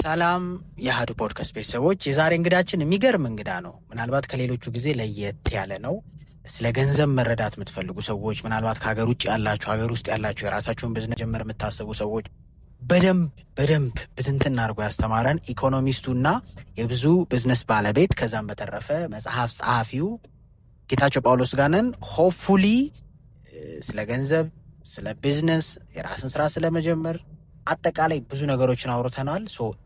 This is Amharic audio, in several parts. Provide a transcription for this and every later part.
ሰላም የሃዱ ፖድካስት ቤተሰቦች፣ የዛሬ እንግዳችን የሚገርም እንግዳ ነው። ምናልባት ከሌሎቹ ጊዜ ለየት ያለ ነው። ስለ ገንዘብ መረዳት የምትፈልጉ ሰዎች፣ ምናልባት ከሀገር ውጭ ያላችሁ፣ ሀገር ውስጥ ያላችሁ፣ የራሳችሁን ቢዝነስ ጀመር የምታስቡ ሰዎች በደንብ ብትንትን አድርጎ ያስተማረን ኢኮኖሚስቱና የብዙ ቢዝነስ ባለቤት ከዛም በተረፈ መጽሐፍ ጸሐፊው ጌታቸው ጳውሎስ ጋር ነን። ሆፕፉሊ ስለ ገንዘብ፣ ስለ ቢዝነስ፣ የራስን ስራ ስለመጀመር አጠቃላይ ብዙ ነገሮችን አውርተናል።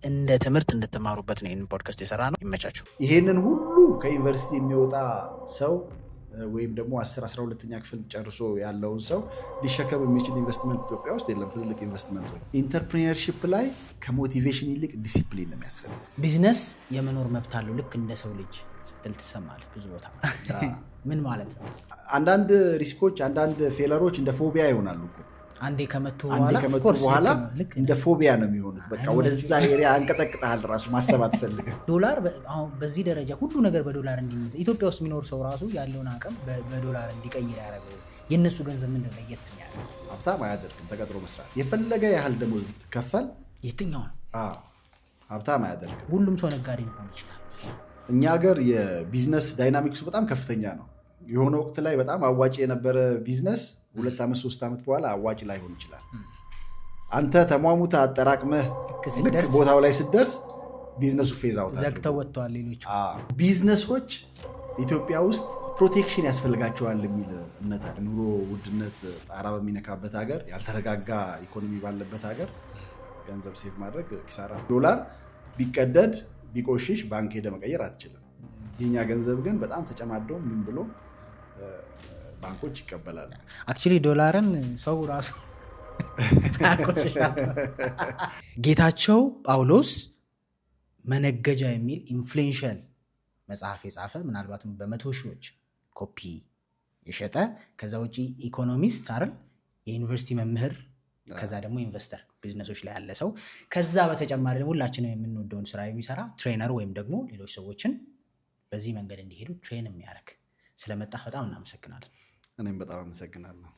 እንደ ትምህርት እንድትማሩበት ነው ይህንን ፖድካስት የሰራ ነው። ይመቻችሁ። ይሄንን ሁሉ ከዩኒቨርሲቲ የሚወጣ ሰው ወይም ደግሞ 10-12ኛ ክፍል ጨርሶ ያለውን ሰው ሊሸከም የሚችል ኢንቨስትመንት ኢትዮጵያ ውስጥ የለም። ትልልቅ ኢንቨስትመንቶች ኢንተርፕሪነርሺፕ ላይ ከሞቲቬሽን ይልቅ ዲሲፕሊን ነው የሚያስፈልገው። ቢዝነስ የመኖር መብት አለው ልክ እንደ ሰው ልጅ ስትል ትሰማለህ ብዙ ቦታ። ምን ማለት ነው? አንዳንድ ሪስኮች፣ አንዳንድ ፌለሮች እንደ ፎቢያ ይሆናሉ እኮ አንዴ ከመጡ በኋላ እንደ ፎቢያ ነው የሚሆኑት። በቃ ወደዛ ኤሪያ አንቀጠቅጣል ራሱ ማሰብ አትፈልግም። ዶላር አሁን በዚህ ደረጃ ሁሉ ነገር በዶላር እንዲይዝ ኢትዮጵያ ውስጥ የሚኖር ሰው ራሱ ያለውን አቅም በዶላር እንዲቀይር ያደረገው የነሱ ገንዘብ ምንድን ነው ለየት የሚያደርገው? ሀብታም አያደርግም ተቀጥሮ መስራት። የፈለገ ያህል ደግሞ ብትከፈል የትኛውን ሀብታም አያደርግም። ሁሉም ሰው ነጋዴ ሊሆን ይችላል። እኛ ሀገር የቢዝነስ ዳይናሚክሱ በጣም ከፍተኛ ነው። የሆነ ወቅት ላይ በጣም አዋጭ የነበረ ቢዝነስ 2 ዓመት 3 ዓመት በኋላ አዋጭ ላይሆን ይችላል። አንተ ተሟሙተ አጠራቅመህ ልክ ቦታው ላይ ስትደርስ ቢዝነሱ ፌዝ አውት ዘግተው ወጥተዋል። ሌሎች ቢዝነሶች ኢትዮጵያ ውስጥ ፕሮቴክሽን ያስፈልጋቸዋል የሚል እምነት አለ። ኑሮ ውድነት ጣራ በሚነካበት ሀገር፣ ያልተረጋጋ ኢኮኖሚ ባለበት ሀገር ገንዘብ ሴቭ ማድረግ ኪሳራ። ዶላር ቢቀደድ ቢቆሽሽ ባንክ ሄደ መቀየር አትችልም። የኛ ገንዘብ ግን በጣም ተጨማደው ምን ብሎ ባንኮች ይቀበላሉ። አክቹሊ ዶላርን ሰው ራሱ ጌታቸው ጳውሎስ መነገጃ የሚል ኢንፍሉዌንሻል መጽሐፍ የጻፈ ምናልባትም በመቶ ሺዎች ኮፒ የሸጠ ከዛ ውጪ ኢኮኖሚስት አይደል፣ የዩኒቨርሲቲ መምህር፣ ከዛ ደግሞ ኢንቨስተር ቢዝነሶች ላይ ያለ ሰው፣ ከዛ በተጨማሪ ደግሞ ሁላችንም የምንወደውን ስራ የሚሰራ ትሬነር ወይም ደግሞ ሌሎች ሰዎችን በዚህ መንገድ እንዲሄዱ ትሬን የሚያደርግ ስለመጣ በጣም እናመሰግናለን። እኔም በጣም አመሰግናለሁ።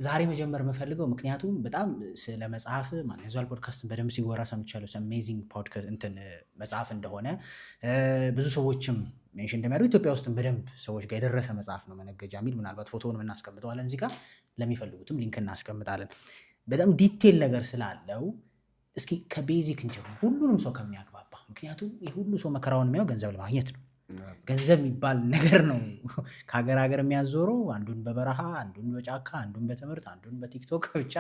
ዛሬ መጀመር የምፈልገው ምክንያቱም በጣም ስለ መጽሐፍ ማንኛውም ፖድካስትን በደንብ ሲወራ ሰምቻለሁ። አሜዚንግ ፖድካስት እንትን መጽሐፍ እንደሆነ ብዙ ሰዎችም ሜንሽን እንደሚያደርጉ ኢትዮጵያ ውስጥም በደንብ ሰዎች ጋር የደረሰ መጽሐፍ ነው መነገጃ የሚል። ምናልባት ፎቶውን እናስቀምጠዋለን እዚህ ጋር፣ ለሚፈልጉትም ሊንክ እናስቀምጣለን። በጣም ዲቴል ነገር ስላለው እስኪ ከቤዚክ እንጀምር፣ ሁሉንም ሰው ከሚያግባባ። ምክንያቱም ሁሉ ሰው መከራውን የሚያው ገንዘብ ለማግኘት ነው። ገንዘብ የሚባል ነገር ነው ከሀገር ሀገር የሚያዞረው። አንዱን በበረሃ፣ አንዱን በጫካ፣ አንዱን በትምህርት፣ አንዱን በቲክቶክ፣ ብቻ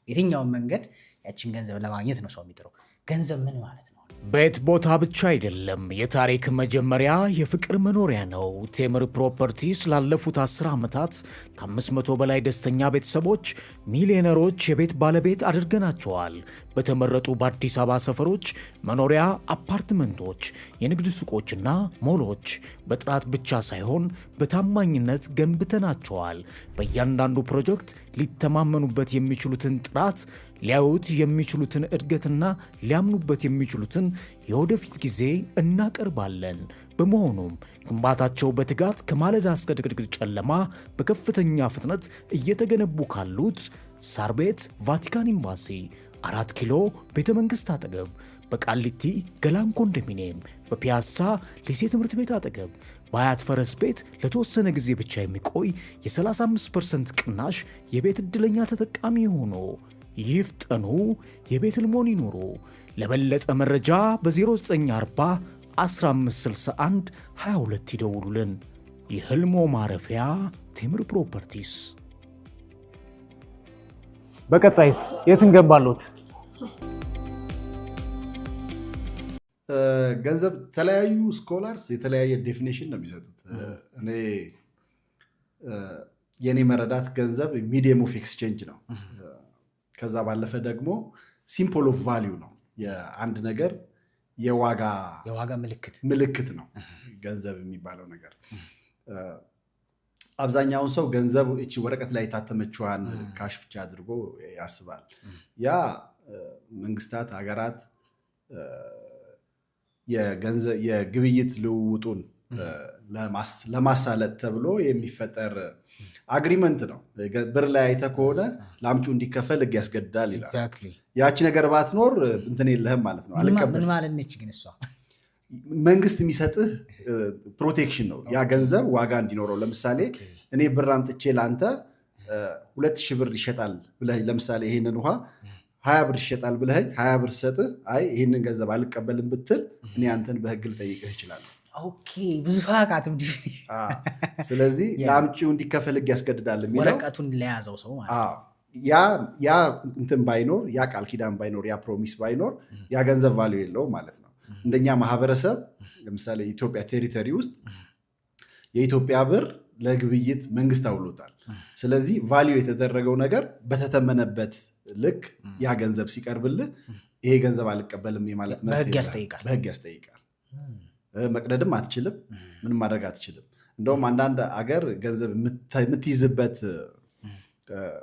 የትኛውን መንገድ ያችን ገንዘብ ለማግኘት ነው ሰው የሚጥረው። ገንዘብ ምን ማለት ነው? ቤት ቦታ ብቻ አይደለም፣ የታሪክ መጀመሪያ፣ የፍቅር መኖሪያ ነው። ቴምር ፕሮፐርቲስ ላለፉት 10 ዓመታት ከ500 በላይ ደስተኛ ቤተሰቦች ሚሊዮነሮች የቤት ባለቤት አድርገናቸዋል። በተመረጡ በአዲስ አበባ ሰፈሮች መኖሪያ አፓርትመንቶች፣ የንግድ ሱቆችና ሞሎች በጥራት ብቻ ሳይሆን በታማኝነት ገንብተናቸዋል። በእያንዳንዱ ፕሮጀክት ሊተማመኑበት የሚችሉትን ጥራት፣ ሊያዩት የሚችሉትን እድገትና ሊያምኑበት የሚችሉትን የወደፊት ጊዜ እናቀርባለን። በመሆኑም ግንባታቸው በትጋት ከማለዳ እስከ ድቅድቅ ጨለማ በከፍተኛ ፍጥነት እየተገነቡ ካሉት ሳር ቤት ቫቲካን ኤምባሲ፣ 4 ኪሎ ቤተ መንግሥት አጠገብ፣ በቃሊቲ ገላን ኮንዶሚኒየም፣ በፒያሳ ሊሴ ትምህርት ቤት አጠገብ፣ በአያት ፈረስ ቤት ለተወሰነ ጊዜ ብቻ የሚቆይ የ35% ቅናሽ የቤት ዕድለኛ ተጠቃሚ ሆኖ ይፍጠኑ፣ የቤት ሕልሞን ይኑሩ። ለበለጠ መረጃ በ0940 1561 22 ይደውሉልን። የሕልሞ ማረፊያ ቴምር ፕሮፐርቲስ። በቀጣይስ የት እንገባሉት? ገንዘብ ተለያዩ ስኮላርስ የተለያየ ዴፊኔሽን ነው የሚሰጡት። እኔ የኔ መረዳት ገንዘብ ሚዲየም ኦፍ ኤክስቼንጅ ነው። ከዛ ባለፈ ደግሞ ሲምቦል ኦፍ ቫሊዩ ነው። የአንድ ነገር የዋጋ ምልክት ነው ገንዘብ የሚባለው ነገር። አብዛኛውን ሰው ገንዘብ እቺ ወረቀት ላይ የታተመችዋን ካሽ ብቻ አድርጎ ያስባል። ያ መንግስታት፣ ሀገራት የግብይት ልውውጡን ለማሳለጥ ተብሎ የሚፈጠር አግሪመንት ነው። ብር ላይ አይተህ ከሆነ ላምጪው እንዲከፈል ህግ ያስገድዳል ይላል። ኤግዛክትሊ ያቺ ነገር ባትኖር እንትን የለህም ማለት ነው። ምን ማለት ነች ግን እሷ? መንግስት የሚሰጥህ ፕሮቴክሽን ነው። ያ ገንዘብ ዋጋ እንዲኖረው። ለምሳሌ እኔ ብር አምጥቼ ለአንተ 2000 ብር ይሸጣል ብለህ ለምሳሌ ይሄንን ውሃ 20 ብር ይሸጣል ብለህ 20 ብር ሰጥህ፣ አይ ይሄንን ገንዘብ አልቀበልም ብትል እኔ አንተን በህግ ልጠይቅህ እችላለሁ። ኦኬ ብዙ ፋቃትም ስለዚህ ለአምጪው እንዲከፈል ህግ ያስገድዳል የሚለው ወረቀቱን ለያዘው ሰው ማለት ነው። ያ እንትን ባይኖር፣ ያ ቃል ኪዳን ባይኖር፣ ያ ፕሮሚስ ባይኖር ያ ገንዘብ ቫልዩ የለው ማለት ነው። እንደኛ ማህበረሰብ ለምሳሌ ኢትዮጵያ ቴሪቶሪ ውስጥ የኢትዮጵያ ብር ለግብይት መንግስት አውሎታል። ስለዚህ ቫልዩ የተደረገው ነገር በተተመነበት ልክ ያ ገንዘብ ሲቀርብልህ ይሄ ገንዘብ አልቀበልም የማለት በህግ ያስጠይቃል። መቅደድም አትችልም፣ ምንም ማድረግ አትችልም። እንደውም አንዳንድ አገር ገንዘብ የምትይዝበት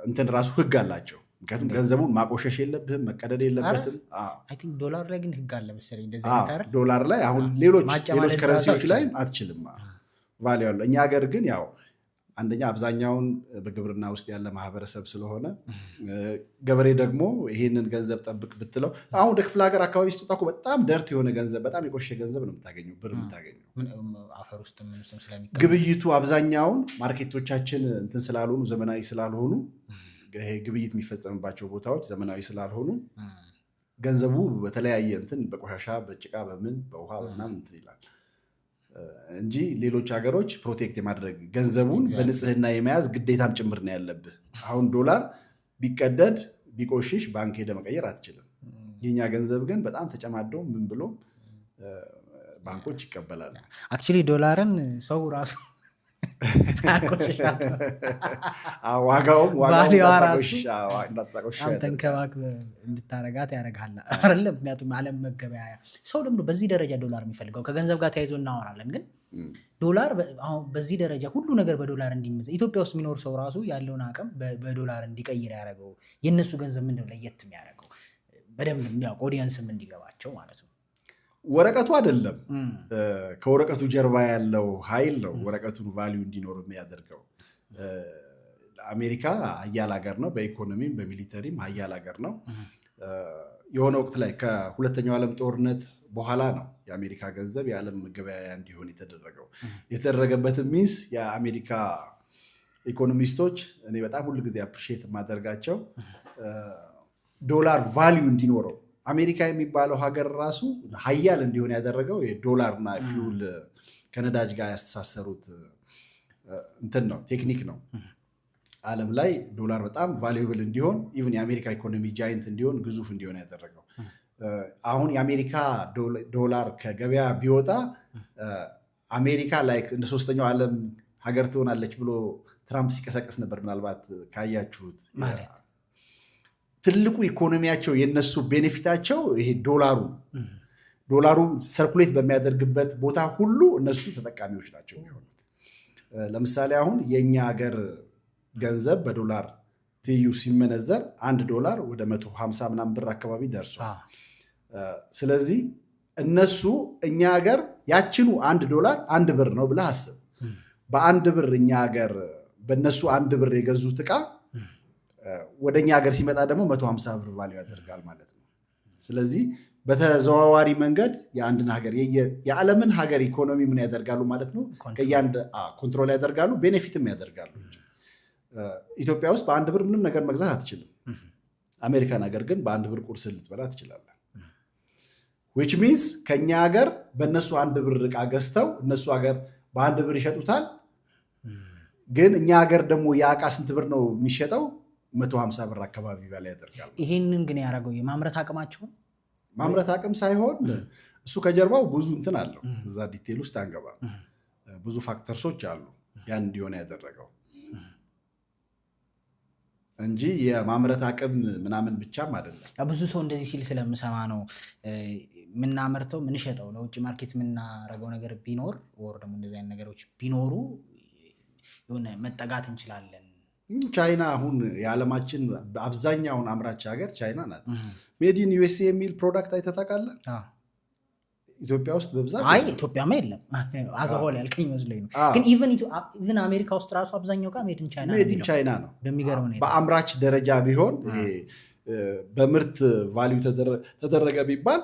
እንትን ራሱ ህግ አላቸው። ምክንያቱም ገንዘቡን ማቆሸሽ የለብህም፣ መቀደድ የለበትም። አይ ቲንክ ዶላር ላይ ግን ህግ አለ መሰለኝ እንደዚህ አይነት አይደል? ዶላር ላይ አሁን ሌሎች ከረንሲዎች ላይ አትችልም ቫልዩ ያለው። እኛ ሀገር ግን ያው አንደኛ አብዛኛውን በግብርና ውስጥ ያለ ማህበረሰብ ስለሆነ ገበሬ ደግሞ ይሄንን ገንዘብ ጠብቅ ብትለው አሁን ወደ ክፍለ ሀገር አካባቢ ስትወጣ እኮ በጣም ደርት የሆነ ገንዘብ፣ በጣም የቆሸ ገንዘብ ነው የምታገኘው፣ ብር የምታገኘው አፈር ውስጥ ምን ስለሚቀር ግብይቱ አብዛኛውን ማርኬቶቻችን እንትን ስላልሆኑ ዘመናዊ ስላልሆኑ ግብይት የሚፈጸምባቸው ቦታዎች ዘመናዊ ስላልሆኑ ገንዘቡ በተለያየ እንትን በቆሻሻ በጭቃ በምን በውሃ በምናምን እንትን ይላል እንጂ ሌሎች ሀገሮች ፕሮቴክት የማድረግ ገንዘቡን በንጽህና የመያዝ ግዴታም ጭምር ነው ያለብህ። አሁን ዶላር ቢቀደድ ቢቆሽሽ ባንክ ሄደ መቀየር አትችልም። የኛ ገንዘብ ግን በጣም ተጨማደው ምን ብሎ ባንኮች ይቀበላሉ። አክቹዋሊ ዶላርን ሰው ራሱ ዋጋውም ተንከባክበ እንድታረጋት ያደርግሃል አይደለ? ምክንያቱም ዓለም መገበያያ ሰው ደግሞ በዚህ ደረጃ ዶላር የሚፈልገው ከገንዘብ ጋር ተያይዞ እናወራለን። ግን ዶላር በዚህ ደረጃ ሁሉ ነገር በዶላር እንዲመዘ ኢትዮጵያ ውስጥ የሚኖር ሰው ራሱ ያለውን አቅም በዶላር እንዲቀይር ያደረገው የእነሱ ገንዘብ ምንድነው ለየት የሚያደርገው? በደንብ እንዲያውቅ ኦዲየንስም እንዲገባቸው ማለት ነው። ወረቀቱ አይደለም፣ ከወረቀቱ ጀርባ ያለው ኃይል ነው ወረቀቱን ቫልዩ እንዲኖር የሚያደርገው። አሜሪካ ሀያል ሀገር ነው፣ በኢኮኖሚም በሚሊተሪም ሀያል ሀገር ነው። የሆነ ወቅት ላይ ከሁለተኛው ዓለም ጦርነት በኋላ ነው የአሜሪካ ገንዘብ የዓለም መገበያያ እንዲሆን የተደረገበትን ሚንስ የአሜሪካ ኢኮኖሚስቶች እኔ በጣም ሁሉ ጊዜ አፕሪሺየት የማደርጋቸው ዶላር ቫልዩ እንዲኖረው አሜሪካ የሚባለው ሀገር ራሱ ሀያል እንዲሆን ያደረገው የዶላርና ፊውል ከነዳጅ ጋር ያስተሳሰሩት እንትን ነው፣ ቴክኒክ ነው። ዓለም ላይ ዶላር በጣም ቫልዩብል እንዲሆን ኢቭን የአሜሪካ ኢኮኖሚ ጃይንት እንዲሆን ግዙፍ እንዲሆን ያደረገው። አሁን የአሜሪካ ዶላር ከገበያ ቢወጣ አሜሪካ ላይ እንደ ሶስተኛው ዓለም ሀገር ትሆናለች ብሎ ትራምፕ ሲቀሰቀስ ነበር። ምናልባት ካያችሁት ትልቁ ኢኮኖሚያቸው የነሱ ቤኔፊታቸው ይሄ ዶላሩ ሰርኩሌት በሚያደርግበት ቦታ ሁሉ እነሱ ተጠቃሚዎች ናቸው የሚሆኑት። ለምሳሌ አሁን የኛ ሀገር ገንዘብ በዶላር ትይዩ ሲመነዘር $1 ወደ 150 ምናምን ብር አካባቢ ደርሷል። ስለዚህ እነሱ እኛ ሀገር ያችኑ $1 1 ብር ነው ብለህ አስብ። በአንድ ብር እኛ ሀገር በእነሱ 1 ብር የገዙት ዕቃ ወደኛ ሀገር ሲመጣ ደግሞ 150 ብር ቫልዩ ያደርጋል ማለት ነው። ስለዚህ በተዘዋዋሪ መንገድ የአንድን ሀገር የዓለምን ሀገር ኢኮኖሚ ምን ያደርጋሉ ማለት ነው? ኮንትሮል ያደርጋሉ፣ ቤኔፊትም ያደርጋሉ። ኢትዮጵያ ውስጥ በአንድ ብር ምንም ነገር መግዛት አትችልም። አሜሪካን ሀገር ግን በአንድ ብር ቁርስ ልትበላ ትችላለህ። which means ከኛ ሀገር በእነሱ 1 ብር ዕቃ ገዝተው እነሱ ሀገር በአንድ ብር ይሸጡታል። ግን እኛ ሀገር ደግሞ ያ ዕቃ ስንት ብር ነው የሚሸጠው? 150 ብር አካባቢ በላይ ያደርጋል። ይሄንን ግን ያደረገው የማምረት አቅማቸው ማምረት አቅም ሳይሆን እሱ ከጀርባው ብዙ እንትን አለው። እዛ ዲቴል ውስጥ አንገባ። ብዙ ፋክተርሶች አሉ ያን እንዲሆን ያደረገው እንጂ የማምረት አቅም ምናምን ብቻም አይደለም። ብዙ ሰው እንደዚህ ሲል ስለምሰማ ነው ምናመርተው ምንሸጠው ለውጭ ማርኬት ምናረገው ነገር ቢኖር ወር ደግሞ እንደዚህ አይነት ነገሮች ቢኖሩ የሆነ መጠጋት እንችላለን። ቻይና አሁን የዓለማችን አብዛኛውን አምራች ሀገር ቻይና ናት። ሜድ ኢን ዩኤስኤ የሚል ፕሮዳክት አይተህ ታውቃለህ? ኢትዮጵያ ውስጥ በብዛት አይ ኢትዮጵያማ የለም አዘሆል ያልከኝ መስሎኝ ነው። ግን ኢቭን አሜሪካ ውስጥ ራሱ አብዛኛው ጋር ሜድ ኢን ቻይና ነው በሚገርም ሁኔታ። በአምራች ደረጃ ቢሆን በምርት ቫልዩ ተደረገ ቢባል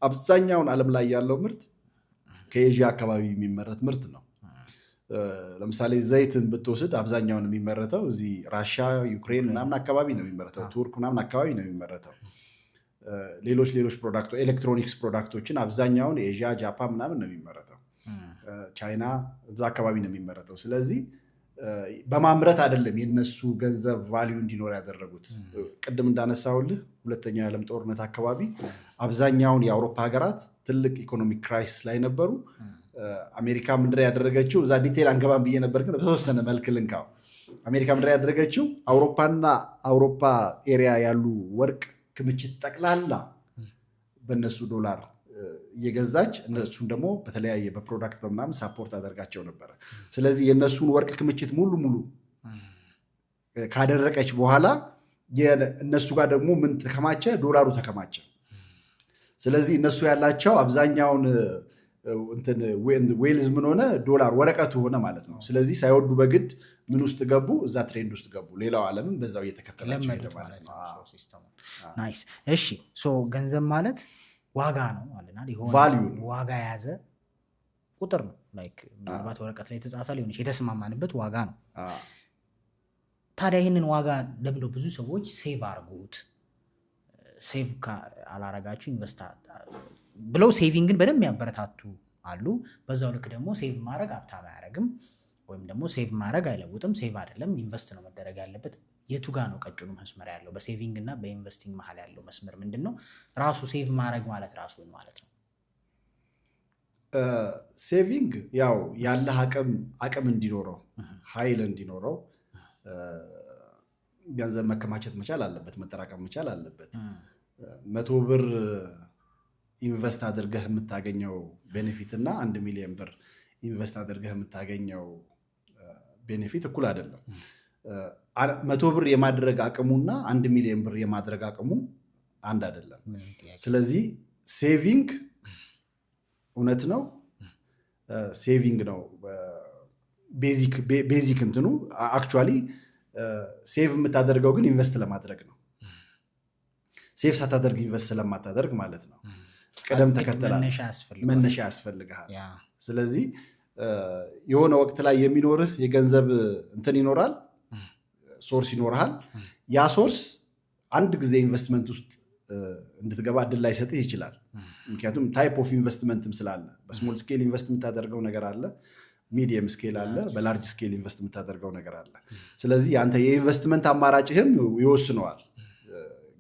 አብዛኛውን ዓለም ላይ ያለው ምርት ከኤዥያ አካባቢ የሚመረት ምርት ነው። ለምሳሌ ዘይትን ብትወስድ አብዛኛውን የሚመረተው እዚህ ራሽያ፣ ዩክሬን ምናምን አካባቢ ነው የሚመረተው። ቱርክ ምናምን አካባቢ ነው የሚመረተው። ሌሎች ፕሮዳክቶች ኤሌክትሮኒክስ ፕሮዳክቶችን አብዛኛውን ኤዥያ፣ ጃፓን ምናምን ነው የሚመረተው። ቻይና እዛ አካባቢ ነው የሚመረተው። ስለዚህ በማምረት አይደለም የነሱ ገንዘብ ቫልዩ እንዲኖር ያደረጉት። ቅድም እንዳነሳውልህ ሁለተኛው የዓለም ጦርነት አካባቢ አብዛኛውን የአውሮፓ ሀገራት ትልቅ ኢኮኖሚክ ክራይሲስ ላይ ነበሩ። አሜሪካ ምንድን ያደረገችው እዛ ዲቴል አንገባም ብዬ ነበር፣ ግን በተወሰነ መልክ ልንካው። አሜሪካ ምንድን ያደረገችው አውሮፓና አውሮፓ ኤሪያ ያሉ ወርቅ ክምችት ጠቅላላ በእነሱ ዶላር እየገዛች እነሱን ደግሞ በተለያየ በፕሮዳክት በምናምን ሳፖርት አደርጋቸው ነበረ። ስለዚህ የእነሱን ወርቅ ክምችት ሙሉ ካደረቀች በኋላ እነሱ ጋር ደግሞ ምን ተከማቸ? ዶላሩ ተከማቸ። ስለዚህ እነሱ ያላቸው አብዛኛውን ዌልዝ ምን ሆነ? ዶላር ወረቀቱ ሆነ ማለት ነው። ስለዚህ ሳይወዱ በግድ ምን ውስጥ ገቡ? እዛ ትሬንድ ውስጥ ገቡ። ሌላው ዓለምም በዛው እየተከተላቸው ሄደ ማለት ነው። ናይስ። እሺ ሶ ገንዘብ ማለት ዋጋ ነው አለና ዋጋ የያዘ ቁጥር ነው። ላይክ ምናልባት ወረቀት ላይ የተጻፈ ሊሆን ይችላል፣ የተስማማንበት ዋጋ ነው። ታዲያ ይህንን ዋጋ ለምንድን ነው ብዙ ሰዎች ሴቭ አድርጉት፣ ሴቭ አላረጋችሁ ኢንቨስት ብለው ሴቪንግን በደንብ ያበረታቱ አሉ። በዛው ልክ ደግሞ ሴቭ ማድረግ ሀብታም አያደርግም፣ ወይም ደግሞ ሴቭ ማድረግ አይለውጥም። ሴቭ አይደለም ኢንቨስት ነው መደረግ ያለበት። የቱ ጋር ነው ቀጭኑ መስመር ያለው? በሴቪንግ እና በኢንቨስቲንግ መሀል ያለው መስመር ምንድን ነው? ራሱ ሴቭ ማድረግ ማለት ራሱ ማለት ነው። ሴቪንግ ያው ያለህ አቅም እንዲኖረው ኃይል እንዲኖረው ገንዘብ መከማቸት መቻል አለበት፣ መጠራቀም መቻል አለበት። 100 ብር ኢንቨስት አድርገህ የምታገኘው ቤኔፊት እና 1 ሚሊዮን ብር ኢንቨስት አድርገህ የምታገኘው ቤኔፊት እኩል አይደለም። 100 ብር የማድረግ አቅሙና 1 ሚሊዮን ብር የማድረግ አቅሙ አንድ አይደለም። ስለዚህ ሴቪንግ እውነት ነው፣ ሴቪንግ ነው ቤዚክ እንትኑ። አክቹዋሊ ሴቭ የምታደርገው ግን ኢንቨስት ለማድረግ ነው። ሴቭ ሳታደርግ ኢንቨስት ስለማታደርግ ማለት ነው። ቀደም ተከተል መነሻ ያስፈልግሃል። ስለዚህ የሆነ ወቅት ላይ የሚኖርህ የገንዘብ እንትን ይኖራል፣ ሶርስ ይኖርሃል። ያ ሶርስ አንድ ጊዜ ኢንቨስትመንት ውስጥ እንድትገባ እድል ላይ ሰጥህ ይችላል። ምክንያቱም ታይፕ ኦፍ ኢንቨስትመንትም ስላለ በስሞል ስኬል ኢንቨስት የምታደርገው ነገር አለ፣ ሚዲየም ስኬል አለ፣ በላርጅ ስኬል ኢንቨስት የምታደርገው ነገር አለ። ስለዚህ አንተ የኢንቨስትመንት አማራጭህም ይወስነዋል።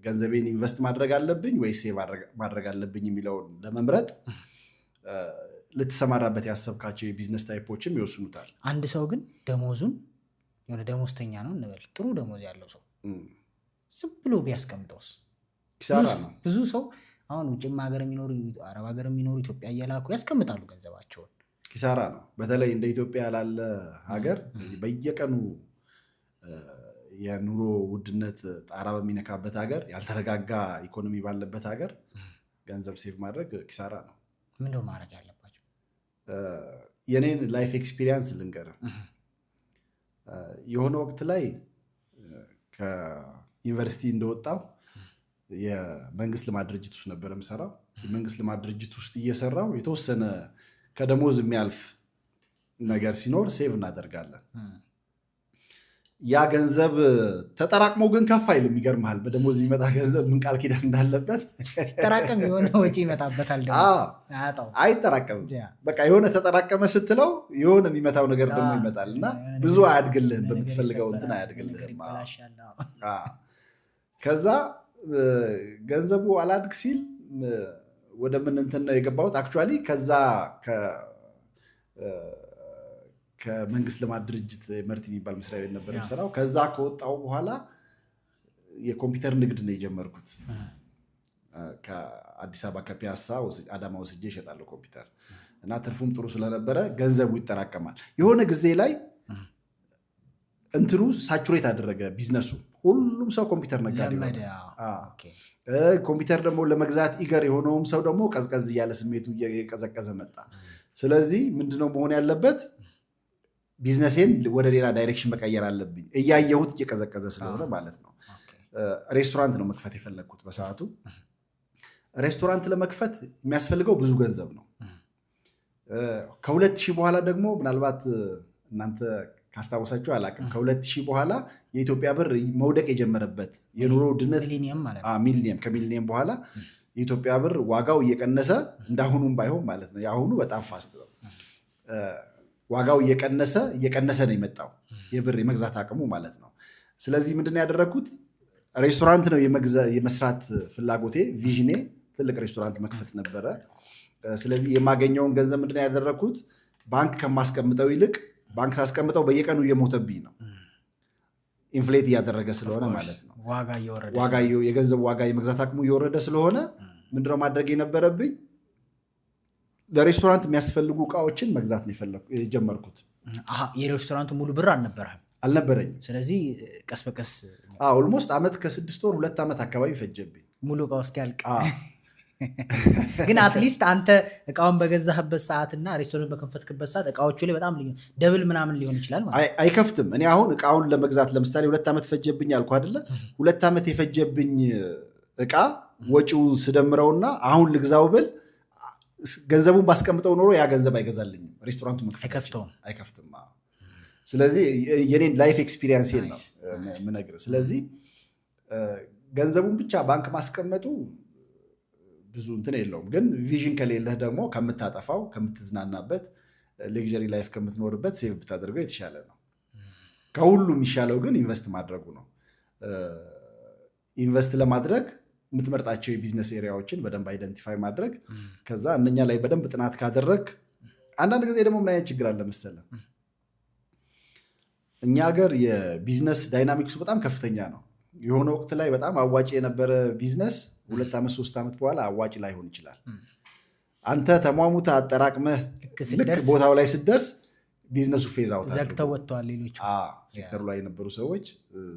ገንዘቤን ኢንቨስት ማድረግ አለብኝ ወይ ሴቭ ማድረግ አለብኝ የሚለውን ለመምረጥ ልትሰማራበት ያሰብካቸው የቢዝነስ ታይፖችም ይወስኑታል። አንድ ሰው ግን ደሞዙን የሆነ ደሞዝተኛ ነው እንበል፣ ጥሩ ደሞዝ ያለው ሰው ዝም ብሎ ቢያስቀምጠውስ? ኪሳራ ነው። ብዙ ሰው አሁን ውጭም ሀገር የሚኖሩ አረብ ሀገር የሚኖሩ ኢትዮጵያ እየላኩ ያስቀምጣሉ ገንዘባቸውን። ኪሳራ ነው። በተለይ እንደ ኢትዮጵያ ላለ ሀገር በየቀኑ የኑሮ ውድነት ጣራ በሚነካበት ሀገር፣ ያልተረጋጋ ኢኮኖሚ ባለበት ሀገር ገንዘብ ሴቭ ማድረግ ኪሳራ ነው። ምንድነው ማድረግ ያለባቸው? የኔን ላይፍ ኤክስፒሪየንስ ልንገርህ። የሆነ ወቅት ላይ ከዩኒቨርሲቲ እንደወጣው የመንግስት ልማት ድርጅት ውስጥ ነበር የምሰራው። የመንግስት ልማት ድርጅት ውስጥ እየሰራው የተወሰነ ከደሞዝ የሚያልፍ ነገር ሲኖር ሴቭ እናደርጋለን። ያ ገንዘብ ተጠራቅሞ ግን ከፍ አይልም። ይገርምሃል፣ በደሞዝ የሚመጣ ገንዘብ ምን ቃል ኪዳን እንዳለበት ሲጠራቀም የሆነ ወጪ ይመጣበታል። አይጠራቀምም። በቃ የሆነ ተጠራቀመ ስትለው የሆነ የሚመታው ነገር ደግሞ ይመጣል እና ብዙ አያድግልህም፣ በምትፈልገው እንትን አያድግልህም። ከዛ ገንዘቡ አላድግ ሲል ወደ ምን እንትን ነው የገባሁት። አክቹዋሊ ከዛ ከመንግስት ልማት ድርጅት መርቲ የሚባል መስሪያ ቤት ነበር የምሰራው። ከዛ ከወጣው በኋላ የኮምፒውተር ንግድ ነው የጀመርኩት። ከአዲስ አበባ ከፒያሳ አዳማ ወስጄ እሸጣለሁ ኮምፒውተር እና ትርፉም ጥሩ ስለነበረ ገንዘቡ ይጠራቀማል። የሆነ ጊዜ ላይ እንትኑ ሳቹሬት አደረገ ቢዝነሱ። ሁሉም ሰው ኮምፒውተር ነጋዴ ለመደ ኮምፒውተር ደግሞ ለመግዛት ኢገር የሆነውም ሰው ደግሞ ቀዝቀዝ እያለ ስሜቱ እየቀዘቀዘ መጣ። ስለዚህ ምንድነው መሆን ያለበት? ቢዝነሴን ወደ ሌላ ዳይሬክሽን መቀየር አለብኝ። እያየሁት እየቀዘቀዘ ስለሆነ ማለት ነው። ሬስቶራንት ነው መክፈት የፈለግኩት በሰዓቱ። ሬስቶራንት ለመክፈት የሚያስፈልገው ብዙ ገንዘብ ነው። ከ2000 በኋላ ደግሞ ምናልባት እናንተ ካስታወሳችሁ አላውቅም፣ ከ2000 በኋላ የኢትዮጵያ ብር መውደቅ የጀመረበት የኑሮ ውድነት ሚሊኒየም ከሚሊኒየም በኋላ የኢትዮጵያ ብር ዋጋው እየቀነሰ እንዳሁኑም ባይሆን ማለት ነው። የአሁኑ በጣም ፋስት ነው። ዋጋው እየቀነሰ ነው የመጣው የብር የመግዛት አቅሙ ማለት ነው። ስለዚህ ምንድነው ያደረኩት? ሬስቶራንት ነው የመስራት ፍላጎቴ፣ ቪዥኔ ትልቅ ሬስቶራንት መክፈት ነበረ። ስለዚህ የማገኘውን ገንዘብ ምንድነው ያደረኩት? ባንክ ከማስቀምጠው ይልቅ ባንክ ሳስቀምጠው በየቀኑ እየሞተብኝ ነው፣ ኢንፍሌት እያደረገ ስለሆነ ማለት ነው። የገንዘብ ዋጋ የመግዛት አቅሙ እየወረደ ስለሆነ ምንድነው ማድረግ የነበረብኝ? ለሬስቶራንት የሚያስፈልጉ እቃዎችን መግዛት ነው የጀመርኩት። የሬስቶራንቱ ሙሉ ብር አልነበረኝም። ስለዚህ ቀስ በቀስ ኦልሞስት ዓመት ከ6 ወር 2 ዓመት አካባቢ ፈጀብኝ ሙሉ እቃው እስኪያልቅ። ግን አትሊስት አንተ እቃውን በገዛህበት ሰዓትና ሬስቶራንት በከፈትክበት ሰዓት እቃዎቹ ላይ በጣም ደብል ምናምን ሊሆን ይችላል ማለት አይከፍትም። እኔ አሁን እቃውን ለመግዛት ለምሳሌ 2 ዓመት ፈጀብኝ አልኩ አይደለ? 2 ዓመት የፈጀብኝ እቃ ወጪውን ስደምረውና አሁን ልግዛው ብል ገንዘቡን ባስቀምጠው ኖሮ ያ ገንዘብ አይገዛልኝም፣ ሬስቶራንቱ መክፈት አይከፍትም። ስለዚህ የኔን ላይፍ ኤክስፒሪየንስ ነው የምነግርህ። ስለዚህ ገንዘቡን ብቻ ባንክ ማስቀመጡ ብዙ እንትን የለውም። ግን ቪዥን ከሌለህ ደግሞ ከምታጠፋው ከምትዝናናበት ሌክዠሪ ላይፍ ከምትኖርበት ሴቭ ብታደርገው የተሻለ ነው። ከሁሉ የሚሻለው ግን ኢንቨስት ማድረጉ ነው። ኢንቨስት ለማድረግ የምትመርጣቸው የቢዝነስ ኤሪያዎችን በደንብ አይደንቲፋይ ማድረግ፣ ከዛ እነኛ ላይ በደንብ ጥናት ካደረግ። አንዳንድ ጊዜ ደግሞ ምን አይነት ችግር አለ መሰለህ? እኛ ሀገር የቢዝነስ ዳይናሚክሱ በጣም ከፍተኛ ነው። የሆነ ወቅት ላይ በጣም አዋጭ የነበረ ቢዝነስ 2 ዓመት 3 ዓመት በኋላ አዋጭ ላይሆን ይችላል። አንተ ተሟሙታ አጠራቅመህ ልክ ቦታው ላይ ስትደርስ ቢዝነሱ ፌዝ አውት ዘግተው ወጥተዋል። ሌሎቹ ሴክተሩ ላይ የነበሩ ሰዎች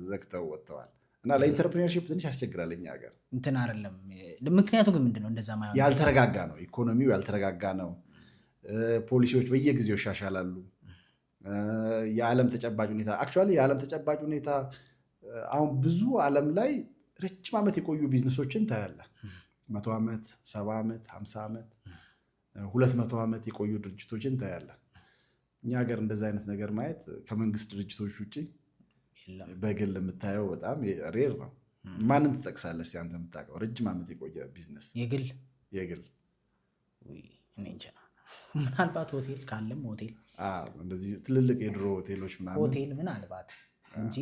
ዘግተው ወጥተዋል። እና ለኢንተርፕሪነርሺፕ ትንሽ ያስቸግራል እኛ ሀገር። እንትን አይደለም ምክንያቱ ግን ምንድነው? እንደዛ ማለት ያልተረጋጋ ነው፣ ኢኮኖሚው ያልተረጋጋ ነው። ፖሊሲዎች በየጊዜው ይሻሻላሉ። የዓለም ተጨባጭ ሁኔታ አክቹዋሊ የዓለም ተጨባጭ ሁኔታ አሁን ብዙ ዓለም ላይ ረጅም ዓመት የቆዩ ቢዝነሶችን ታያለህ። 100 ዓመት 70 ዓመት 50 ዓመት 200 ዓመት የቆዩ ድርጅቶችን ታያለህ። እኛ ሀገር እንደዛ አይነት ነገር ማየት ከመንግስት ድርጅቶች ውጭ በግል የምታየው በጣም ሬር ነው። ማንን ትጠቅሳለህ እስኪ አንተ የምታውቀው ረጅም ዓመት የቆየ ቢዝነስ? የግል እኔ እንጃ። ምናልባት ሆቴል ካለም ሆቴል እንደዚህ ትልልቅ የድሮ ሆቴሎች ምናምን ሆቴል ምናልባት እንጂ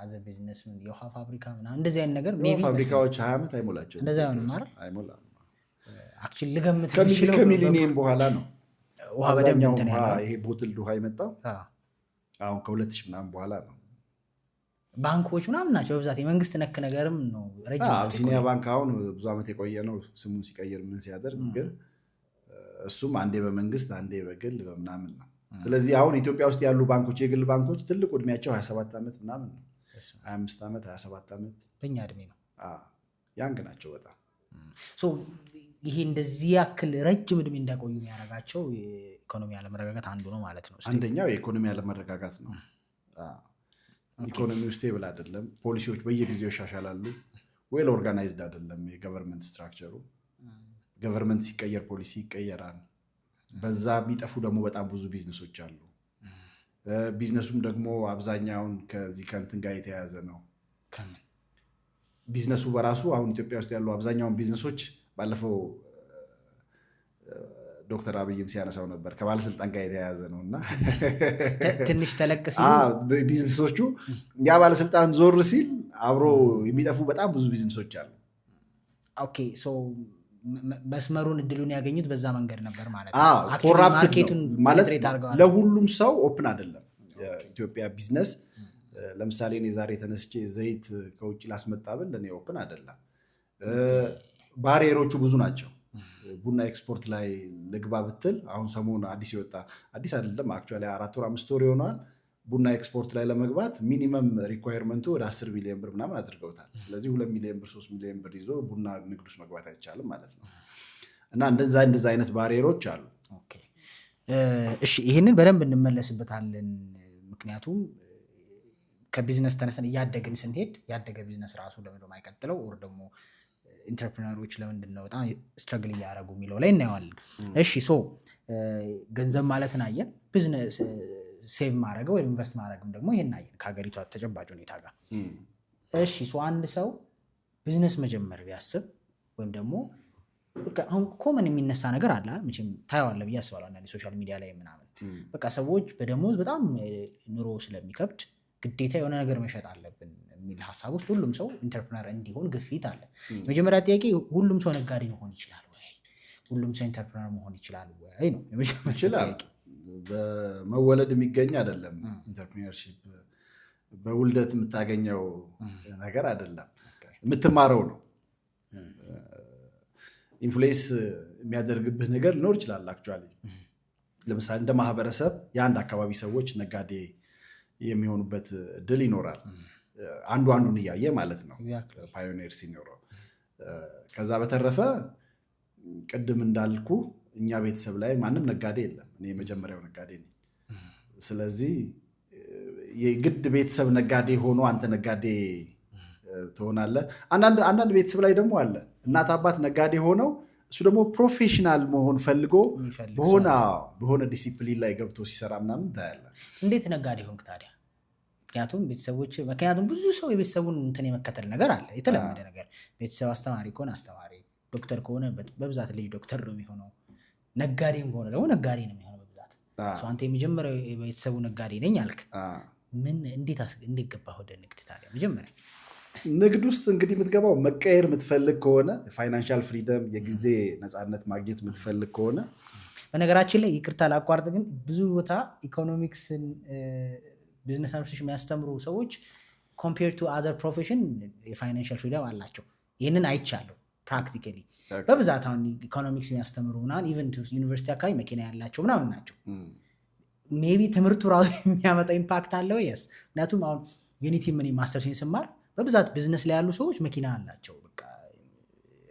አዘ ቢዝነስ የውሃ ፋብሪካ ምናምን እንደዚህ አይነት ነገር ፋብሪካዎች 20 ዓመት አይሞላቸው። እንደዛ አይሆንም ማለት አይሞላም። አክቹዋሊ ልገምት የሚችለው ከሚሊኒየም በኋላ ነው ውሃ በደንብ እንትን ያለው ይሄ ቦትል ውሃ የመጣው አሁን ከ2000 ምናምን በኋላ ነው። ባንኮች ምናምን ናቸው በብዛት የመንግስት ነክ ነገርም ነው። ረጅም አቢሲኒያ ባንክ አሁን ብዙ ዓመት የቆየ ነው። ስሙን ሲቀይር ምን ሲያደርግ ግን እሱም አንዴ በመንግስት አንዴ በግል በምናምን ነው። ስለዚህ አሁን ኢትዮጵያ ውስጥ ያሉ ባንኮች የግል ባንኮች ትልቅ ዕድሜያቸው 27 ዓመት ምናምን ነው። 25 ዓመት 27 ዓመት በእኛ ዕድሜ ነው። ያንግ ናቸው በጣም። ይሄ እንደዚህ ያክል ረጅም ዕድሜ እንዳቆዩ የሚያደርጋቸው የኢኮኖሚ አለመረጋጋት አንዱ ነው ማለት ነው። አንደኛው የኢኮኖሚ አለመረጋጋት ነው። ኢኮኖሚው ስቴብል አይደለም። ፖሊሲዎች በየጊዜው ይሻሻላሉ። ዌል ኦርጋናይዝድ አይደለም የገቨርንመንት ስትራክቸሩ። ገቨርንመንት ሲቀየር ፖሊሲ ይቀየራል። በዛ የሚጠፉ ደግሞ በጣም ብዙ ቢዝነሶች አሉ። ቢዝነሱም ደግሞ አብዛኛውን ከዚህ ከእንትን ጋር የተያያዘ ነው። ቢዝነሱ በራሱ አሁን ኢትዮጵያ ውስጥ ያሉ አብዛኛውን ቢዝነሶች ባለፈው ዶክተር አብይም ሲያነሳው ነበር ከባለስልጣን ጋር የተያያዘ ነውና ትንሽ ተለቅ ሲል ቢዝነሶቹ ያ ባለስልጣን ዞር ሲል አብሮ የሚጠፉ በጣም ብዙ ቢዝነሶች አሉ። ኦኬ ሶ መስመሩን እድሉን ያገኙት በዛ መንገድ ነበር ማለት ነው። ኮራፕትድ ማለት ለሁሉም ሰው ኦፕን አይደለም የኢትዮጵያ ቢዝነስ። ለምሳሌ እኔ ዛሬ ተነስቼ ዘይት ከውጭ ላስመጣብል ለኔ ኦፕን አይደለም። ባሪየሮቹ ብዙ ናቸው። ቡና ኤክስፖርት ላይ ልግባ ብትል አሁን ሰሞኑን አዲስ ይወጣ አዲስ አይደለም አክቹዋሊ 4 ወር 5 ወር ይሆናል። ቡና ኤክስፖርት ላይ ለመግባት ሚኒመም ሪኳየርመንቱ ወደ 10 ሚሊዮን ብር ምናምን አድርገውታል። ስለዚህ 2 ሚሊዮን ብር 3 ሚሊዮን ብር ይዞ ቡና ንግድ ውስጥ መግባት አይቻልም ማለት ነው። እና እንደዛ አይነት ባሪየሮች አሉ። ኦኬ እሺ፣ ይሄንን በደንብ እንመለስበታለን። ምክንያቱም ከቢዝነስ ተነስተን እያደግን ስንሄድ ያደገ ቢዝነስ ራሱ ለምን የማይቀጥለው ወር ደግሞ ኢንተርፕረነሮች ለምንድን ነው በጣም ስትረግል እያደረጉ የሚለው ላይ እናየዋለን። እሺ ሶ ገንዘብ ማለትን አየን፣ ቢዝነስ ሴቭ ማድረግ ወይም ኢንቨስት ማድረግም ደግሞ ይሄን አየን ከሀገሪቷ ተጨባጭ ሁኔታ ጋር። እሺ ሶ አንድ ሰው ቢዝነስ መጀመር ቢያስብ ወይም ደግሞ አሁን ኮመን የሚነሳ ነገር አለ መቼም ታየዋለህ ብዬ አስባለሁ አንዳንድ ሶሻል ሚዲያ ላይ ምናምን በቃ ሰዎች በደሞዝ በጣም ኑሮ ስለሚከብድ ግዴታ የሆነ ነገር መሸጥ አለብን የሚል ሀሳብ ውስጥ ሁሉም ሰው ኢንተርፕረነር እንዲሆን ግፊት አለ። የመጀመሪያ ጥያቄ ሁሉም ሰው ነጋዴ መሆን ይችላል ወይ? ሁሉም ሰው ኢንተርፕረነር መሆን ይችላል ወይ ነው የመጀመሪያ ጥያቄ። በመወለድ የሚገኝ አይደለም ኢንተርፕረነርሺፕ፣ በውልደት የምታገኘው ነገር አይደለም፣ የምትማረው ነው። ኢንፍሉዌንስ የሚያደርግብህ ነገር ሊኖር ይችላል። አክቹዋሊ ለምሳሌ እንደ ማህበረሰብ የአንድ አካባቢ ሰዎች ነጋዴ የሚሆኑበት እድል ይኖራል፣ አንዱን እያየ ማለት ነው ፓዮኒር ሲኖረው። ከዛ በተረፈ ቅድም እንዳልኩ እኛ ቤተሰብ ላይ ማንም ነጋዴ የለም፣ እኔ የመጀመሪያው ነጋዴ ነኝ። ስለዚህ የግድ ቤተሰብ ነጋዴ ሆኖ አንተ ነጋዴ ትሆናለህ። አንዳንድ ቤተሰብ ላይ ደግሞ አለ እናት አባት ነጋዴ ሆነው እሱ ደግሞ ፕሮፌሽናል መሆን ፈልጎ በሆነ ዲሲፕሊን ላይ ገብቶ ሲሰራ ምናምን ታያለህ። እንዴት ነጋዴ ሆንክ ታዲያ? ምክንያቱም ብዙ ሰው የቤተሰቡን እንትን የመከተል ነገር አለ፣ የተለመደ ነገር። ቤተሰብ አስተማሪ ከሆነ አስተማሪ፣ ዶክተር ከሆነ በብዛት ልጅ ዶክተር ነው የሚሆነው፣ ነጋዴም ከሆነ ደግሞ ነጋዴ ነው የሚሆነው በብዛት። አንተ የመጀመሪያው የቤተሰቡ ነጋዴ ነኝ አልክ። እንዴት ገባህ ወደ ንግድ ታዲያ? መጀመሪያ ንግድ ውስጥ እንግዲህ የምትገባው መቀየር የምትፈልግ ከሆነ ፋይናንሻል ፍሪደም የጊዜ ነፃነት ማግኘት የምትፈልግ ከሆነ። በነገራችን ላይ ይቅርታ ላቋርጥ፣ ግን ብዙ ቦታ ኢኮኖሚክስን ቢዝነስ አድሚኒስትሬሽን የሚያስተምሩ ሰዎች ኮምፔር ቱ አዘር ፕሮፌሽን የፋይናንሻል ፍሪደም አላቸው። ይህንን አይቻለሁ ፕራክቲካሊ በብዛት። አሁን ኢኮኖሚክስ የሚያስተምሩ ምናምን ኢቨን ዩኒቨርሲቲ አካባቢ መኪና ያላቸው ምናምን ናቸው። ሜይ ቢ ትምህርቱ ራሱ የሚያመጣው ኢምፓክት አለው። የስ ምክንያቱም አሁን ዩኒቲ ምን ማስተርሴን ስማር በብዛት ቢዝነስ ላይ ያሉ ሰዎች መኪና አላቸው፣ በቃ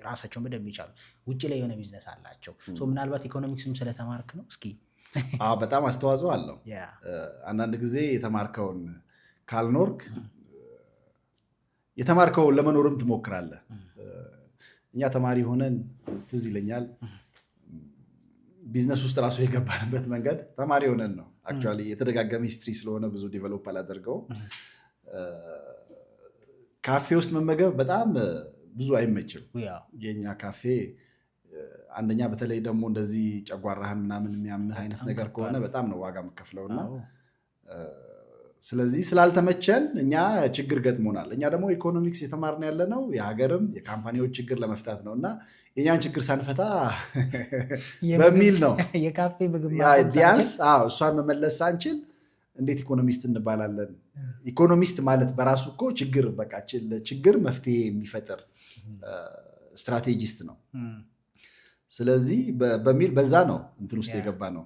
ራሳቸውን በደንብ ይቻሉ፣ ውጭ ላይ የሆነ ቢዝነስ አላቸው። ምናልባት ኢኮኖሚክስም ስለተማርክ ነው። እስኪ በጣም አስተዋጽኦ አለው። አንዳንድ ጊዜ የተማርከውን ካልኖርክ የተማርከውን ለመኖርም ትሞክራለህ። እኛ ተማሪ ሆነን ትዝ ይለኛል ቢዝነስ ውስጥ ራሱ የገባንበት መንገድ ተማሪ ሆነን ነው። አክቹዋሊ የተደጋገመ ሂስትሪ ስለሆነ ብዙ ዲቨሎፕ አላደርገው። ካፌ ውስጥ መመገብ በጣም ብዙ አይመችም። የኛ ካፌ አንደኛ በተለይ ደግሞ እንደዚህ ጨጓራህን ምናምን የሚያምህ አይነት ነገር ከሆነ በጣም ነው ዋጋ የምከፍለውና ስለዚህ ስላልተመቸን እኛ ችግር ገጥሞናል። እኛ ደግሞ ኢኮኖሚክስ የተማርን ያለ ነው የሀገርም የካምፓኒዎች ችግር ለመፍታት ነው እና የኛን ችግር ሳንፈታ በሚል ነው የካፌ ምግብ ቢያንስ እሷን መመለስ ሳንችል እንዴት ኢኮኖሚስት እንባላለን? ኢኮኖሚስት ማለት በራሱ እኮ ችግር መፍትሄ የሚፈጥር ስትራቴጂስት ነው። ስለዚህ በሚል በዛ ነው እንትን ውስጥ የገባ ነው፣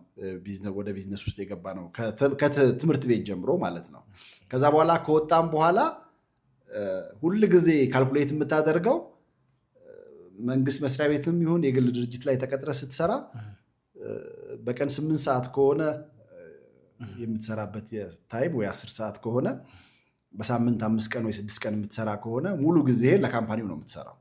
ወደ ቢዝነስ ውስጥ የገባ ነው ከትምህርት ቤት ጀምሮ ማለት ነው። ከዛ በኋላ ከወጣም በኋላ ሁል ጊዜ ካልኩሌት የምታደርገው መንግስት መስሪያ ቤትም ይሁን የግል ድርጅት ላይ ተቀጥረ ስትሰራ በቀን 8 ሰዓት ከሆነ የምትሰራበት ታይም ወይ 10 ሰዓት ከሆነ በሳምንት 5 ቀን ወይ 6 ቀን የምትሰራ ከሆነ ሙሉ ጊዜ ለካምፓኒው ነው የምትሰራው።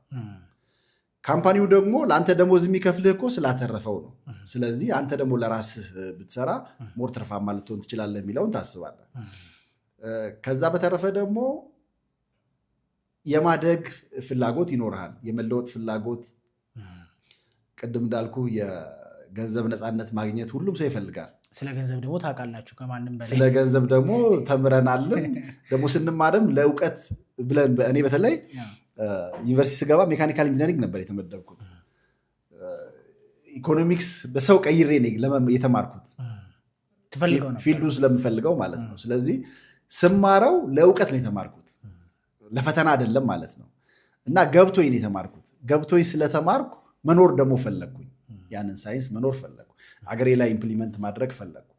ካምፓኒው ደግሞ ለአንተ ደሞዝ የሚከፍልህ እኮ ስላተረፈው ነው። ስለዚህ አንተ ደግሞ ለራስህ ብትሰራ ሞር ትርፋማ ልትሆን ትችላለህ የሚለውን ታስባለህ። ከዛ በተረፈ ደግሞ የማደግ ፍላጎት ይኖርሃል፣ የመለወጥ ፍላጎት። ቅድም እንዳልኩ የገንዘብ ነፃነት ማግኘት ሁሉም ሰው ይፈልጋል። ስለ ገንዘብ ደግሞ ታውቃላችሁ ከማንም በላይ። ስለ ገንዘብ ደግሞ ተምረናልም ደግሞ ስንማርም ለእውቀት ብለን እኔ በተለይ ዩኒቨርሲቲ ስገባ ሜካኒካል ኢንጂነሪንግ ነበር የተመደብኩት። ኢኮኖሚክስ በሰው ቀይሬ የተማርኩት ፊልዱ ስለምፈልገው ማለት ነው። ስለዚህ ስማረው ለእውቀት ነው የተማርኩት፣ ለፈተና አይደለም ማለት ነው። እና ገብቶኝ ነው የተማርኩት። ገብቶኝ ስለተማርኩ መኖር ደግሞ ፈለግኩኝ። ያንን ሳይንስ መኖር ፈለግኩ፣ አገሬ ላይ ኢምፕሊመንት ማድረግ ፈለግኩ።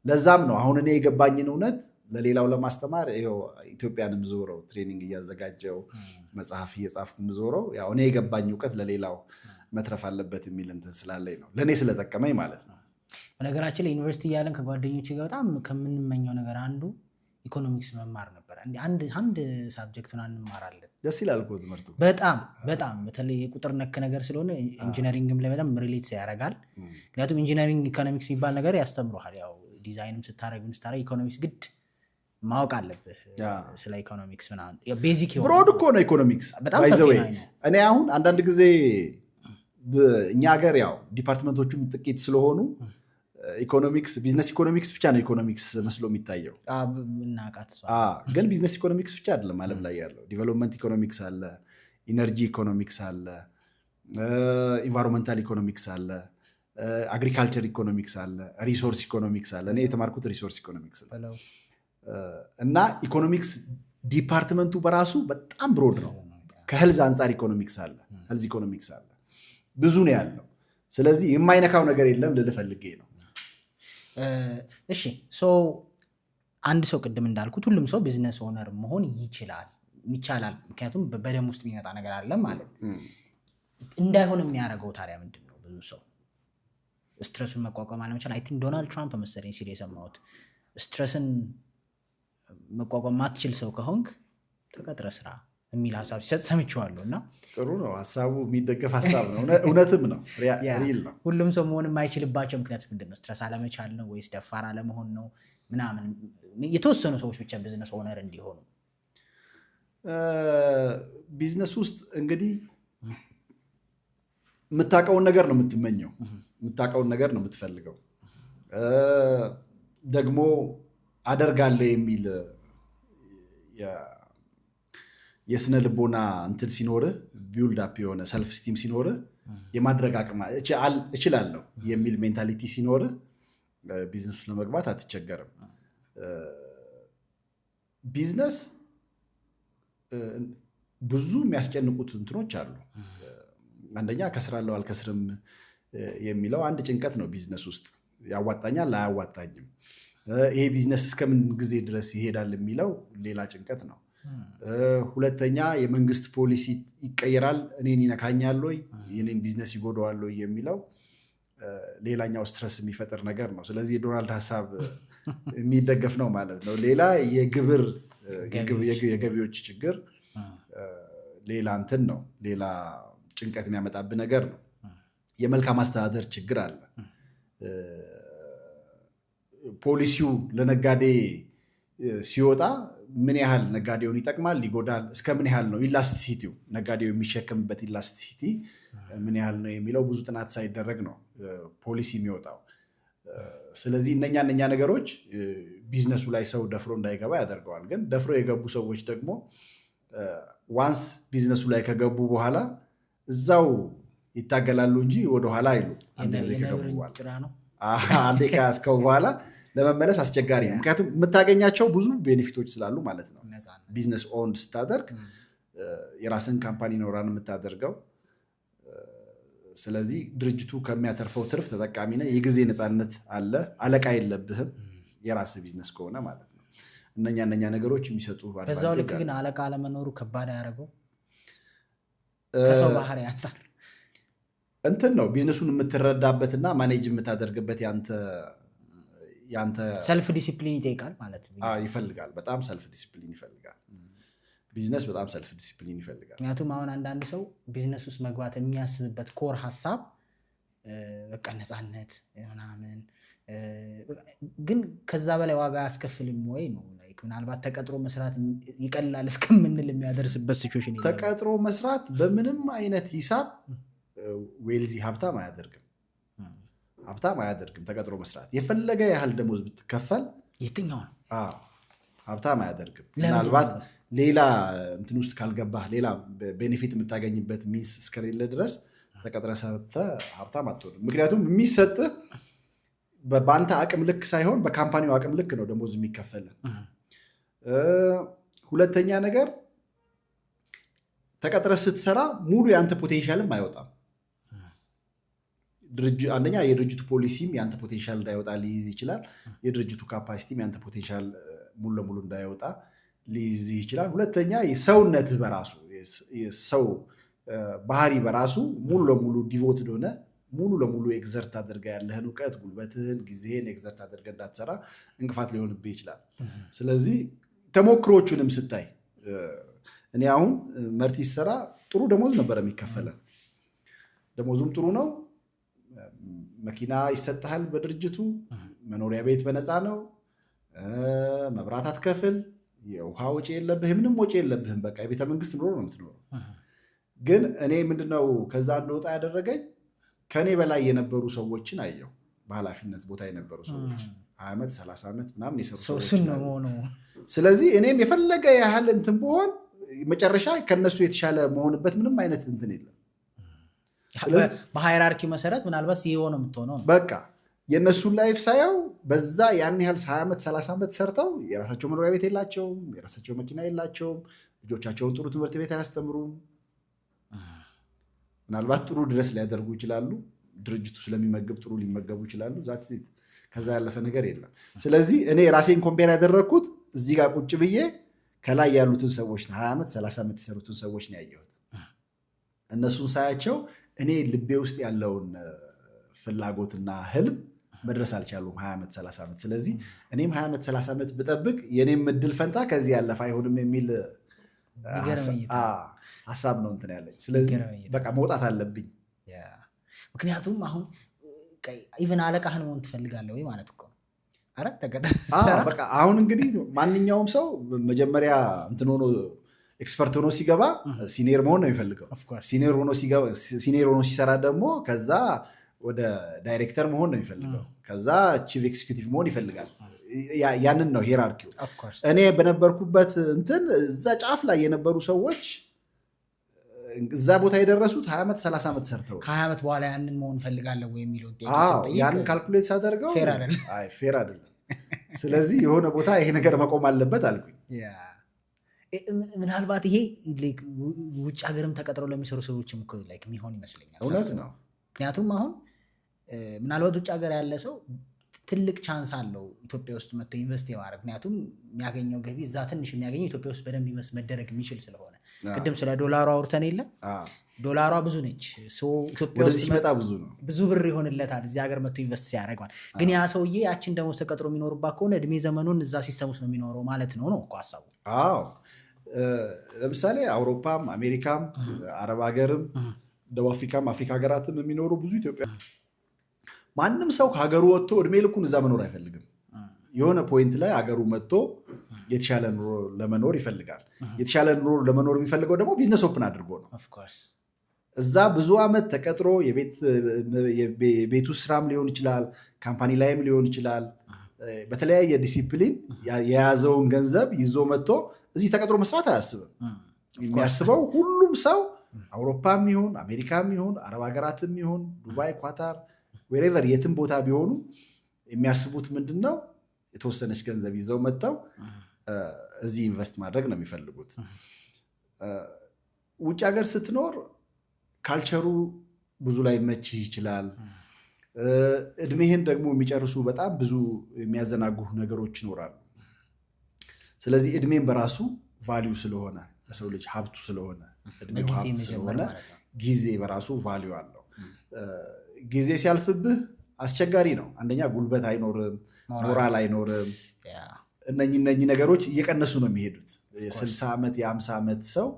ለዛም ነው አሁን እኔ የገባኝን እውነት ለሌላው ለማስተማር ይኸው ኢትዮጵያንም ዞረው ትሬኒንግ እያዘጋጀው መጽሐፍ እየጻፍኩም ዞረው ያው እኔ የገባኝ እውቀት ለሌላው መትረፍ አለበት የሚል እንትን ስላለኝ ነው ለእኔ ስለጠቀመኝ ማለት ነው። በነገራችን ላይ ዩኒቨርሲቲ እያለን ከጓደኞች ጋር በጣም ከምንመኘው ነገር አንዱ ኢኮኖሚክስ መማር ነበር። አንድ ሳብጀክቱን እንማራለን። ደስ ይላል እኮ ትምህርቱ በጣም በተለይ የቁጥር ነክ ነገር ስለሆነ ኢንጂነሪንግም ላይ በጣም ሪሌት ያደርጋል። ምክንያቱም ኢንጂነሪንግ ኢኮኖሚክስ የሚባል ነገር ያስተምሩሃል። ያው ዲዛይንም ስታደርግ ኢኮኖሚክስ ግድ ማወቅ አለብህ ስለ ኢኮኖሚክስ ምናምን ቤዚክ ይሆናል። ብሮድ እኮ ነው ኢኮኖሚክስ በጣም ሰፊ ነው። እኔ አሁን አንዳንድ ጊዜ እኛ ሀገር ያው ዲፓርትመንቶቹም ጥቂት ስለሆኑ ኢኮኖሚክስ ቢዝነስ ኢኮኖሚክስ ብቻ ነው ኢኮኖሚክስ መስሎ የሚታየው። ግን ቢዝነስ ኢኮኖሚክስ ብቻ አይደለም ዓለም ላይ ያለው። ዲቨሎፕመንት ኢኮኖሚክስ አለ፣ ኢነርጂ ኢኮኖሚክስ አለ፣ ኢንቫይሮንመንታል ኢኮኖሚክስ አለ፣ አግሪካልቸር ኢኮኖሚክስ አለ፣ ሪሶርስ ኢኮኖሚክስ አለ። እኔ የተማርኩት ሪሶርስ ኢኮኖሚክስ ነው እና ኢኮኖሚክስ ዲፓርትመንቱ በራሱ በጣም ብሮድ ነው። ከሄልዝ አንጻር ኢኮኖሚክስ አለ፣ ሄልዝ ኢኮኖሚክስ አለ፣ ብዙ ነው ያለው። ስለዚህ የማይነካው ነገር የለም ልልህ ፈልጌ ነው። እሺ አንድ ሰው ቅድም እንዳልኩት ሁሉም ሰው ቢዝነስ ኦነር መሆን ይቻላል። ምክንያቱም በደም ውስጥ የሚመጣ ነገር አለ ማለት እንዳይሆን የሚያደርገው ታዲያ ምንድን ነው? ብዙ ሰው ስትረሱን መቋቋም አለመቻል። አይ ቲንክ ዶናልድ ትራምፕ መሰለኝ ሲል የሰማሁት ስትረስን መቋቋም ማትችል ሰው ከሆንክ ተቀጥረ ስራ የሚል ሀሳብ ሲሰጥ ሰምቼዋለሁ። እና ጥሩ ነው ሀሳቡ፣ የሚደገፍ ሀሳብ ነው፣ እውነትም ነው፣ ሪል ነው። ሁሉም ሰው መሆን የማይችልባቸው ምክንያት ምንድን ነው? ስትረስ አለመቻል ነው ወይስ ደፋር አለመሆን ነው ምናምን? የተወሰኑ ሰዎች ብቻ ቢዝነስ ኦነር እንዲሆኑ። ቢዝነስ ውስጥ እንግዲህ የምታውቀውን ነገር ነው የምትመኘው፣ የምታውቀውን ነገር ነው የምትፈልገው። ደግሞ አደርጋለሁ የሚል የስነ ልቦና እንትን ሲኖርህ፣ ቢውልድ አፕ የሆነ ሰልፍ ስቲም ሲኖርህ፣ የማድረግ አቅም እችላለሁ የሚል ሜንታሊቲ ሲኖርህ ቢዝነሱ ለመግባት አትቸገርም። ቢዝነስ ብዙ የሚያስጨንቁት እንትኖች አሉ። አንደኛ ከስራለሁ አልከስርም የሚለው አንድ ጭንቀት ነው። ቢዝነስ ውስጥ ያዋጣኛል አያዋጣኝም፣ ይሄ ቢዝነስ እስከምን ጊዜ ድረስ ይሄዳል የሚለው ሌላ ጭንቀት ነው። ሁለተኛ የመንግስት ፖሊሲ ይቀየራል፣ እኔን ይነካኛል ወይ፣ የኔን ቢዝነስ ይጎዳዋል ወይ የሚለው ሌላኛው ስትረስ የሚፈጥር ነገር ነው። ስለዚህ የዶናልድ ሀሳብ የሚደገፍ ነው ማለት ነው። ሌላ የገቢዎች ችግር ሌላ እንትን ነው፣ ሌላ ጭንቀት የሚያመጣብህ ነገር ነው። የመልካም አስተዳደር ችግር አለ። ፖሊሲው ለነጋዴ ሲወጣ ምን ያህል ነጋዴውን ይጠቅማል ይጎዳል፣ እስከ ምን ያህል ነው ኢላስቲሲቲው፣ ነጋዴው የሚሸከምበት ኢላስቲሲቲ ምን ያህል ነው የሚለው ብዙ ጥናት ሳይደረግ ነው ፖሊሲ የሚወጣው። ስለዚህ እነኛ ነገሮች ቢዝነሱ ላይ ሰው ደፍሮ እንዳይገባ ያደርገዋል። ግን ደፍሮ የገቡ ሰዎች ደግሞ ዋንስ ቢዝነሱ ላይ ከገቡ በኋላ እዛው ይታገላሉ እንጂ ወደኋላ አይሉ። አንዴ ከያዝከው በኋላ ለመመለስ አስቸጋሪ ነው። ምክንያቱም የምታገኛቸው ብዙ ቤኔፊቶች ስላሉ ማለት ነው። ቢዝነስ ኦን ስታደርግ የራስን ካምፓኒ ነው ራን የምታደርገው። ስለዚህ ድርጅቱ ከሚያተርፈው ትርፍ ተጠቃሚ ነህ። የጊዜ ነፃነት አለ፣ አለቃ የለብህም የራስህ ቢዝነስ ከሆነ ማለት ነው። እነኛ ነገሮች የሚሰጡ በዛው ልክ ግን አለቃ አለመኖሩ ከባድ ያደረገው ከሰው ባህሪ አንፃር እንትን ነው። ቢዝነሱን የምትረዳበትና ማኔጅ የምታደርግበት ያንተ ሰልፍ ዲሲፕሊን ይጠይቃል ማለት ይፈልጋል። በጣም ሰልፍ ዲሲፕሊን ይፈልጋል። ቢዝነስ በጣም ሰልፍ ዲሲፕሊን ይፈልጋል። ምክንያቱም አሁን አንዳንድ ሰው ቢዝነስ ውስጥ መግባት የሚያስብበት ኮር ሀሳብ በቃ ነፃነት ምናምን፣ ግን ከዛ በላይ ዋጋ ያስከፍልም ወይ ነው። ምናልባት ተቀጥሮ መስራት ይቀላል እስከምንል የሚያደርስበት ሲቹዌሽን። ተቀጥሮ መስራት በምንም አይነት ሂሳብ ዌልዚ ሀብታም አያደርግም። ተቀጥሮ መስራት የፈለገ ያህል ደሞዝ ብትከፈል የትኛውን ሀብታም አያደርግም። ምናልባት ሌላ እንትን ውስጥ ካልገባህ፣ ሌላ ቤኔፊት የምታገኝበት ሚንስ እስከሌለ ድረስ ተቀጥረ ሰርተህ ሀብታም አትሆንም። ምክንያቱም የሚሰጥህ በአንተ አቅም ልክ ሳይሆን በካምፓኒው አቅም ልክ ነው ደሞዝ የሚከፈል። ሁለተኛ ነገር ተቀጥረ ስትሰራ ሙሉ የአንተ ፖቴንሻልም አይወጣም። አንደኛ የድርጅቱ ፖሊሲም የአንተ ፖቴንሻል እንዳይወጣ ሊይዝ ይችላል። የድርጅቱ ካፓሲቲም የአንተ ፖቴንሻል ሙሉ ለሙሉ እንዳይወጣ ሊይዝ ይችላል። ሁለተኛ የሰውነትህ በራሱ የሰው ባህሪ በራሱ ሙሉ ለሙሉ ዲቮትድ ሆነ ሙሉ ለሙሉ ኤግዘርት አድርጋ ያለህን እውቀት ጉልበትህን ጊዜህን ኤግዘርት አድርጋ እንዳትሰራ እንቅፋት ሊሆንብህ ይችላል። ስለዚህ ተሞክሮቹንም ስታይ እኔ አሁን መርቲ ሰራ ጥሩ ደሞዝ ነበር የሚከፈለን። ደሞዙም ጥሩ ነው። መኪና ይሰጣል በድርጅቱ፣ መኖሪያ ቤት በነፃ ነው፣ መብራት አትከፍል፣ የውሃ ወጪ የለብህ፣ ምንም ወጪ የለብህም። በቃ የቤተ መንግስት ኑሮ ነው የምትኖረው። ግን እኔ ምንድነው ከዛ እንደወጣ ያደረገኝ ከኔ በላይ የነበሩ ሰዎችን አየሁ። በኃላፊነት ቦታ የነበሩ ሰዎች 20 ዓመት 30 ዓመት ምናምን የሰሩ ሰዎች ነው። ስለዚህ እኔም የፈለገ ያህል እንትን ብሆን መጨረሻ ከነሱ የተሻለ መሆንበት ምንም አይነት እንትን የለም። በሃይራርኪ መሰረት ምናልባት ሲሆ ነው የምትሆነው። በቃ የነሱን ላይፍ ሳየው በዛ ያን ያህል 20 ዓመት 30 ዓመት ሰርተው የራሳቸው መኖሪያ ቤት የላቸውም፣ የራሳቸው መኪና የላቸውም፣ ልጆቻቸውን ጥሩ ትምህርት ቤት አያስተምሩም። ምናልባት ጥሩ ድረስ ሊያደርጉ ይችላሉ፣ ድርጅቱ ስለሚመገብ ጥሩ ሊመገቡ ይችላሉ። ከዛ ያለፈ ነገር የለም። ስለዚህ እኔ ራሴን ኮምፔር ያደረግኩት እዚህ ጋር ቁጭ ብዬ ከላይ ያሉትን ሰዎች 20 ዓመት 30 ዓመት የሰሩትን ሰዎች ነው ያየሁት። እነሱን ሳያቸው እኔ ልቤ ውስጥ ያለውን ፍላጎትና ህልም መድረስ አልቻሉም 20 ዓመት 30 ዓመት። ስለዚህ እኔም 20 ዓመት 30 ዓመት ብጠብቅ የኔም እድል ፈንታ ከዚህ ያለፈ አይሆንም የሚል ሐሳብ ነው እንትን ያለኝ። ስለዚህ በቃ መውጣት አለብኝ። ምክንያቱም አሁን ኢቭን አለቃህን መሆን ትፈልጋለህ ወይ ማለት እኮ አረ ተቀጠር በቃ አሁን እንግዲህ ማንኛውም ሰው መጀመሪያ እንትን ሆኖ ኤክስፐርት ሆኖ ሲገባ ሲኒየር መሆን ነው የሚፈልገው። ሲኒየር ሆኖ ሲሰራ ደግሞ ከዛ ወደ ዳይሬክተር መሆን ነው የሚፈልገው። ከዛ ቺፍ ኤክስኪዩቲቭ መሆን ይፈልጋል። ያንን ነው ሂራርኪው። እኔ በነበርኩበት እንትን እዛ ጫፍ ላይ የነበሩ ሰዎች እዛ ቦታ የደረሱት 20 ዓመት 30 ዓመት ሰርተው ከ20 ዓመት በኋላ ያንን መሆን ፈልጋለሁ ወይ የሚለው ያንን ካልኩሌት ሳደርገው ፌር አይደለም። ስለዚህ የሆነ ቦታ ይሄ ነገር መቆም አለበት አልኩኝ። ምናልባት ይሄ ውጭ ሀገርም ተቀጥረው ለሚሰሩ ሰዎችም የሚሆን ይመስለኛል። እውነት ነው። ምክንያቱም አሁን ምናልባት ውጭ ሀገር ያለ ሰው ትልቅ ቻንስ አለው ኢትዮጵያ ውስጥ መጥቶ ኢንቨስት የማድረግ። ምክንያቱም የሚያገኘው ገቢ እዛ ትንሽ የሚያገኘው ኢትዮጵያ ውስጥ በደንብ ኢንቨስት መደረግ የሚችል ስለሆነ ቅድም ስለ ዶላሯ አውርተን የለ ዶላሯ ብዙ ነች። ኢትዮጵያ ውስጥ ሲመጣ ብዙ ብር ይሆንለታል እዚህ ሀገር መጥቶ ኢንቨስት ሲያደርግ ማለት። ግን ያ ሰውዬ ያችን ደግሞ ተቀጥሮ የሚኖርባት ከሆነ እድሜ ዘመኑን እዛ ሲስተም ውስጥ ነው የሚኖረው ማለት ነው እኮ ሀሳቡ። ለምሳሌ አውሮፓም አሜሪካም አረብ ሀገርም ደቡብ አፍሪካም አፍሪካ ሀገራትም የሚኖሩ ብዙ ኢትዮጵያ ማንም ሰው ከሀገሩ ወጥቶ እድሜ ልኩን እዛ መኖር አይፈልግም። የሆነ ፖይንት ላይ ሀገሩ መጥቶ የተሻለ ኑሮ ለመኖር ይፈልጋል። የተሻለ ኑሮ ለመኖር የሚፈልገው ደግሞ ቢዝነስ ኦፕን አድርጎ ነው። እዛ ብዙ ዓመት ተቀጥሮ የቤት ውስጥ ስራም ሊሆን ይችላል፣ ካምፓኒ ላይም ሊሆን ይችላል። በተለያየ ዲሲፕሊን የያዘውን ገንዘብ ይዞ መጥቶ እዚህ ተቀጥሮ መስራት አያስብም። የሚያስበው ሁሉም ሰው አውሮፓም ይሁን አሜሪካም ይሁን አረብ ሀገራትም ይሁን ዱባይ፣ ኳታር ዌሬቨር የትም ቦታ ቢሆኑ የሚያስቡት ምንድነው? የተወሰነች ገንዘብ ይዘው መጥተው እዚህ ኢንቨስት ማድረግ ነው የሚፈልጉት። ውጭ ሀገር ስትኖር ካልቸሩ ብዙ ላይ መች ይችላል። እድሜህን ደግሞ የሚጨርሱ በጣም ብዙ የሚያዘናጉ ነገሮች ይኖራሉ። ስለዚህ እድሜን በራሱ ቫልዩ ስለሆነ ለሰው ልጅ ሀብቱ ስለሆነ እድሜው ሀብቱ ስለሆነ ጊዜ በራሱ ቫልዩ አለው። ጊዜ ሲያልፍብህ አስቸጋሪ ነው። አንደኛ ጉልበት አይኖርም፣ ሞራል አይኖርም። እነኚህ ነገሮች እየቀነሱ ነው የሚሄዱት። የ60 ዓመት የ50 ዓመት ሰው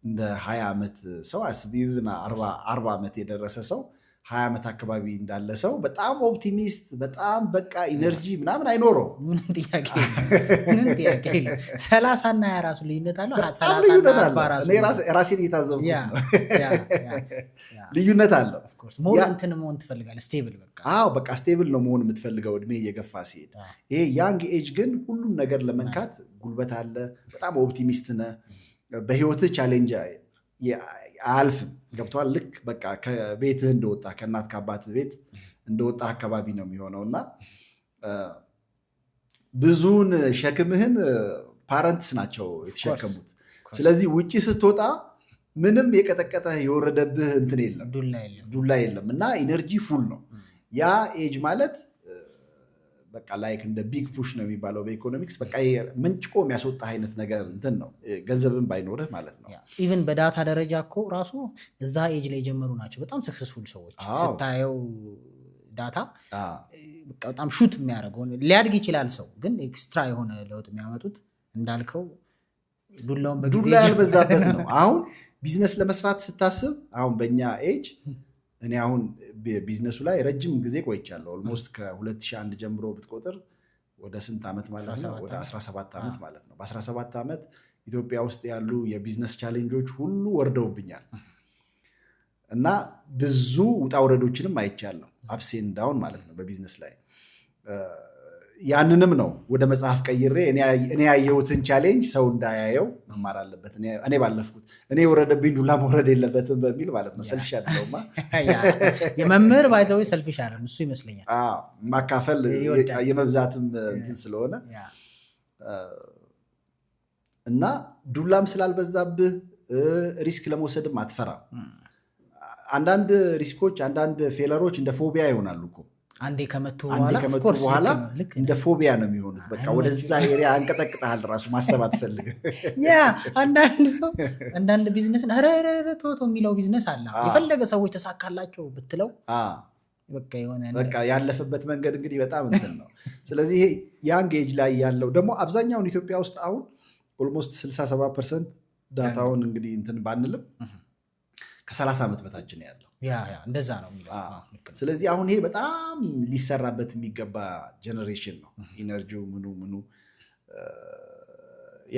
እንደ 20 ዓመት ሰው አስቢና 40 ዓመት የደረሰ ሰው 20 ዓመት አካባቢ እንዳለ ሰው በጣም ኦፕቲሚስት በጣም በቃ ኢነርጂ ምናምን አይኖረው። ምንም ጥያቄ 30 እና 20 ራሱ ልዩነት አለው። 30 እና 40 ራሱ ራሴን እየታዘብኩት ነው። ልዩነት አለው። ኦፍ ኮርስ ሞር እንትን መሆን ትፈልጋለህ፣ ስቴብል በቃ በቃ ስቴብል ነው መሆን የምትፈልገው እድሜ እየገፋ ሲሄድ። ይሄ ያንግ ኤጅ ግን ሁሉም ነገር ለመንካት ጉልበት አለ። በጣም ኦፕቲሚስት ነህ። በህይወትህ ቻሌንጅ አያልፍም። ገብቷል። ልክ በቃ ከቤትህ እንደወጣ ከእናት ከአባትህ ቤት እንደወጣ አካባቢ ነው የሚሆነው እና ብዙውን ሸክምህን ፓረንትስ ናቸው የተሸከሙት። ስለዚህ ውጪ ስትወጣ ምንም የቀጠቀጠ የወረደብህ እንትን የለም፣ ዱላ የለም እና ኢነርጂ ፉል ነው። ያ ኤጅ ማለት በቃ ላይክ እንደ ቢግ ፑሽ ነው የሚባለው በኢኮኖሚክስ በቃ ምንጭቆ የሚያስወጣ አይነት ነገር እንትን ነው ገንዘብን ባይኖርህ ማለት ነው። ኢቨን በዳታ ደረጃ እኮ ራሱ እዛ ኤጅ ላይ የጀመሩ ናቸው በጣም ሰክሰስፉል ሰዎች ስታየው ዳታ በጣም ሹት የሚያደርገው ሊያድግ ይችላል ሰው ግን ኤክስትራ የሆነ ለውጥ የሚያመጡት እንዳልከው ዱላውን በጊዜ ዱላ ያልበዛበት ነው። አሁን ቢዝነስ ለመስራት ስታስብ አሁን በእኛ ኤጅ እኔ አሁን ቢዝነሱ ላይ ረጅም ጊዜ ቆይቻለሁ። ኦልሞስት ከ2001 ጀምሮ ብትቆጥር ወደ ስንት ዓመት ማለት ነው? ወደ 17 ዓመት ማለት ነው። በ17 ዓመት ኢትዮጵያ ውስጥ ያሉ የቢዝነስ ቻሌንጆች ሁሉ ወርደውብኛል እና ብዙ ውጣ ውረዶችንም አይቻለሁ። አፕስ ኤንድ ዳውን ማለት ነው በቢዝነስ ላይ። ያንንም ነው ወደ መጽሐፍ ቀይሬ እኔ ያየሁትን ቻሌንጅ ሰው እንዳያየው መማር አለበት። እኔ ባለፍኩት እኔ ወረደብኝ ዱላ መውረድ የለበትም በሚል ማለት ነው። ሰልፊሽ አይደለሁማ የመምህር ባይዘው ሰልፊሽ አይደለም እሱ ይመስለኛል። ማካፈል የመብዛትም እንትን ስለሆነ እና ዱላም ስላልበዛብህ ሪስክ ለመውሰድም አትፈራም። አንዳንድ ሪስኮች አንዳንድ ፌለሮች እንደ ፎቢያ ይሆናሉ እኮ አንዴ ከመጡ በኋላ እንደ ፎቢያ ነው የሚሆኑት። በቃ ወደዛ ኤሪያ አንቀጠቅጣል ራሱ ማሰብ አትፈልግም። አንዳንድ ቢዝነስ ቶቶ የሚለው ቢዝነስ አለ የፈለገ ሰዎች ተሳካላቸው ብትለው በቃ ያለፈበት መንገድ እንግዲህ በጣም እንትን ነው። ስለዚህ ያንግ ኤጅ ላይ ያለው ደግሞ አብዛኛውን ኢትዮጵያ ውስጥ አሁን ኦልሞስት 67% ዳታውን እንግዲህ እንትን ባንልም ከ30 ዓመት በታች ነው ያለው። እንደዛ ነው የሚለው። ስለዚህ አሁን ይሄ በጣም ሊሰራበት የሚገባ ጀነሬሽን ነው። ኢነርጂው ምኑ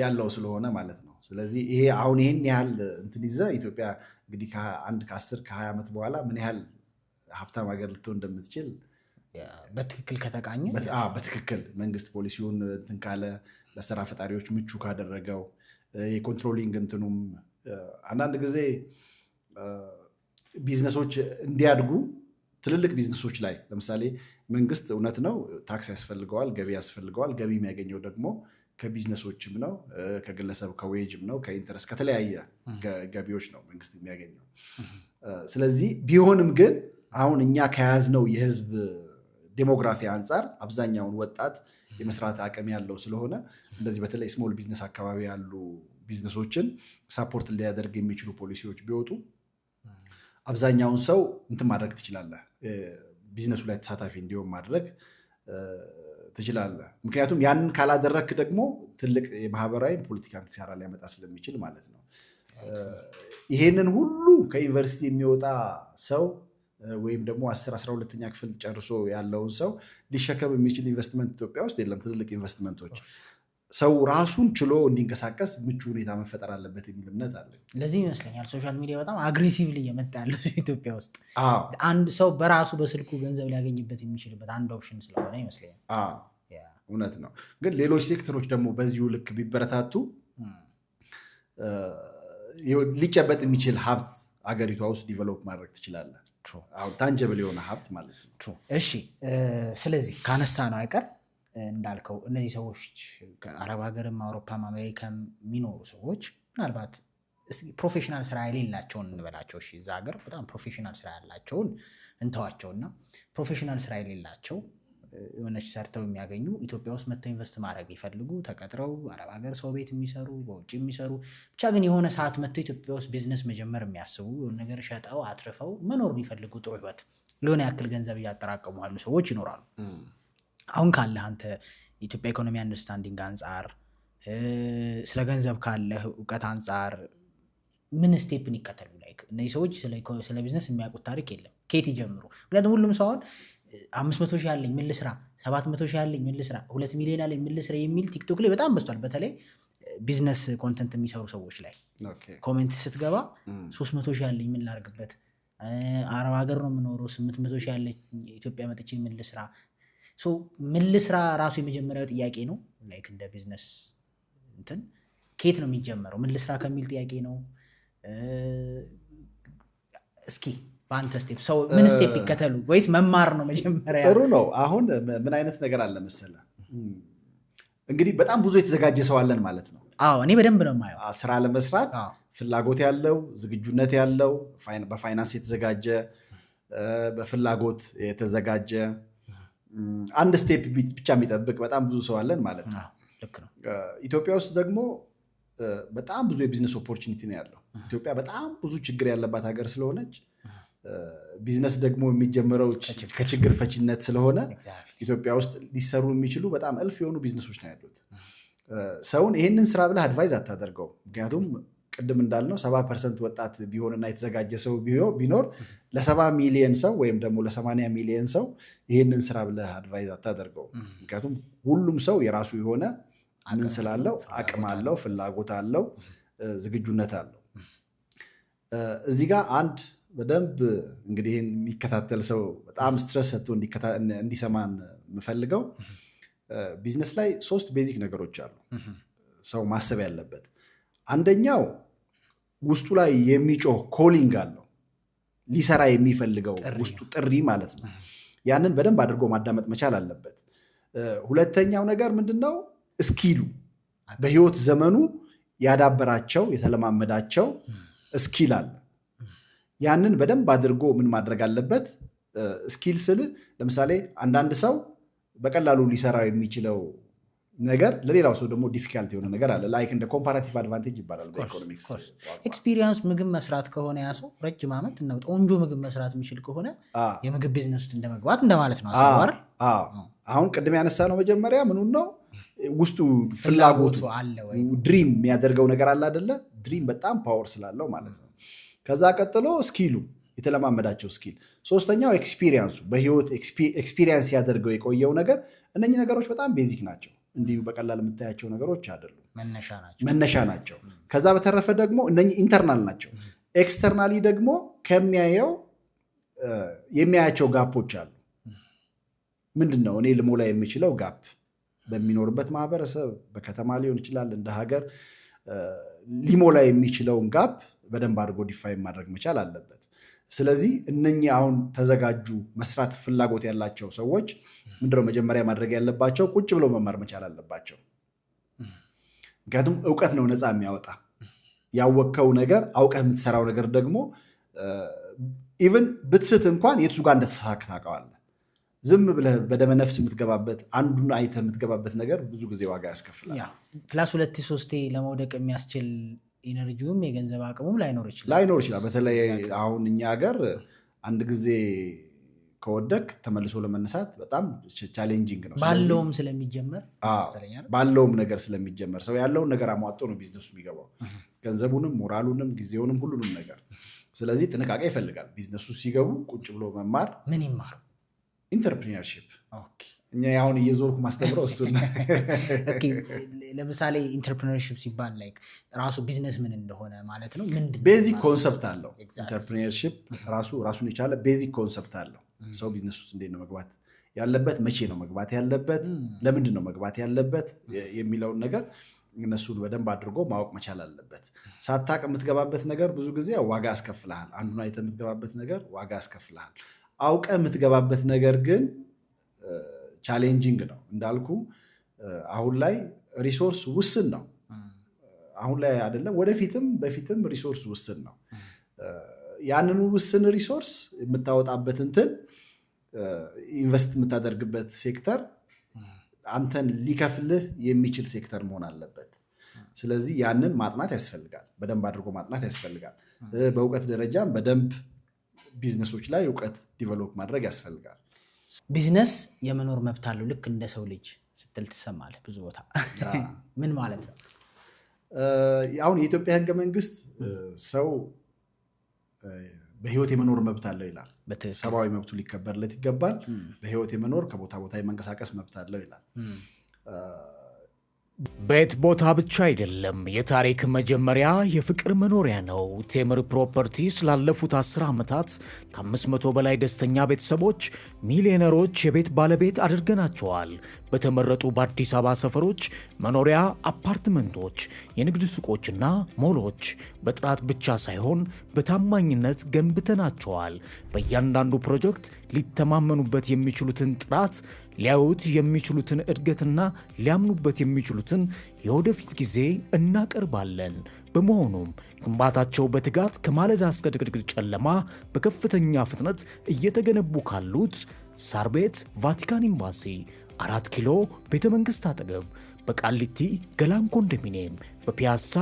ያለው ስለሆነ ማለት ነው። ስለዚህ ይሄ አሁን ይሄን ያህል እንትን ይዘ ኢትዮጵያ እንግዲህ ከ10 ከ20 ዓመት በኋላ ምን ያህል ሀብታም ሀገር ልትሆን እንደምትችል በትክክል ከተቃኘ በትክክል መንግስት ፖሊሲውን እንትን ካለ ለስራ ፈጣሪዎች ምቹ ካደረገው የኮንትሮሊንግ እንትኑም አንዳንድ ጊዜ ቢዝነሶች እንዲያድጉ ትልልቅ ቢዝነሶች ላይ ለምሳሌ መንግስት እውነት ነው ታክስ ያስፈልገዋል፣ ገቢ ያስፈልገዋል። ገቢ የሚያገኘው ደግሞ ከቢዝነሶችም ነው፣ ከግለሰብ ከዌጅም ነው፣ ከኢንተረስት ከተለያየ ገቢዎች ነው መንግስት የሚያገኘው። ስለዚህ ቢሆንም ግን አሁን እኛ ከያዝነው የህዝብ ዴሞግራፊ አንጻር አብዛኛውን ወጣት የመስራት አቅም ያለው ስለሆነ እንደዚህ በተለይ ስሞል ቢዝነስ አካባቢ ያሉ ቢዝነሶችን ሳፖርት ሊያደርግ የሚችሉ ፖሊሲዎች ቢወጡ አብዛኛውን ሰው እንትን ማድረግ ትችላለህ። ቢዝነሱ ላይ ተሳታፊ እንዲሆን ማድረግ ትችላለህ። ምክንያቱም ያንን ካላደረክ ደግሞ ትልቅ የማህበራዊ ፖለቲካ ኪሳራ ሊያመጣ ስለሚችል ማለት ነው። ይሄንን ሁሉ ከዩኒቨርሲቲ የሚወጣ ሰው ወይም ደግሞ 10-12ኛ ክፍል ጨርሶ ያለውን ሰው ሊሸከም የሚችል ኢንቨስትመንት ኢትዮጵያ ውስጥ የለም። ትልልቅ ኢንቨስትመንቶች ሰው ራሱን ችሎ እንዲንቀሳቀስ ምቹ ሁኔታ መፈጠር አለበት የሚል እምነት አለ። ለዚህ ይመስለኛል ሶሻል ሚዲያ በጣም አግሬሲቭሊ እየመጣ ያለው ኢትዮጵያ ውስጥ። አንድ ሰው በራሱ በስልኩ ገንዘብ ሊያገኝበት የሚችልበት አንድ ኦፕሽን ስለሆነ ይመስለኛል። እውነት ነው። ግን ሌሎች ሴክተሮች ደግሞ በዚሁ ልክ ቢበረታቱ ሊጨበጥ የሚችል ሀብት አገሪቷ ውስጥ ዲቨሎፕ ማድረግ ትችላለህ። አሁን ታንጀብል የሆነ ሀብት ማለት ነው። እሺ፣ ስለዚህ ካነሳ ነው አይቀር እንዳልከው እነዚህ ሰዎች ከአረብ ሀገርም አውሮፓም አሜሪካም የሚኖሩ ሰዎች ምናልባት ፕሮፌሽናል ስራ የሌላቸውን እንበላቸው። እሺ፣ እዛ ሀገር በጣም ፕሮፌሽናል ስራ ያላቸውን እንተዋቸውና ፕሮፌሽናል ስራ የሌላቸው የሆነች ሰርተው የሚያገኙ ኢትዮጵያ ውስጥ መጥተው ኢንቨስት ማድረግ ይፈልጉ ተቀጥረው አረብ ሀገር ሰው ቤት የሚሰሩ በውጭ የሚሰሩ ብቻ ግን የሆነ ሰዓት መጥተው ኢትዮጵያ ውስጥ ቢዝነስ መጀመር የሚያስቡ የሆነ ነገር ሸጠው አትርፈው መኖር የሚፈልጉ ጥሩ ህይወት ለሆነ ያክል ገንዘብ እያጠራቀሙ ያሉ ሰዎች ይኖራሉ። አሁን ካለ አንተ የኢትዮጵያ ኢኮኖሚ አንደርስታንዲንግ አንጻር ስለ ገንዘብ ካለ እውቀት አንጻር ምን ስቴፕን ይከተሉ? ላይክ እነዚህ ሰዎች ስለ ቢዝነስ የሚያውቁት ታሪክ የለም። ከየት ይጀምሩ? ምክንያቱም ሁሉም ሰው አሁን 500 ሺህ አለኝ ምን ልስራ፣ 700 ሺህ አለኝ ምን ልስራ፣ 2 ሚሊዮን አለኝ ምን ልስራ የሚል ቲክቶክ ላይ በጣም በዝቷል። በተለይ ቢዝነስ ኮንተንት የሚሰሩ ሰዎች ላይ ኮሜንት ስትገባ 300 ሺህ አለኝ ምን ላርግበት፣ አረብ ሀገር ነው የምኖረው 800 ሺህ አለኝ ኢትዮጵያ መጥቼ ምን ልስራ። ምን ልስራ ራሱ የመጀመሪያው ጥያቄ ነው። ላይክ እንደ ቢዝነስ እንትን ከየት ነው የሚጀመረው? ምን ልስራ ከሚል ጥያቄ ነው። እስኪ በአንተ ስቴፕ ሰው ምን ስቴፕ ይከተሉ ወይስ መማር ነው መጀመሪያ? ጥሩ ነው። አሁን ምን አይነት ነገር አለ መሰለህ፣ እንግዲህ በጣም ብዙ የተዘጋጀ ሰው አለን ማለት ነው። እኔ በደንብ ነው የማየው። ስራ ለመስራት ፍላጎት ያለው ዝግጁነት ያለው በፋይናንስ የተዘጋጀ በፍላጎት የተዘጋጀ አንድ ስቴፕ ብቻ የሚጠብቅ በጣም ብዙ ሰው አለን ማለት ነው። ልክ ነው። ኢትዮጵያ ውስጥ ደግሞ በጣም ብዙ የቢዝነስ ኦፖርቹኒቲ ነው ያለው። ኢትዮጵያ በጣም ብዙ ችግር ያለባት ሀገር ስለሆነች ቢዝነስ ደግሞ የሚጀምረው ከችግር ፈቺነት ስለሆነ ኢትዮጵያ ውስጥ ሊሰሩ የሚችሉ በጣም እልፍ የሆኑ ቢዝነሶች ነው ያሉት። ሰውን ይህንን ስራ ብለህ አድቫይዝ አታደርገው። ምክንያቱም ቅድም እንዳልነው 70% ወጣት ቢሆንና የተዘጋጀ ሰው ቢኖር ለ70 ሚሊዮን ሰው ወይም ደግሞ ለ80 ሚሊዮን ሰው ይህንን ስራ ብለህ አድቫይዝ አታደርገው። ምክንያቱም ሁሉም ሰው የራሱ የሆነ ምን ስላለው አቅም አለው፣ ፍላጎት አለው፣ ዝግጁነት አለው። እዚህ ጋር አንድ በደንብ እንግዲህ የሚከታተል ሰው በጣም ስትረስ ሰጥቶ እንዲሰማን የምፈልገው ቢዝነስ ላይ 3 ቤዚክ ነገሮች አሉ ሰው ማሰብ ያለበት። አንደኛው ውስጡ ላይ የሚጮህ ኮሊንግ አለው፣ ሊሰራ የሚፈልገው ውስጡ ጥሪ ማለት ነው። ያንን በደንብ አድርጎ ማዳመጥ መቻል አለበት። ሁለተኛው ነገር ምንድነው? ስኪሉ በህይወት ዘመኑ ያዳበራቸው የተለማመዳቸው ስኪል አለ። ያንን በደንብ አድርጎ ምን ማድረግ አለበት? ስኪል ስል ለምሳሌ አንዳንድ ሰው በቀላሉ ሊሰራው የሚችለው ነገር ለሌላው ሰው ደግሞ ዲፊካልት የሆነ ነገር አለ። ላይክ እንደ ኮምፓራቲቭ አድቫንቴጅ ይባላል በኢኮኖሚክስ። ኤክስፒሪየንስ ምግብ መስራት ከሆነ ያ ሰው ረጅም ዓመት እና ቆንጆ ምግብ መስራት የሚችል ከሆነ የምግብ ቢዝነስ ውስጥ እንደመግባት እንደማለት ነው። አሰዋር አሁን ቅድም ያነሳ ነው መጀመሪያ ምኑን ነው ውስጡ ፍላጎቱ አለ ወይ ድሪም የሚያደርገው ነገር አለ አይደለ? ድሪም በጣም ፓወር ስላለው ማለት ነው። ከዛ ቀጥሎ ስኪሉ የተለማመዳቸው ስኪል። ሶስተኛው ኤክስፒሪየንሱ በህይወት ኤክስፒሪየንስ ያደርገው የቆየው ነገር። እነኚህ ነገሮች በጣም ቤዚክ ናቸው። እንዲሁ በቀላል የምታያቸው ነገሮች አይደሉም፣ መነሻ ናቸው። ከዛ በተረፈ ደግሞ እነኚህ ኢንተርናል ናቸው። ኤክስተርናሊ ደግሞ የሚያያቸው ጋፖች አሉ። ምንድነው እኔ ልሞላ የምችለው ጋፕ በሚኖርበት ማህበረሰብ በከተማ ሊሆን ይችላል እንደ ሀገር ሊሞላ የሚችለውን ጋፕ በደንብ አድርጎ ዲፋይን ማድረግ መቻል አለበት። ስለዚህ እነኚህ አሁን ተዘጋጁ መስራት ፍላጎት ያላቸው ሰዎች ምንድነው መጀመሪያ ማድረግ ያለባቸው? ቁጭ ብለው መማር መቻል አለባቸው። ምክንያቱም እውቀት ነው ነፃ የሚያወጣ። ያወቅከው ነገር አውቀህ የምትሰራው ነገር ደግሞ ኢቭን ብትስት እንኳን የቱ ጋር እንደተሳካ ታውቀዋለህ። ዝም ብለህ በደመ ነፍስ የምትገባበት አንዱን አይተህ የምትገባበት ነገር ብዙ ጊዜ ዋጋ ያስከፍላል። ፕላስ 2-3 ለመውደቅ የሚያስችል ኢነርጂውም የገንዘብ አቅሙም ላይኖር ይችላል። በተለይ አሁን እኛ ሀገር አንድ ጊዜ ከወደቅ ተመልሶ ለመነሳት በጣም ቻሌንጂንግ ነው። ባለውም ነገር ስለሚጀመር ሰው ያለውን ነገር አሟጦ ነው ቢዝነሱ የሚገባው፣ ገንዘቡንም ሞራሉንም ጊዜውንም ሁሉንም ነገር። ስለዚህ ጥንቃቄ ይፈልጋል። ቢዝነሱ ሲገቡ ቁጭ ብሎ መማር። ምን ይማሩ? ኢንተርፕሪነርሺፕ። እኛ አሁን እየዞርኩ ማስተምረው እሱ ነው። ለምሳሌ ኢንተርፕሪነርሺፕ ሲባል ላይክ ራሱ ቢዝነስ ምን እንደሆነ ማለት ነው። ቤዚክ ኮንሰፕት አለው ኢንተርፕሪነርሺፕ። ራሱን የቻለ ቤዚክ ኮንሰፕት አለው። ሰው ቢዝነስ ውስጥ እንዴት ነው መግባት ያለበት፣ መቼ ነው መግባት ያለበት፣ ለምንድን ነው መግባት ያለበት የሚለውን ነገር እነሱን በደንብ አድርጎ ማወቅ መቻል አለበት። ሳታቅ የምትገባበት ነገር ብዙ ጊዜ ዋጋ ያስከፍልሃል። አንዱን አይተህ የምትገባበት ነገር ዋጋ ያስከፍልሃል። አውቀ የምትገባበት ነገር ግን ቻሌንጂንግ ነው። እንዳልኩ አሁን ላይ ሪሶርስ ውስን ነው። አሁን ላይ አይደለም በፊትም ሪሶርስ ውስን ነው። ያንኑ ውስን ሪሶርስ የምታወጣበት ኢንቨስት የምታደርግበት ሴክተር አንተን ሊከፍልህ የሚችል ሴክተር መሆን አለበት። ስለዚህ ያንን ማጥናት ያስፈልጋል፣ በደንብ አድርጎ ማጥናት ያስፈልጋል። በእውቀት ደረጃም በደንብ ቢዝነሶች ላይ እውቀት ዲቨሎፕ ማድረግ ያስፈልጋል። ቢዝነስ የመኖር መብት አለው ልክ እንደ ሰው ልጅ ስትል ትሰማለህ ብዙ ቦታ። ምን ማለት ነው? አሁን የኢትዮጵያ ሕገ መንግስት ሰው በህይወት የመኖር መብት አለው ይላል። ሰብአዊ መብቱ ሊከበርለት ይገባል። በህይወት የመኖር ከቦታ ቦታ የመንቀሳቀስ መብት አለው ይላል። ቤት ቦታ ብቻ አይደለም፣ የታሪክ መጀመሪያ የፍቅር መኖሪያ ነው። ቴምር ፕሮፐርቲስ ላለፉት 10 ዓመታት ከ500 በላይ ደስተኛ ቤተሰቦች ሚሊዮነሮች የቤት ባለቤት አድርገናቸዋል። በተመረጡ በአዲስ አበባ ሰፈሮች መኖሪያ አፓርትመንቶች፣ የንግድ ሱቆችና ሞሎች በጥራት ብቻ ሳይሆን በታማኝነት ገንብተናቸዋል። በእያንዳንዱ ፕሮጀክት ሊተማመኑበት የሚችሉትን ጥራት፣ ሊያዩት የሚችሉትን እድገትና ሊያምኑበት የሚችሉትን የወደፊት ጊዜ እናቀርባለን። በመሆኑም ግንባታቸው በትጋት ከማለዳ እስከ ድቅድቅ ጨለማ በከፍተኛ ፍጥነት እየተገነቡ ካሉት ሳር ቤት ቫቲካን ኤምባሲ፣ 4 ኪሎ ቤተ መንግሥት አጠገብ፣ በቃሊቲ ገላን ኮንዶሚኒየም፣ በፒያሳ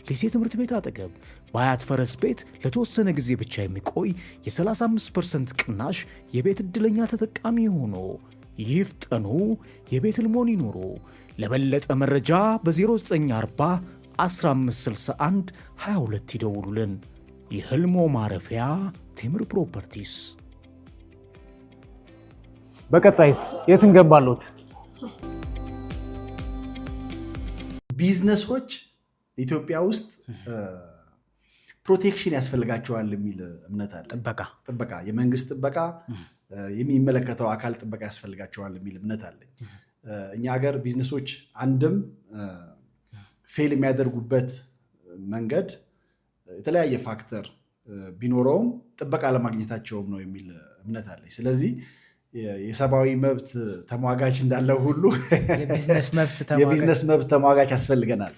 ሊሴ ትምህርት ቤት አጠገብ፣ በአያት ፈረስ ቤት ለተወሰነ ጊዜ ብቻ የሚቆይ የ35% ቅናሽ የቤት ዕድለኛ ተጠቃሚ ሆኖ ይፍጠኑ፣ የቤት ሕልሞን ይኑሩ። ለበለጠ መረጃ በ0940 1561 22 ይደውሉልን። የሕልሞ ማረፊያ ቴምር ፕሮፐርቲስ። በቀጣይስ የት እንገባሉት? ቢዝነሶች ኢትዮጵያ ውስጥ ፕሮቴክሽን ያስፈልጋቸዋል የሚል እምነት አለ። ጥበቃ፣ የመንግስት ጥበቃ፣ የሚመለከተው አካል ጥበቃ ያስፈልጋቸዋል የሚል እምነት አለኝ። እኛ ሀገር ቢዝነሶች አንድም ፌል የሚያደርጉበት መንገድ የተለያየ ፋክተር ቢኖረውም ጥበቃ ለማግኘታቸውም ነው የሚል እምነት አለኝ። ስለዚህ የሰብአዊ መብት ተሟጋች እንዳለው ሁሉ የቢዝነስ መብት ተሟጋች ያስፈልገናል።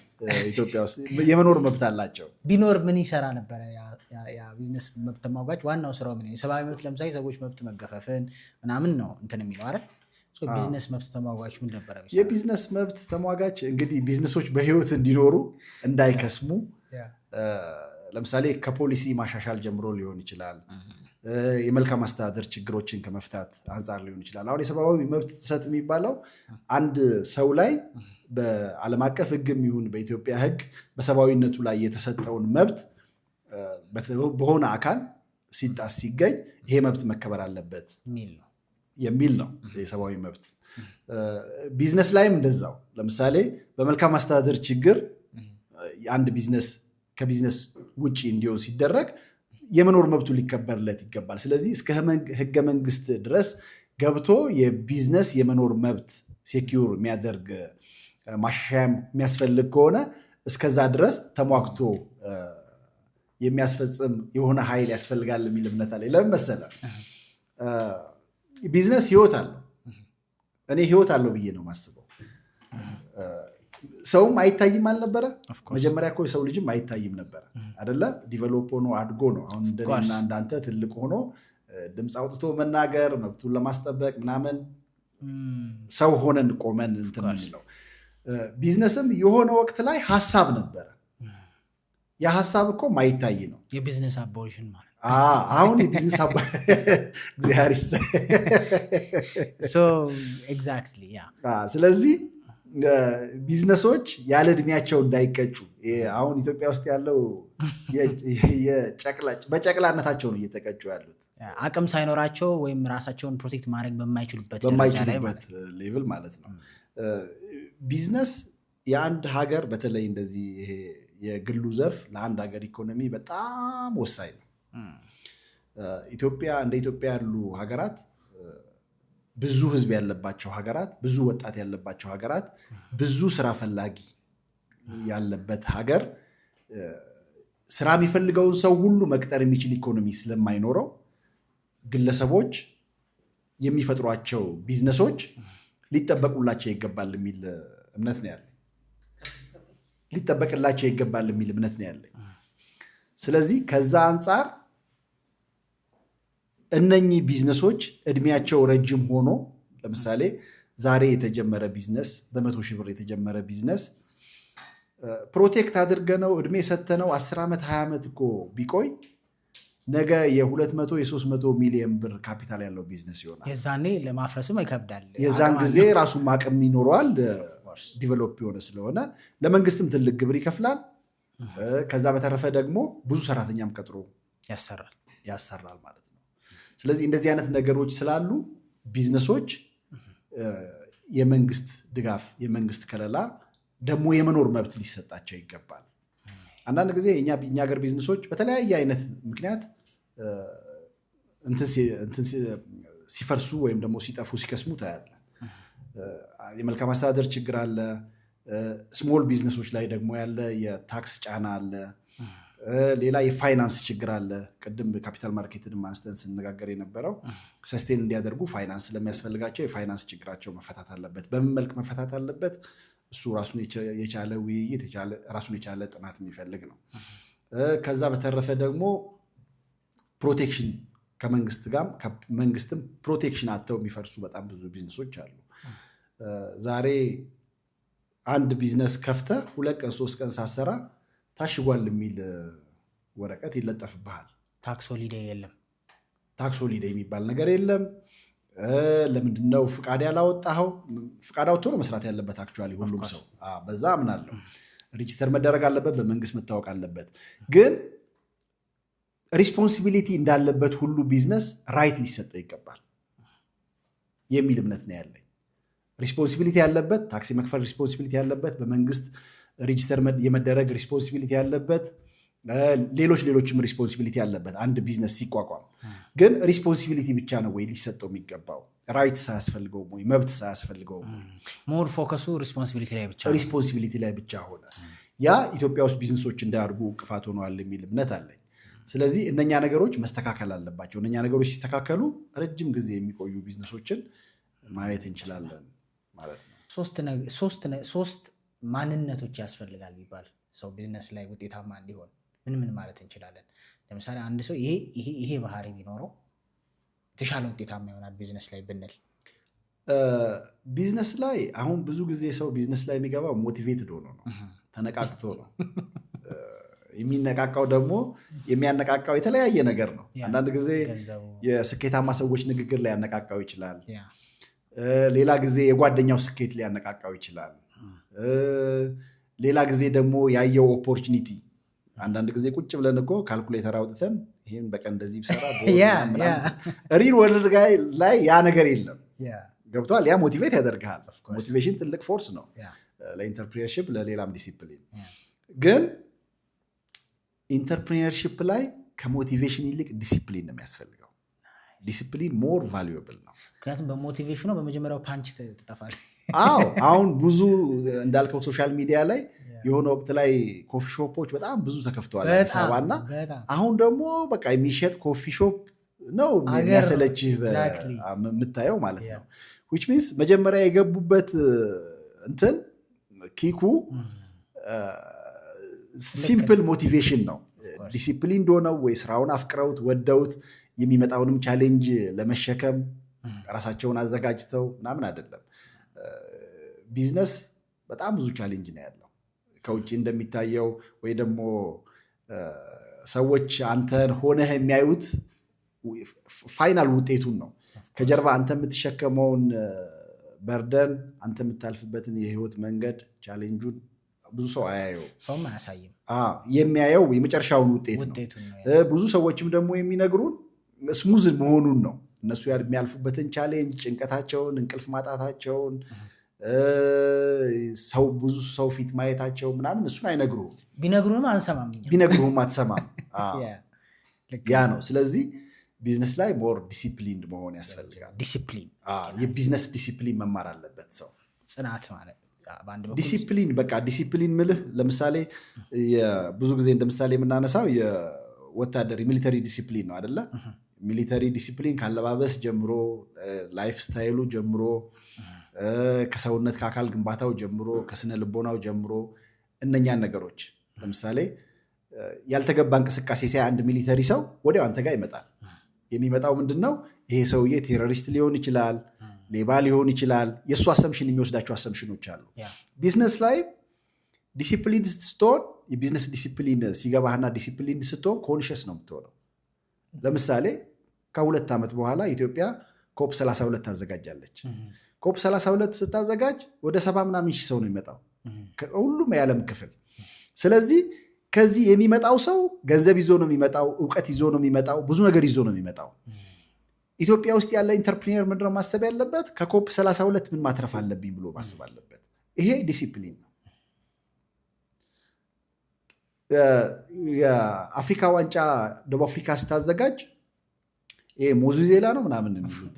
ኢትዮጵያ ውስጥ የመኖር መብት አላቸው። ቢኖር ምን ይሰራ ነበረ? ያ ቢዝነስ መብት ተሟጋች ዋናው ስራው ምን? የሰብአዊ መብት ለምሳሌ ሰዎች መብት መገፈፍን ምናምን ነው እንትን የሚለው አይደል? ቢዝነስ መብት ተሟጋች ምን ነበረ? የቢዝነስ መብት ተሟጋች እንግዲህ ቢዝነሶች በህይወት እንዲኖሩ እንዳይከስሙ፣ ለምሳሌ ከፖሊሲ ማሻሻል ጀምሮ ሊሆን ይችላል። የመልካም አስተዳደር ችግሮችን ከመፍታት አንጻር ሊሆን ይችላል። አሁን የሰብአዊ መብት ጥሰት የሚባለው አንድ ሰው ላይ በዓለም አቀፍ ህግም ይሁን በኢትዮጵያ ህግ በሰብአዊነቱ ላይ የተሰጠውን መብት በሆነ አካል ሲጣስ ሲገኝ ይሄ መብት መከበር አለበት የሚል ነው የሰብአዊ መብት። ቢዝነስ ላይም እንደዛው። ለምሳሌ በመልካም አስተዳደር ችግር አንድ ቢዝነስ ከቢዝነስ ውጪ እንዲሆን ሲደረግ የመኖር መብቱ ሊከበርለት ይገባል። ስለዚህ እስከ ህገ መንግስት ድረስ ገብቶ የቢዝነስ የመኖር መብት ሴኪዩር የሚያደርግ ማሻሻያ የሚያስፈልግ ከሆነ እስከዛ ድረስ ተሟግቶ የሚያስፈጽም የሆነ ኃይል ያስፈልጋል የሚል እምነት አለ። ለምን መሰለህ? ቢዝነስ ህይወት አለው። እኔ ህይወት አለው ብዬ ነው የማስበው። ሰውም አይታይም አልነበረ? መጀመሪያ እኮ የሰው ልጅም አይታይም ነበረ አይደለ? ዲቨሎፕ ሆኖ አድጎ ነው አሁን እንደኔና እንዳንተ ትልቅ ሆኖ ድምፅ አውጥቶ መናገር መብቱን ለማስጠበቅ ምናምን ሰው ሆነን ቆመን እንትን የምንለው። ቢዝነስም የሆነ ወቅት ላይ ሀሳብ ነበረ። ያ ሀሳብ እኮ ማይታይ ነው። የቢዝነስ አቦርሽን ማለት አሁን የቢዝነስ እግዚአብሔር ይስጥ። ኤግዛክትሊ ያ። ስለዚህ ቢዝነሶች ያለ እድሜያቸው እንዳይቀጩ አሁን ኢትዮጵያ ውስጥ ያለው በጨቅላነታቸው ነው እየተቀጩ ያሉት። አቅም ሳይኖራቸው ወይም ራሳቸውን ፕሮቴክት ማድረግ በማይችሉበት ሌቭል ማለት ነው። ቢዝነስ የአንድ ሀገር በተለይ እንደዚህ ይሄ የግሉ ዘርፍ ለአንድ ሀገር ኢኮኖሚ በጣም ወሳኝ ነው። ኢትዮጵያ እንደ ኢትዮጵያ ያሉ ሀገራት ብዙ ህዝብ ያለባቸው ሀገራት፣ ብዙ ወጣት ያለባቸው ሀገራት፣ ብዙ ስራ ፈላጊ ያለበት ሀገር ስራ የሚፈልገውን ሰው ሁሉ መቅጠር የሚችል ኢኮኖሚ ስለማይኖረው ግለሰቦች የሚፈጥሯቸው ቢዝነሶች ሊጠበቁላቸው ይገባል የሚል እምነት ነው ያለኝ። ሊጠበቅላቸው ይገባል የሚል እምነት ነው ያለኝ። ስለዚህ ከዛ አንጻር እነኚህ ቢዝነሶች እድሜያቸው ረጅም ሆኖ ለምሳሌ ዛሬ የተጀመረ ቢዝነስ በ100 ሺህ ብር የተጀመረ ቢዝነስ ፕሮቴክት አድርገነው እድሜ ሰተነው 10 ዓመት 20 ዓመት እኮ ቢቆይ ነገ የ200 የ300 ሚሊዮን ብር ካፒታል ያለው ቢዝነስ ይሆናል። የዛኔ ለማፍረስም ይከብዳል። የዛን ጊዜ ራሱን ማቀም ይኖረዋል። ዲቨሎፕ የሆነ ስለሆነ ለመንግስትም ትልቅ ግብር ይከፍላል። ከዛ በተረፈ ደግሞ ብዙ ሰራተኛም ቀጥሮ ያሰራል ማለት ነው። ስለዚህ እንደዚህ አይነት ነገሮች ስላሉ ቢዝነሶች የመንግስት ድጋፍ፣ የመንግስት ከለላ ደግሞ የመኖር መብት ሊሰጣቸው ይገባል። አንዳንድ ጊዜ እኛ ሀገር ቢዝነሶች በተለያየ አይነት ምክንያት ሲፈርሱ ወይም ደግሞ ሲጠፉ ሲከስሙ ታያለ። የመልካም አስተዳደር ችግር አለ። ስሞል ቢዝነሶች ላይ ደግሞ ያለ የታክስ ጫና አለ። ሌላ የፋይናንስ ችግር አለ። ቅድም ካፒታል ማርኬትን አንስተን ስንነጋገር የነበረው ሰስቴን እንዲያደርጉ ፋይናንስ ስለሚያስፈልጋቸው የፋይናንስ ችግራቸው መፈታት አለበት። በምን መልክ መፈታት አለበት? እሱ ራሱን የቻለ ውይይት፣ ራሱን የቻለ ጥናት የሚፈልግ ነው። ከዛ በተረፈ ደግሞ ፕሮቴክሽን ከመንግስትም ፕሮቴክሽን አጥተው የሚፈርሱ በጣም ብዙ ቢዝነሶች አሉ። ዛሬ አንድ ቢዝነስ ከፍተ 2 ቀን 3 ቀን ሳሰራ ታሽጓል የሚል ወረቀት ይለጠፍብሃል። ታክስ ሆሊዴይ የለም። ታክስ ሆሊዴይ የሚባል ነገር የለም። ለምንድነው ፍቃድ ያላወጣኸው? ፍቃድ አውጥቶ ነው መስራት ያለበት አክቹአሊ ሁሉም ሰው። በዛ አምናለሁ። ሬጂስተር መደረግ አለበት፣ በመንግስት መታወቅ አለበት። ግን ሪስፖንሲቢሊቲ እንዳለበት ሁሉ ቢዝነስ ራይት ሊሰጠው ይገባል የሚል እምነት ነው ያለኝ። ሪስፖንሲቢሊቲ ያለበት፣ ታክስ መክፈል ሪስፖንሲቢሊቲ ያለበት፣ በመንግስት ሬጂስተር የመደረግ ሪስፖንሲቢሊቲ ያለበት፣ ሌሎችም ሪስፖንሲቢሊቲ ያለበት አንድ ቢዝነስ ሲቋቋም። ግን ሪስፖንሲቢሊቲ ብቻ ነው ወይ ሊሰጠው የሚገባው? ራይት ሳያስፈልገውም ወይ መብት ሳያስፈልገውም? ሞር ፎከሱ ሪስፖንሲቢሊቲ ላይ ብቻ ሆነ። ያ ኢትዮጵያ ውስጥ ቢዝነሶች እንዳያድጉ እንቅፋት ሆነዋል የሚል እምነት አለኝ። ስለዚህ እነኛ ነገሮች መስተካከል አለባቸው። እነኛ ነገሮች ሲስተካከሉ ረጅም ጊዜ የሚቆዩ ቢዝነሶችን ማየት እንችላለን ማለት ነው። ሶስት ማንነቶች ያስፈልጋል ቢባል ሰው ቢዝነስ ላይ ውጤታማ እንዲሆን ምን ማለት እንችላለን? ለምሳሌ አንድ ሰው ይሄ ባህሪ ቢኖረው የተሻለ ውጤታማ ይሆናል ቢዝነስ ላይ ብንል። ቢዝነስ ላይ አሁን ብዙ ጊዜ ሰው ቢዝነስ ላይ የሚገባው ሞቲቬትድ ሆኖ ነው፣ ተነቃቅቶ ነው። የሚነቃቃው ደግሞ የሚያነቃቃው የተለያየ ነገር ነው። አንዳንድ ጊዜ የስኬታማ ሰዎች ንግግር ላይ ያነቃቃው ይችላል። ሌላ ጊዜ የጓደኛው ስኬት ሊያነቃቃው ይችላል። ሌላ ጊዜ ደግሞ ያየው ኦፖርቹኒቲ። አንዳንድ ጊዜ ቁጭ ብለን እኮ ካልኩሌተር አውጥተን ይሄን በቀን እንደዚህ ብሰራ ሪል ወርልድ ላይ ያ ነገር የለም። ገብቷል? ያ ሞቲቬት ያደርግሃል። ሞቲቬሽን ትልቅ ፎርስ ነው ለኢንተርፕሪነርሺፕ፣ ለሌላም ዲሲፕሊን። ግን ኢንተርፕሪነርሺፕ ላይ ከሞቲቬሽን ይልቅ ዲሲፕሊን ነው የሚያስፈልገው። ዲሲፕሊን ሞር ቫሉዌብል ነው። ምክንያቱም በሞቲቬሽኑ በመጀመሪያው ፓንች ትጠፋል። አሁን ብዙ እንዳልከው ሶሻል ሚዲያ ላይ የሆነ ወቅት ላይ ኮፊ ሾፖች በጣም ብዙ ተከፍተዋል አዲስ አበባና፣ አሁን ደግሞ በቃ የሚሸጥ ኮፊ ሾፕ ነው የሚያሰለችህ የምታየው ማለት ነው። which means መጀመሪያ የገቡበት እንትን ኪኩ ሲምፕል ሞቲቬሽን ነው። ዲሲፕሊን እንደሆነው ወይ ስራውን አፍቅረውት ወደውት የሚመጣውንም ቻሌንጅ ለመሸከም ራሳቸውን አዘጋጅተው ምናምን አይደለም። ቢዝነስ በጣም ብዙ ቻሌንጅ ነው ያለው። ከውጭ እንደሚታየው ወይ ደግሞ ሰዎች አንተን ሆነህ የሚያዩት ፋይናል ውጤቱን ነው። ከጀርባ አንተ የምትሸከመውን በርደን፣ አንተ የምታልፍበትን የህይወት መንገድ ቻሌንጁን ብዙ ሰው አያየው፣ ሰውም አያሳይም። የሚያየው የመጨረሻውን ውጤት ነው። ብዙ ሰዎችም ደግሞ የሚነግሩን ስሙዝ መሆኑን ነው። እነሱ የሚያልፉበትን ቻሌንጅ፣ ጭንቀታቸውን፣ እንቅልፍ ማጣታቸውን፣ ብዙ ሰው ፊት ማየታቸው ምናምን እሱን አይነግሩም። ቢነግሩህም አትሰማም። ያ ነው። ስለዚህ ቢዝነስ ላይ ሞር ዲሲፕሊን መሆን ያስፈልጋል። የቢዝነስ ዲሲፕሊን መማር አለበት ሰው። ጽናት ማለት ዲሲፕሊን በቃ ዲሲፕሊን ምልህ ለምሳሌ ብዙ ጊዜ እንደምሳሌ የምናነሳው የወታደር ሚሊተሪ ዲሲፕሊን ነው አይደለ? ሚሊተሪ ዲሲፕሊን ካለባበስ ጀምሮ፣ ላይፍ ስታይሉ ጀምሮ፣ ከሰውነት ከአካል ግንባታው ጀምሮ፣ ከስነ ልቦናው ጀምሮ እነኛን ነገሮች ለምሳሌ ያልተገባ እንቅስቃሴ ሲያይ አንድ ሚሊተሪ ሰው ወዲያው አንተ ጋር ይመጣል። የሚመጣው ምንድነው? ይሄ ሰውዬ ቴሮሪስት ሊሆን ይችላል፣ ሌባ ሊሆን ይችላል። የእሱ አሰምሽን የሚወስዳቸው አሰምሽኖች አሉ። ቢዝነስ ላይ ዲሲፕሊን ስትሆን፣ የቢዝነስ ዲሲፕሊን ሲገባህና ዲሲፕሊን ስትሆን ኮንሽስ ነው የምትሆነው። ለምሳሌ ከ2 ዓመት በኋላ ኢትዮጵያ ኮፕ 32 ታዘጋጃለች። ኮፕ 32 ስታዘጋጅ ወደ 70 ምናምን ሺህ ሰው ነው የሚመጣው ከሁሉም የዓለም ክፍል። ስለዚህ ከዚህ የሚመጣው ሰው ገንዘብ ይዞ ነው የሚመጣው፣ እውቀት ይዞ ነው የሚመጣው፣ ብዙ ነገር ይዞ ነው የሚመጣው። ኢትዮጵያ ውስጥ ያለ ኢንተርፕሪነር ምንድነው ማሰብ ያለበት? ከኮፕ 32 ምን ማትረፍ አለብኝ ብሎ ማሰብ አለበት። ይሄ ዲሲፕሊን ነው። የአፍሪካ ዋንጫ ደቡብ አፍሪካ ስታዘጋጅ ይሄ ሞዙዜላ ነው ምናምን የሚሉት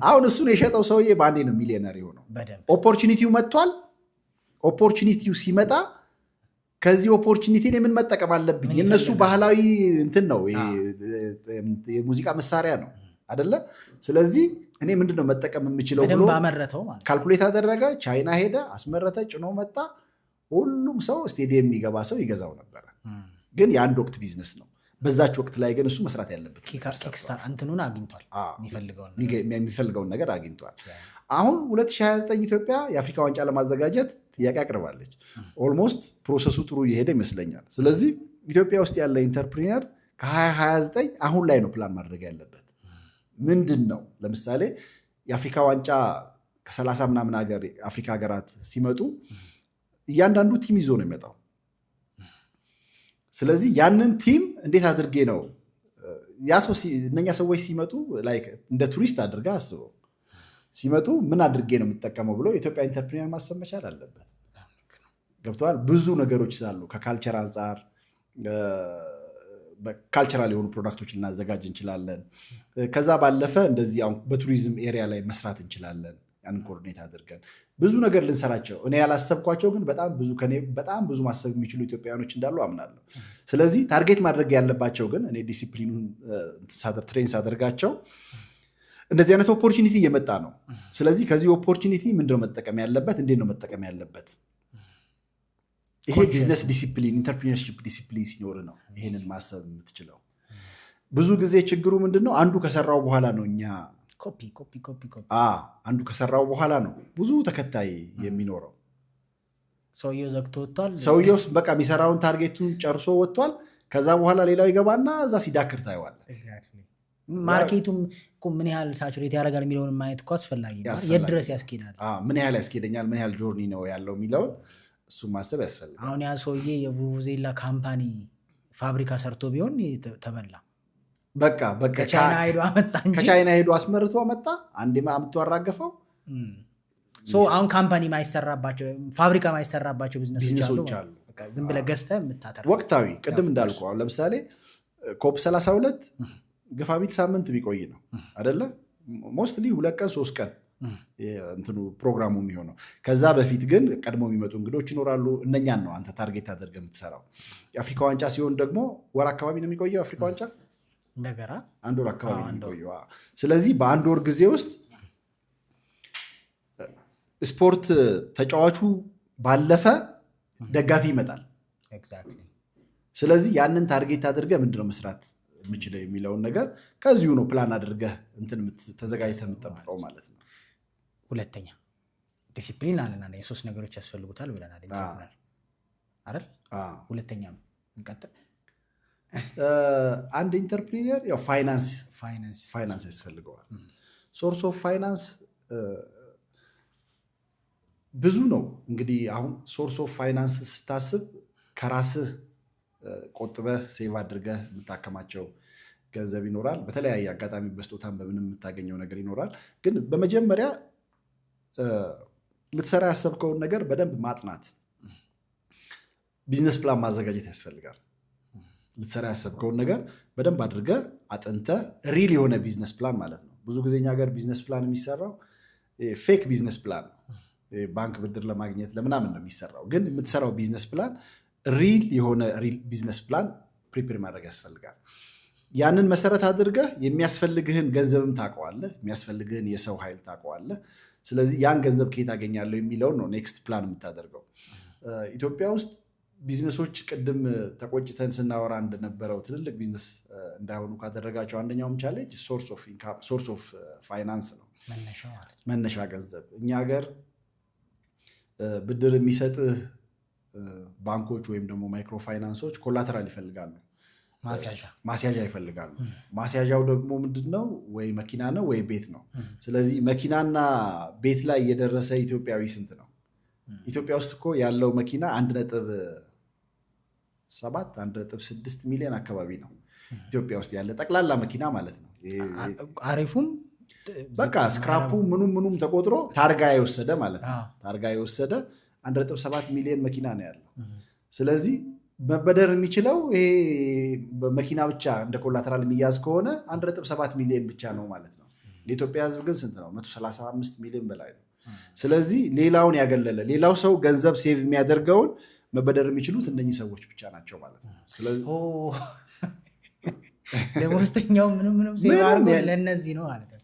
አሁን እሱን የሸጠው ሰውዬ በአንዴ ነው ሚሊዮነር የሆነው። ኦፖርቹኒቲው መጥቷል። ኦፖርቹኒቲው ሲመጣ ከዚህ ኦፖርቹኒቲ ምን መጠቀም አለብኝ? የነሱ ባህላዊ እንትን ነው፣ የሙዚቃ መሳሪያ ነው አይደለ? ስለዚህ እኔ ምንድነው መጠቀም የምችለው ብሎ ካልኩሌት አደረገ። ቻይና ሄደ፣ አስመረተ፣ ጭኖ መጣ። ሁሉም ሰው ስቴዲየም የሚገባ ሰው ይገዛው ነበረ። ግን የአንድ ወቅት ቢዝነስ ነው። በዛች ወቅት ላይ ግን እሱ መስራት ያለበት ኪክስታር እንትኑን አግኝቷል፣ የሚፈልገውን ነገር አግኝቷል። አሁን 2029 ኢትዮጵያ የአፍሪካ ዋንጫ ለማዘጋጀት ጥያቄ አቅርባለች። ኦልሞስት ፕሮሰሱ ጥሩ እየሄደ ይመስለኛል። ስለዚህ ኢትዮጵያ ውስጥ ያለ ኢንተርፕሪነር ከ2029 አሁን ላይ ነው ፕላን ማድረግ ያለበት። ምንድን ነው ለምሳሌ የአፍሪካ ዋንጫ ከ30 ምናምን አፍሪካ ሀገራት ሲመጡ እያንዳንዱ ቲም ይዞ ነው የሚመጣው። ስለዚህ ያንን ቲም እንዴት አድርጌ ነው እነኛ ሰዎች ሲመጡ እንደ ቱሪስት አድርጋ አስበው ሲመጡ ምን አድርጌ ነው የምጠቀመው ብሎ የኢትዮጵያ ኢንተርፕሪነር ማሰብ መቻል አለበት። ገብተዋል። ብዙ ነገሮች ስላሉ ከካልቸር አንጻር ካልቸራል የሆኑ ፕሮዳክቶች ልናዘጋጅ እንችላለን። ከዛ ባለፈ እንደዚህ አሁን በቱሪዝም ኤሪያ ላይ መስራት እንችላለን። ያንን ኮኦርዲኔት አድርገን ብዙ ነገር ልንሰራቸው እኔ ያላሰብኳቸው ግን በጣም ብዙ ማሰብ የሚችሉ ኢትዮጵያውያኖች እንዳሉ አምናለሁ። ስለዚህ ታርጌት ማድረግ ያለባቸው ግን እኔ ዲሲፕሊኑን ትሬን ሳደርጋቸው እንደዚህ አይነት ኦፖርቹኒቲ እየመጣ ነው። ስለዚህ ከዚህ ኦፖርቹኒቲ ምንድነው መጠቀም ያለበት? እንዴት ነው መጠቀም ያለበት? ይሄ ቢዝነስ ዲሲፕሊን ኢንተርፕሪነርሺፕ ዲሲፕሊን ሲኖር ነው ይሄንን ማሰብ የምትችለው። ብዙ ጊዜ ችግሩ ምንድነው? አንዱ ከሰራው በኋላ ነው እኛ ኮፒ አንዱ ከሰራው በኋላ ነው ብዙ ተከታይ የሚኖረው። ሰውየው ዘግቶ ወጥቷል። ሰውየው በቃ የሚሰራውን ታርጌቱን ጨርሶ ወጥቷል። ከዛ በኋላ ሌላው ይገባና እዛ ሲዳክር ታይዋለህ። ማርኬቱም ምን ያህል ሳቹሬት ያደርጋል የሚለውን ማየት እኮ አስፈላጊ ነው። የት ድረስ ያስኬዳል፣ ምን ያህል ያስኬደኛል፣ ምን ያህል ጆርኒ ነው ያለው የሚለውን እሱ ማሰብ ያስፈልጋል። አሁን ያ ሰውዬ የቡቡዜላ ካምፓኒ ፋብሪካ ሰርቶ ቢሆን ተበላ። በቃ ከቻይና ሄዶ አስመርቶ መጣ። አንዴ አምጥቶ አራገፈው። አሁን ካምፓኒ ማይሰራባቸው ፋብሪካ ማይሰራባቸው ቢዝነሶች አሉ። ዝም ብለህ ገዝተህ የምታተርፍ ወቅታዊ ቅድም እንዳልኩ አሁን ለምሳሌ ኮፕ 32 ግፋቢት ሳምንት ቢቆይ ነው አይደለ? ሞስትሊ 2 ቀን 3 ቀን እንትኑ ፕሮግራሙ የሚሆነው። ከዛ በፊት ግን ቀድሞ የሚመጡ እንግዶች ይኖራሉ። እነኛን ነው አንተ ታርጌት አድርገህ የምትሰራው። የአፍሪካ ዋንጫ ሲሆን ደግሞ ወር አካባቢ ነው የሚቆየው። የአፍሪካ ዋንጫ እንደገና 1 ወር አካባቢ ነው የሚቆየው። ስለዚህ በ1 ወር ጊዜ ውስጥ ስፖርት ተጫዋቹ ባለፈ ደጋፊ ይመጣል። ስለዚህ ያንን ታርጌት አድርገህ ምንድነው መስራት የምችለው የሚለውን ነገር ከዚሁ ነው ፕላን አድርገህ ተዘጋጅተህ የምትጠብቀው ማለት ነው። ሁለተኛ ዲሲፕሊን አለና የሶስት ነገሮች ያስፈልጉታል ብለናል አይደል? ሁለተኛ እንቀጥል። አንድ ኢንተርፕሪነር ያው ፋይናንስ ያስፈልገዋል። ሶርስ ኦፍ ፋይናንስ ብዙ ነው። እንግዲህ አሁን ሶርስ ኦፍ ፋይናንስ ስታስብ ከራስህ ቆጥበህ ሴቭ አድርገህ የምታከማቸው ገንዘብ ይኖራል። በተለያየ አጋጣሚ በስጦታን በምንም የምታገኘው ነገር ይኖራል። ግን በመጀመሪያ ልትሰራ ያሰብከውን ነገር በደንብ ማጥናት፣ ቢዝነስ ፕላን ማዘጋጀት ያስፈልጋል። ልትሰራ ያሰብከውን ነገር በደንብ አድርገህ አጥንተህ ሪል የሆነ ቢዝነስ ፕላን ማለት ነው። ብዙ ጊዜ እኛ ሀገር ቢዝነስ ፕላን የሚሰራው ፌክ ቢዝነስ ፕላን ባንክ ብድር ለማግኘት ለምናምን ነው የሚሰራው። ግን የምትሰራው ቢዝነስ ፕላን ሪል የሆነ ሪል ቢዝነስ ፕላን ፕሪፔር ማድረግ ያስፈልጋል። ያንን መሰረት አድርገህ የሚያስፈልግህን ገንዘብም ታውቀዋለህ፣ የሚያስፈልግህን የሰው ኃይል ታውቀዋለህ። ስለዚህ ያን ገንዘብ ከየት አገኛለሁ የሚለውን ነው ኔክስት ፕላን የምታደርገው። ኢትዮጵያ ውስጥ ቢዝነሶች ቅድም ተቆጭተን ስናወራ እንደነበረው ትልልቅ ቢዝነስ እንዳይሆኑ ካደረጋቸው አንደኛውም ቻሌንጅ ሶርስ ኦፍ ፋይናንስ ነው፣ መነሻ ገንዘብ። እኛ ሀገር ብድር የሚሰጥህ ባንኮች ወይም ደግሞ ማይክሮ ፋይናንሶች ኮላተራል ይፈልጋሉ፣ ማስያዣ ይፈልጋሉ። ማስያዣው ደግሞ ምንድነው? ወይ መኪና ነው ወይ ቤት ነው። ስለዚህ መኪናና ቤት ላይ የደረሰ ኢትዮጵያዊ ስንት ነው? ኢትዮጵያ ውስጥ እኮ ያለው መኪና 1.6 ሚሊዮን አካባቢ ነው ኢትዮጵያ ውስጥ ያለ ጠቅላላ መኪና ማለት ነው። አሪፉም በቃ ስክራፑ ምኑም ተቆጥሮ ታርጋ የወሰደ ማለት ነው። ታርጋ የወሰደ 1.7 ሚሊዮን መኪና ነው ያለው። ስለዚህ መበደር የሚችለው ይሄ በመኪና ብቻ እንደ ኮላተራል የሚያዝ ከሆነ 1.7 ሚሊዮን ብቻ ነው ማለት ነው። የኢትዮጵያ ሕዝብ ግን ስንት ነው? 135 ሚሊዮን በላይ ነው። ስለዚህ ሌላውን ያገለለ ሌላው ሰው ገንዘብ ሴቭ የሚያደርገውን መበደር የሚችሉት እነኚህ ሰዎች ብቻ ናቸው ማለት ነው። ስለዚህ ለሞስተኛው ምንም ሴቭ አድርጎ ለእነዚህ ነው ማለት ነው።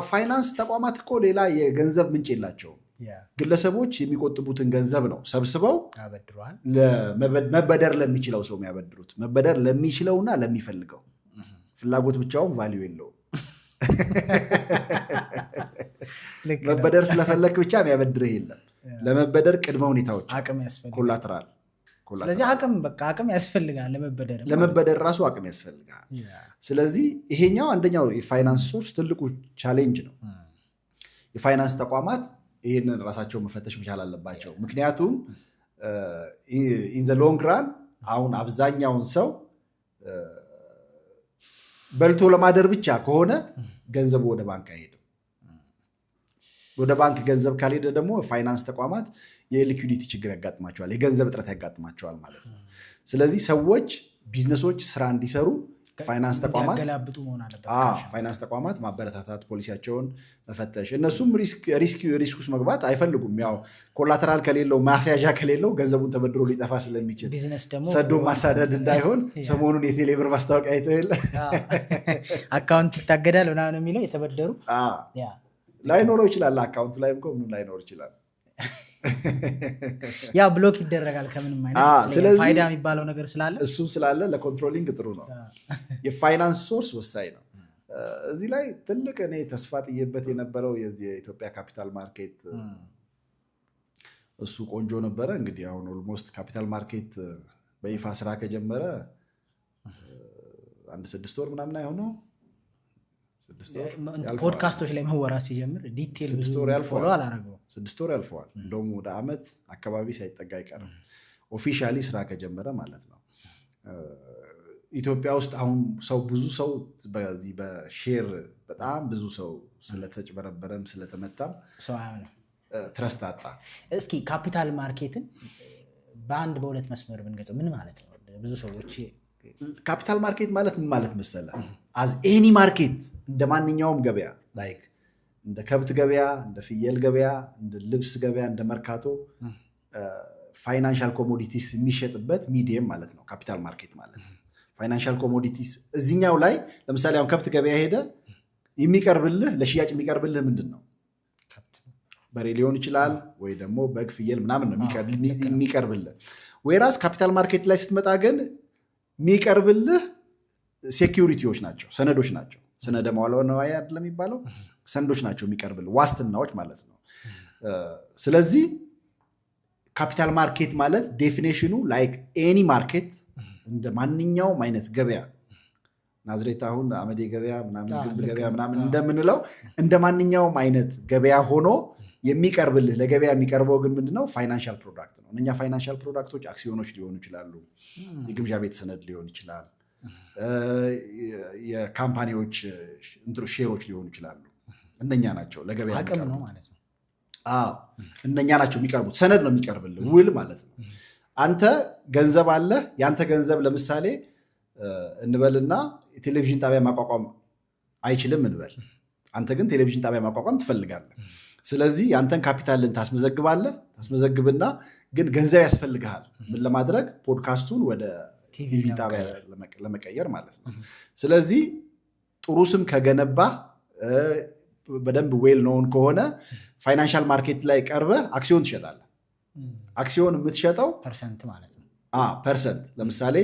ፋይናንስ ተቋማት እኮ ሌላ የገንዘብ ምንጭ የላቸውም። ግለሰቦች የሚቆጥቡትን ገንዘብ ነው ሰብስበው አበድሯል ለመበደር ለሚችለው ሰው የሚያበድሩት። መበደር ለሚችለውና ለሚፈልገው። ፍላጎት ብቻውን ቫልዩ የለውም። መበደር ስለፈለክ ብቻ የሚያበድርህ የለም። ለመበደር ቅድመ ሁኔታዎች አቅም ያስፈልጋል። ኮላተራል። ስለዚህ አቅም ያስፈልጋል ለመበደር ራሱ አቅም ያስፈልጋል። ስለዚህ ይሄኛው አንደኛው የፋይናንስ ሶርስ ትልቁ ቻሌንጅ ነው። የፋይናንስ ተቋማት ይህንን ራሳቸው መፈተሽ መቻል አለባቸው። ምክንያቱም ኢን ዘ ሎንግ ራን አሁን አብዛኛውን ሰው በልቶ ለማደር ብቻ ከሆነ ገንዘቡ ወደ ባንክ አይሄድም። ወደ ባንክ ገንዘብ ካልሄደ ደግሞ ፋይናንስ ተቋማት የሊኩዊዲቲ ችግር ያጋጥማቸዋል፣ የገንዘብ እጥረት ያጋጥማቸዋል ማለት ነው። ስለዚህ ሰዎች ቢዝነሶች ስራ እንዲሰሩ ፋይናንስ ተቋማት ያገላብጡ መሆን አለበት። ፋይናንስ ተቋማት ማበረታታት፣ ፖሊሲያቸውን መፈተሽ። እነሱም ሪስክ ውስጥ መግባት አይፈልጉም። ያው ኮላተራል ከሌለው ማስያዣ ከሌለው ገንዘቡን ተበድሮ ሊጠፋ ስለሚችል ቢዝነስ ደግሞ ሰዶ ማሳደድ እንዳይሆን ሰሞኑን የቴሌብር ማስታወቂያ አይተው የለ አካውንት ይታገዳል ምናምን የሚለው የተበደሩ ላይኖረው ይችላል። አካውንቱ ላይም እኮ ምንም ላይኖር ይችላል። ያው ብሎክ ይደረጋል ከምንም አይነት ፋይዳ የሚባለው ነገር ስላለ እሱም ስላለ ለኮንትሮሊንግ ጥሩ ነው። የፋይናንስ ሶርስ ወሳኝ ነው። እዚህ ላይ ትልቅ እኔ ተስፋ ጥዬበት የነበረው የኢትዮጵያ ካፒታል ማርኬት እሱ ቆንጆ ነበረ። እንግዲህ አሁን ኦልሞስት ካፒታል ማርኬት በይፋ ስራ ከጀመረ 6 ወር ምናምን አይሆነው። ፖድካስቶች ላይ መወራት ሲጀምር ዲቴል ብዙ ፎሎ አላረገው 6 ወር ያልፈዋል። እንደውም ወደ ዓመት አካባቢ ሳይጠጋ አይቀርም ኦፊሻሊ ስራ ከጀመረ ማለት ነው። ኢትዮጵያ ውስጥ አሁን ብዙ ሰው በዚህ በሼር በጣም ብዙ ሰው ስለተጭበረበረም ስለተመታም ሰው አያምነው፣ ትረስት አጣ። እስኪ ካፒታል ማርኬትን በአንድ በሁለት መስመር ብንገልጸው ምን ማለት ነው? ብዙ ሰዎች ካፒታል ማርኬት ማለት ምን ማለት መሰለ? አዝ ኤኒ ማርኬት እንደ ማንኛውም ገበያ ላይክ እንደ ከብት ገበያ፣ እንደ ፍየል ገበያ፣ እንደ ልብስ ገበያ፣ እንደ መርካቶ ፋይናንሻል ኮሞዲቲስ የሚሸጥበት ሚዲየም ማለት ነው ካፒታል ማርኬት ማለት። ፋይናንሻል ኮሞዲቲስ እዚኛው ላይ ለምሳሌ አሁን ከብት ገበያ ሄደ የሚቀርብልህ ለሽያጭ የሚቀርብልህ ምንድን ነው? በሬ ሊሆን ይችላል ወይ ደግሞ በግ ፍየል ምናምን ነው የሚቀርብልህ። ወይራስ ካፒታል ማርኬት ላይ ስትመጣ ግን የሚቀርብልህ ሴኪዩሪቲዎች ናቸው፣ ሰነዶች ናቸው። ሰነደ መዋዕለ ንዋይ አይደለም የሚባለው፣ ሰነዶች ናቸው የሚቀርብልህ፣ ዋስትናዎች ማለት ነው። ስለዚህ ካፒታል ማርኬት ማለት ዴፊኔሽኑ ላይክ ኤኒ ማርኬት እንደ ማንኛውም አይነት ገበያ ናዝሬት አሁን አመዴ ገበያ ምናምን ግንብ ገበያ ምናምን እንደምንለው እንደ ማንኛውም አይነት ገበያ ሆኖ የሚቀርብልህ ለገበያ የሚቀርበው ግን ምንድነው? ፋይናንሻል ፕሮዳክት ነው። እነኛ ፋይናንሻል ፕሮዳክቶች አክሲዮኖች ሊሆኑ ይችላሉ፣ የግምጃ ቤት ሰነድ ሊሆን ይችላል፣ የካምፓኒዎች ሼሮች ሊሆኑ ይችላሉ። እነኛ ናቸው ለገበያ አቅም ነው ማለት ነው። እነኛ ናቸው የሚቀርቡት። ሰነድ ነው የሚቀርብልህ፣ ውል ማለት ነው። አንተ ገንዘብ አለ። ያንተ ገንዘብ ለምሳሌ እንበልና የቴሌቪዥን ጣቢያ ማቋቋም አይችልም እንበል። አንተ ግን ቴሌቪዥን ጣቢያ ማቋቋም ትፈልጋለህ። ስለዚህ ያንተን ካፒታልን ታስመዘግብና ግን ገንዘብ ያስፈልግሃል ምን ለማድረግ? ፖድካስቱን ወደ ቲቪ ጣቢያ ለመቀየር ማለት ነው። ስለዚህ ጥሩ ስም ከገነባ በደንብ ዌል ኖውን ከሆነ ፋይናንሻል ማርኬት ላይ ቀርበ አክሲዮን ትሸጣለህ። አክሲዮን የምትሸጠው ፐርሰንት ማለት ነው። ፐርሰንት ለምሳሌ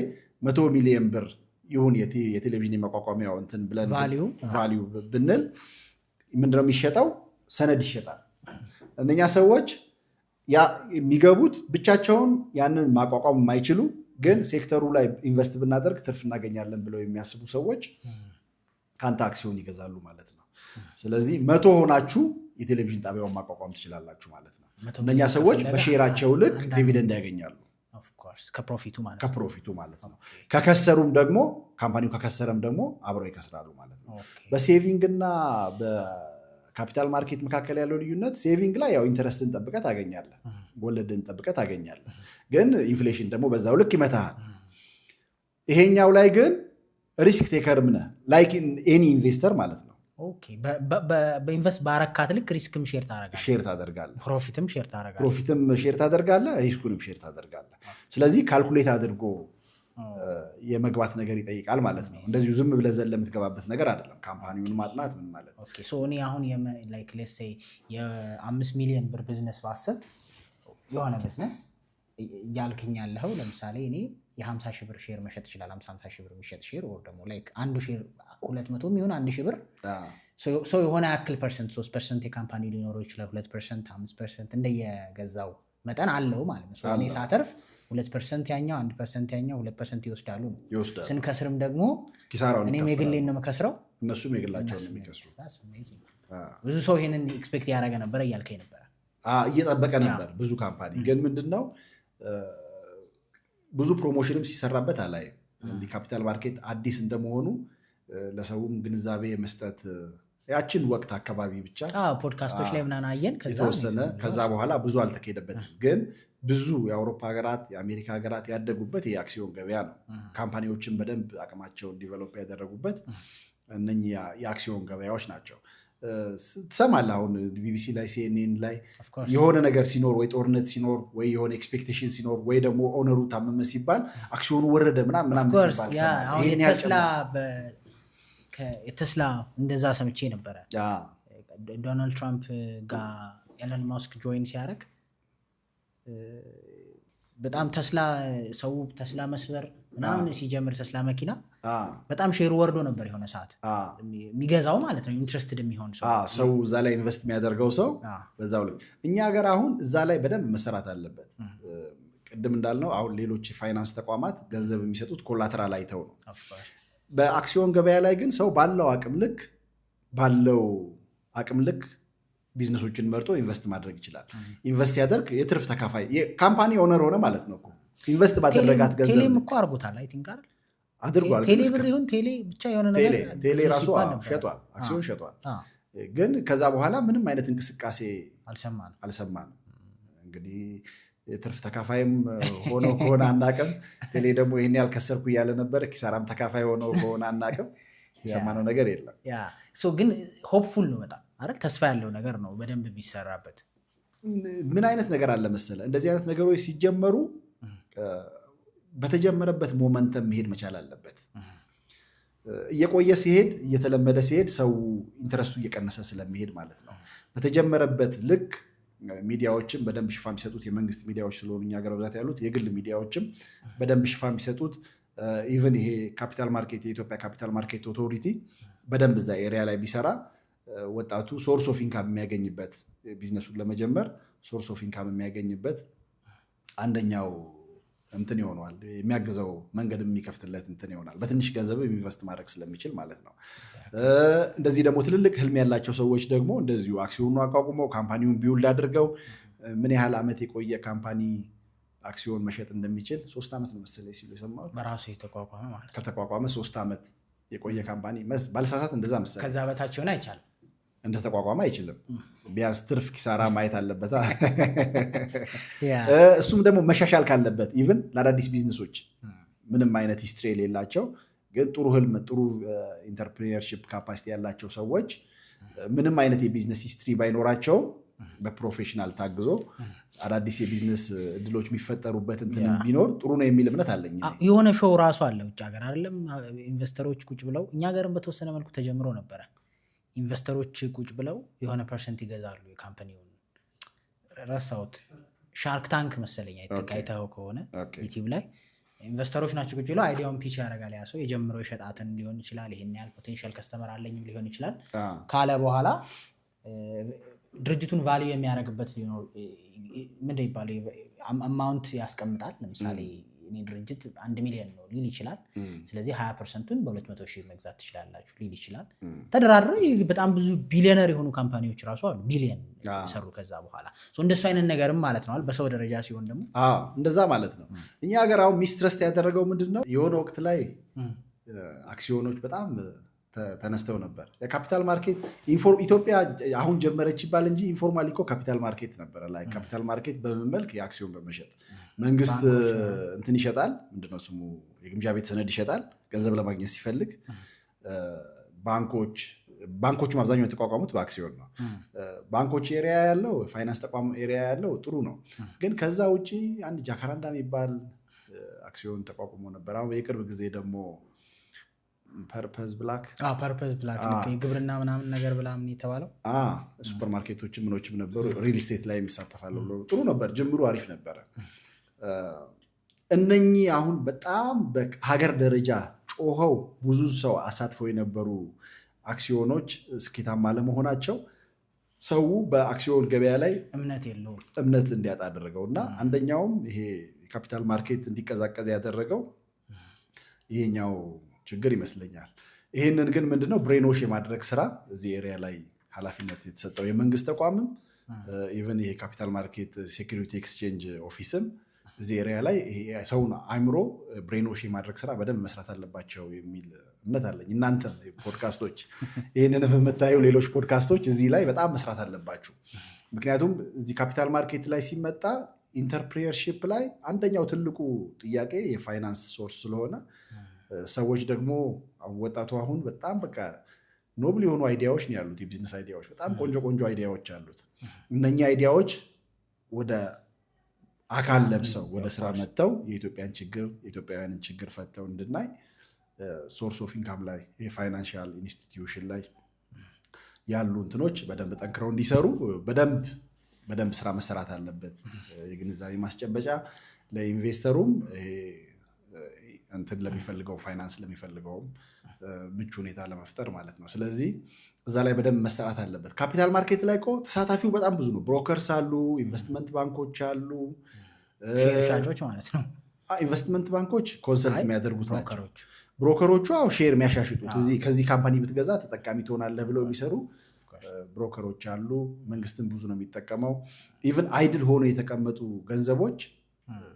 100 ሚሊዮን ብር ይሁን የቴሌቪዥን የማቋቋሚያው እንትን ብለን ቫልዩ ብንል ምንድነው የሚሸጠው? ሰነድ ይሸጣል። እነኛ ሰዎች የሚገቡት ብቻቸውን ያንን ማቋቋም የማይችሉ ግን ሴክተሩ ላይ ኢንቨስት ብናደርግ ትርፍ እናገኛለን ብለው የሚያስቡ ሰዎች ከአንተ አክሲዮን ይገዛሉ ማለት ነው። ስለዚህ 100 ሆናችሁ የቴሌቪዥን ጣቢያውን ማቋቋም ትችላላችሁ ማለት ነው። እነኛ ሰዎች በሼራቸው ልክ ዲቪደንድ ያገኛሉ ከፕሮፊቱ ማለት ነው። ከከሰሩም ደግሞ ካምፓኒው ከከሰረም ደግሞ አብረው ይከስራሉ ማለት ነው። በሴቪንግ እና በካፒታል ማርኬት መካከል ያለው ልዩነት ሴቪንግ ላይ ያው ኢንተረስትን ጠብቀህ ታገኛለህ፣ ወለድን ጠብቀህ ታገኛለህ። ግን ኢንፍሌሽን ደግሞ በዛው ልክ ይመታሃል። ይሄኛው ላይ ግን ሪስክ ቴከርም ነህ ላይክ ኤኒ ኢንቨስተር ማለት ነው። በኢንቨስት ባረካት ልክ ሪስክም ሼር ታደርጋለህ፣ ፕሮፊትም ሼር ታደርጋለህ፣ ሪስኩንም ሼር ታደርጋለህ። ስለዚህ ካልኩሌት አድርጎ የመግባት ነገር ይጠይቃል ማለት ነው። እንደዚሁ ዝም ብለህ ዘለ የምትገባበት ነገር አይደለም። ካምፓኒውን ማጥናት ምን ማለት ነው። ኦኬ ሶ እኔ አሁን ላይክ ሌትስ ሴይ የ5 ሚሊዮን ብር ቢዝነስ ባስብ የሆነ ቢዝነስ ያልከኝ ያለው ለምሳሌ እኔ የ50 ሺህ ብር ሼር መሸጥ ይችላል። 50 ሺህ ብር የሚሸጥ ሼር ወር ደግሞ ላይክ አንዱ ሼር 200 የሚሆን 1 ሺህ ብር ሶ የሆነ ያክል ፐርሰንት 3% የካምፓኒ ሊኖረው ይችላል። 2% 5% እንደየገዛው መጠን አለው ማለት ነው። ሶ እኔ ሳተርፍ 2% ያኛው 1% ያኛው 2% ይወስዳሉ ነው። ስንከስርም ደግሞ ኪሳራውን እኔ የግሌን ነው የምከስረው፣ እነሱም የግላቸውን ነው የሚከስሩት። ብዙ ሰው ይሄንን ኤክስፔክት ያደረገ ነበር እያልከኝ ነበር። እየጠበቀ ነበር ብዙ ካምፓኒ። ግን ምንድነው ብዙ ፕሮሞሽንም ሲሰራበት አላይ እንዲ ካፒታል ማርኬት አዲስ እንደመሆኑ ለሰውም ግንዛቤ መስጠት ያችን ወቅት አካባቢ ብቻ ፖድካስቶች ላይ ምናምን አየን። ከዛ በኋላ ብዙ አልተካሄደበትም። ግን ብዙ የአውሮፓ ሀገራት የአሜሪካ ሀገራት ያደጉበት የአክሲዮን ገበያ ነው። ካምፓኒዎችን በደንብ አቅማቸውን ዲቨሎፕ ያደረጉበት እነኚህ የአክሲዮን ገበያዎች ናቸው። ትሰማለህ አሁን ቢቢሲ ላይ ሲኤንኤን ላይ የሆነ ነገር ሲኖር ወይ ጦርነት ሲኖር ወይ የሆነ ኤክስፔክቴሽን ሲኖር ወይ ደግሞ ኦነሩ ታመመ ሲባል አክሲዮኑ ወረደ ምናምን ሲባል የቴስላ እንደዛ ሰምቼ ነበረ። ዶናልድ ትራምፕ ጋር ኤለን ማስክ ጆይን ሲያደርግ በጣም ሰው ቴስላ መስበር ምናምን ሲጀምር ቴስላ መኪና በጣም ሼር ወርዶ ነበር የሆነ ሰዓት የሚገዛው ማለት ነው። ኢንትረስትድ የሚሆን ሰው እዛ ላይ ኢንቨስት የሚያደርገው ሰው በዛው ልክ እኛ ሀገር አሁን እዛ ላይ በደንብ መሰራት አለበት። ቅድም እንዳልነው አሁን ሌሎች የፋይናንስ ተቋማት ገንዘብ የሚሰጡት ኮላተራል አይተው ነው። በአክሲዮን ገበያ ላይ ግን ሰው ባለው አቅም ልክ ቢዝነሶችን መርጦ ኢንቨስት ማድረግ ይችላል። ኢንቨስት ያደርግ የትርፍ ተካፋይ የካምፓኒ ኦነር ሆነ ማለት ነው። ኢንቨስት ባደረጋት ገንዘብ ቴሌም እኮ አርጎታል። አይ ቲንክ አይደል አድርጓል። ቴሌ ብር ይሁን ቴሌ ብቻ የሆነ ነገር ቴሌ ራሱ ሸጧል፣ አክሲዮን ሸጧል። ግን ከዛ በኋላ ምንም አይነት እንቅስቃሴ አልሰማንም። እንግዲህ የትርፍ ተካፋይም ሆኖ ከሆነ አናቅም። ቴሌ ደግሞ ይሄን ያልከሰርኩ እያለ ነበር። ኪሳራም ተካፋይ ሆኖ ከሆነ አናቅም። የሰማነው ነገር የለም። ግን ሆፕፉል ነው በጣም አይደል? ተስፋ ያለው ነገር ነው በደንብ ቢሰራበት። ምን አይነት ነገር አለ መሰለ እንደዚህ አይነት ነገሮች ሲጀመሩ በተጀመረበት ሞመንተም መሄድ መቻል አለበት። እየቆየ ሲሄድ እየተለመደ ሲሄድ ሰው ኢንተረስቱ እየቀነሰ ስለሚሄድ ማለት ነው። በተጀመረበት ልክ ሚዲያዎችም በደንብ ሽፋን ቢሰጡት፣ የመንግስት ሚዲያዎች ስለሆኑ እኛ ሀገር በብዛት ያሉት የግል ሚዲያዎችም በደንብ ሽፋን ቢሰጡት፣ ኢቨን ይሄ ካፒታል ማርኬት የኢትዮጵያ ካፒታል ማርኬት ኦቶሪቲ በደንብ እዛ ኤሪያ ላይ ቢሰራ ወጣቱ ሶርስ ኦፍ ኢንካም የሚያገኝበት ቢዝነሱን ለመጀመር ሶርስ ኦፍ ኢንካም የሚያገኝበት አንደኛው እንትን ይሆናል። የሚያግዘው መንገድ የሚከፍትለት እንትን ይሆናል። በትንሽ ገንዘብ ኢንቨስት ማድረግ ስለሚችል ማለት ነው። እንደዚህ ደግሞ ትልልቅ ህልም ያላቸው ሰዎች ደግሞ እንደዚሁ አክሲዮኑ አቋቁመው ካምፓኒውን ቢውልድ አድርገው ምን ያህል ዓመት የቆየ ካምፓኒ አክሲዮን መሸጥ እንደሚችል 3 ዓመት ነው መሰለኝ ሲሉ የሰማሁት። በራሱ የተቋቋመ ማለት ከተቋቋመ 3 ዓመት የቆየ ካምፓኒ ባልሳሳት እንደዛ መሰለኝ። ከዛ በታች ሆነ አይቻልም፣ እንደተቋቋመ አይችልም። ቢያንስ ትርፍ ኪሳራ ማየት አለበት። እሱም ደግሞ መሻሻል ካለበት ኢቭን ለአዳዲስ ቢዝነሶች ምንም አይነት ሂስትሪ የሌላቸው ግን ጥሩ ህልም ጥሩ ኢንተርፕሪነርሺፕ ካፓሲቲ ያላቸው ሰዎች ምንም አይነት የቢዝነስ ሂስትሪ ባይኖራቸው በፕሮፌሽናል ታግዞ አዳዲስ የቢዝነስ እድሎች የሚፈጠሩበት እንትን ቢኖር ጥሩ ነው የሚል እምነት አለኝ። የሆነ ሾው ራሱ አለ ውጭ ሀገር አይደለም ኢንቨስተሮች ቁጭ ብለው፣ እኛ ሀገርም በተወሰነ መልኩ ተጀምሮ ነበረ። ኢንቨስተሮች ቁጭ ብለው የሆነ ፐርሰንት ይገዛሉ የካምፓኒውን። ረሳሁት፣ ሻርክ ታንክ መሰለኝ አይተኸው ከሆነ ዩቲዩብ ላይ ኢንቨስተሮች ናቸው ቁጭ ብለው አይዲያውን ፒች ያደርጋል። ያ ሰው የጀምረው የሸጣትን ሊሆን ይችላል፣ ይሄን ያህል ፖቴንሻል ከስተመር አለኝም ሊሆን ይችላል ካለ በኋላ ድርጅቱን ቫልዩ የሚያደርግበት ሊኖር ምንድን ይባለው አማውንት ያስቀምጣል። ለምሳሌ እኔ ድርጅት 1 ሚሊዮን ነው ሊል ይችላል። ስለዚህ 20%ን በ200,000 መግዛት ትችላላችሁ ሊል ይችላል። ተደራድረው በጣም ብዙ ቢሊዮነር የሆኑ ካምፓኒዎች ራሱ አሉ ቢሊዮን ይሰሩ ከዛ በኋላ። እንደሱ አይነት ነገርም ማለት ነው በሰው ደረጃ ሲሆን ደግሞ እንደዛ ማለት ነው። እኛ ሀገር አሁን ሚስትረስት ያደረገው ምንድነው የሆነ ወቅት ላይ አክሲዮኖች በጣም ተነስተው ነበር። የካፒታል ማርኬት ኢትዮጵያ አሁን ጀመረች ይባል እንጂ ኢንፎርማሊ እኮ ካፒታል ማርኬት ነበር። ላይ ካፒታል ማርኬት በመመልክ የአክሲዮን በመሸጥ መንግስት እንትን ይሸጣል፣ ምንድነው ስሙ የግምጃ ቤት ሰነድ ይሸጣል ገንዘብ ለማግኘት ሲፈልግ። ባንኮችም አብዛኛው የተቋቋሙት በአክሲዮን ነው። ባንኮች ኤሪያ ያለው ፋይናንስ ተቋም ኤሪያ ያለው ጥሩ ነው። ግን ከዛ ውጪ አንድ ጃካራንዳ የሚባል አክሲዮን ተቋቁሞ ነበር። አሁን የቅርብ ጊዜ ደግሞ ፐርፐዝ ብላክ የግብርና ምናምን ነገር ብላ ምን የተባለው ሱፐርማርኬቶችም ምኖችም ነበሩ ሪል ስቴት ላይ የሚሳተፋሉ ብሎ ጥሩ ነበር። ጅምሩ አሪፍ ነበረ። እነኚህ አሁን በጣም በሀገር ደረጃ ጮኸው ብዙ ሰው አሳትፈው የነበሩ አክሲዮኖች ስኬታማ ለመሆናቸው ሰው በአክሲዮን ገበያ ላይ እምነት እንዲያጣ አደረገውና አንደኛውም ይሄ የካፒታል ማርኬት እንዲቀዛቀዝ ያደረገው ይሄኛው ችግር ይመስለኛል። ይሄንን ግን ምንድነው ብሬኖሽ የማድረግ ስራ እዚህ ኤሪያ ላይ ኃላፊነት የተሰጠው የመንግስት ተቋምም ኢቭን ይሄ ካፒታል ማርኬት ሴኩሪቲ ኤክስቼንጅ ኦፊስም እዚህ ኤሪያ ላይ ሰውን አእምሮ ብሬኖሽ የማድረግ ስራ በደንብ መስራት አለባቸው የሚል እምነት አለኝ። እናንተ ፖድካስቶች ይሄንን በመታየው ሌሎች ፖድካስቶች እዚህ ላይ በጣም መስራት አለባችሁ። ምክንያቱም እዚህ ካፒታል ማርኬት ላይ ሲመጣ ኢንተርፕሪነርሺፕ ላይ አንደኛው ትልቁ ጥያቄ የፋይናንስ ሶርስ ስለሆነ ሰዎች ደግሞ ወጣቱ አሁን በጣም በቃ ኖብል የሆኑ አይዲያዎች ነው ያሉት። የቢዝነስ አይዲያዎች በጣም ቆንጆ አይዲያዎች አሉት። እነኛ አይዲያዎች ወደ አካል ለብሰው ወደ ስራ መጥተው የኢትዮጵያውያንን ችግር ፈተው እንድናይ ሶርስ ኦፍ ኢንካም ላይ የፋይናንሻል ኢንስቲትዩሽን ላይ ያሉ እንትኖች በደንብ ጠንክረው እንዲሰሩ በደንብ ስራ መሰራት አለበት። የግንዛቤ ማስጨበጫ ለኢንቨስተሩም እንትን ለሚፈልገው ፋይናንስ ለሚፈልገውም ምቹ ሁኔታ ለመፍጠር ማለት ነው። ስለዚህ እዛ ላይ በደንብ መሰራት አለበት። ካፒታል ማርኬት ላይ ተሳታፊው በጣም ብዙ ነው። ብሮከርስ አሉ፣ ኢንቨስትመንት ባንኮች አሉ፣ ሻጮች ማለት ነው። ኢንቨስትመንት ባንኮች ኮንሰልት የሚያደርጉት ናቸው። ብሮከሮቹ ሼር የሚያሻሽጡት ከዚህ ካምፓኒ ብትገዛ ተጠቃሚ ትሆናለህ ብለው የሚሰሩ ብሮከሮች አሉ። መንግስትን ብዙ ነው የሚጠቀመው። ኢቭን አይድል ሆኖ የተቀመጡ ገንዘቦች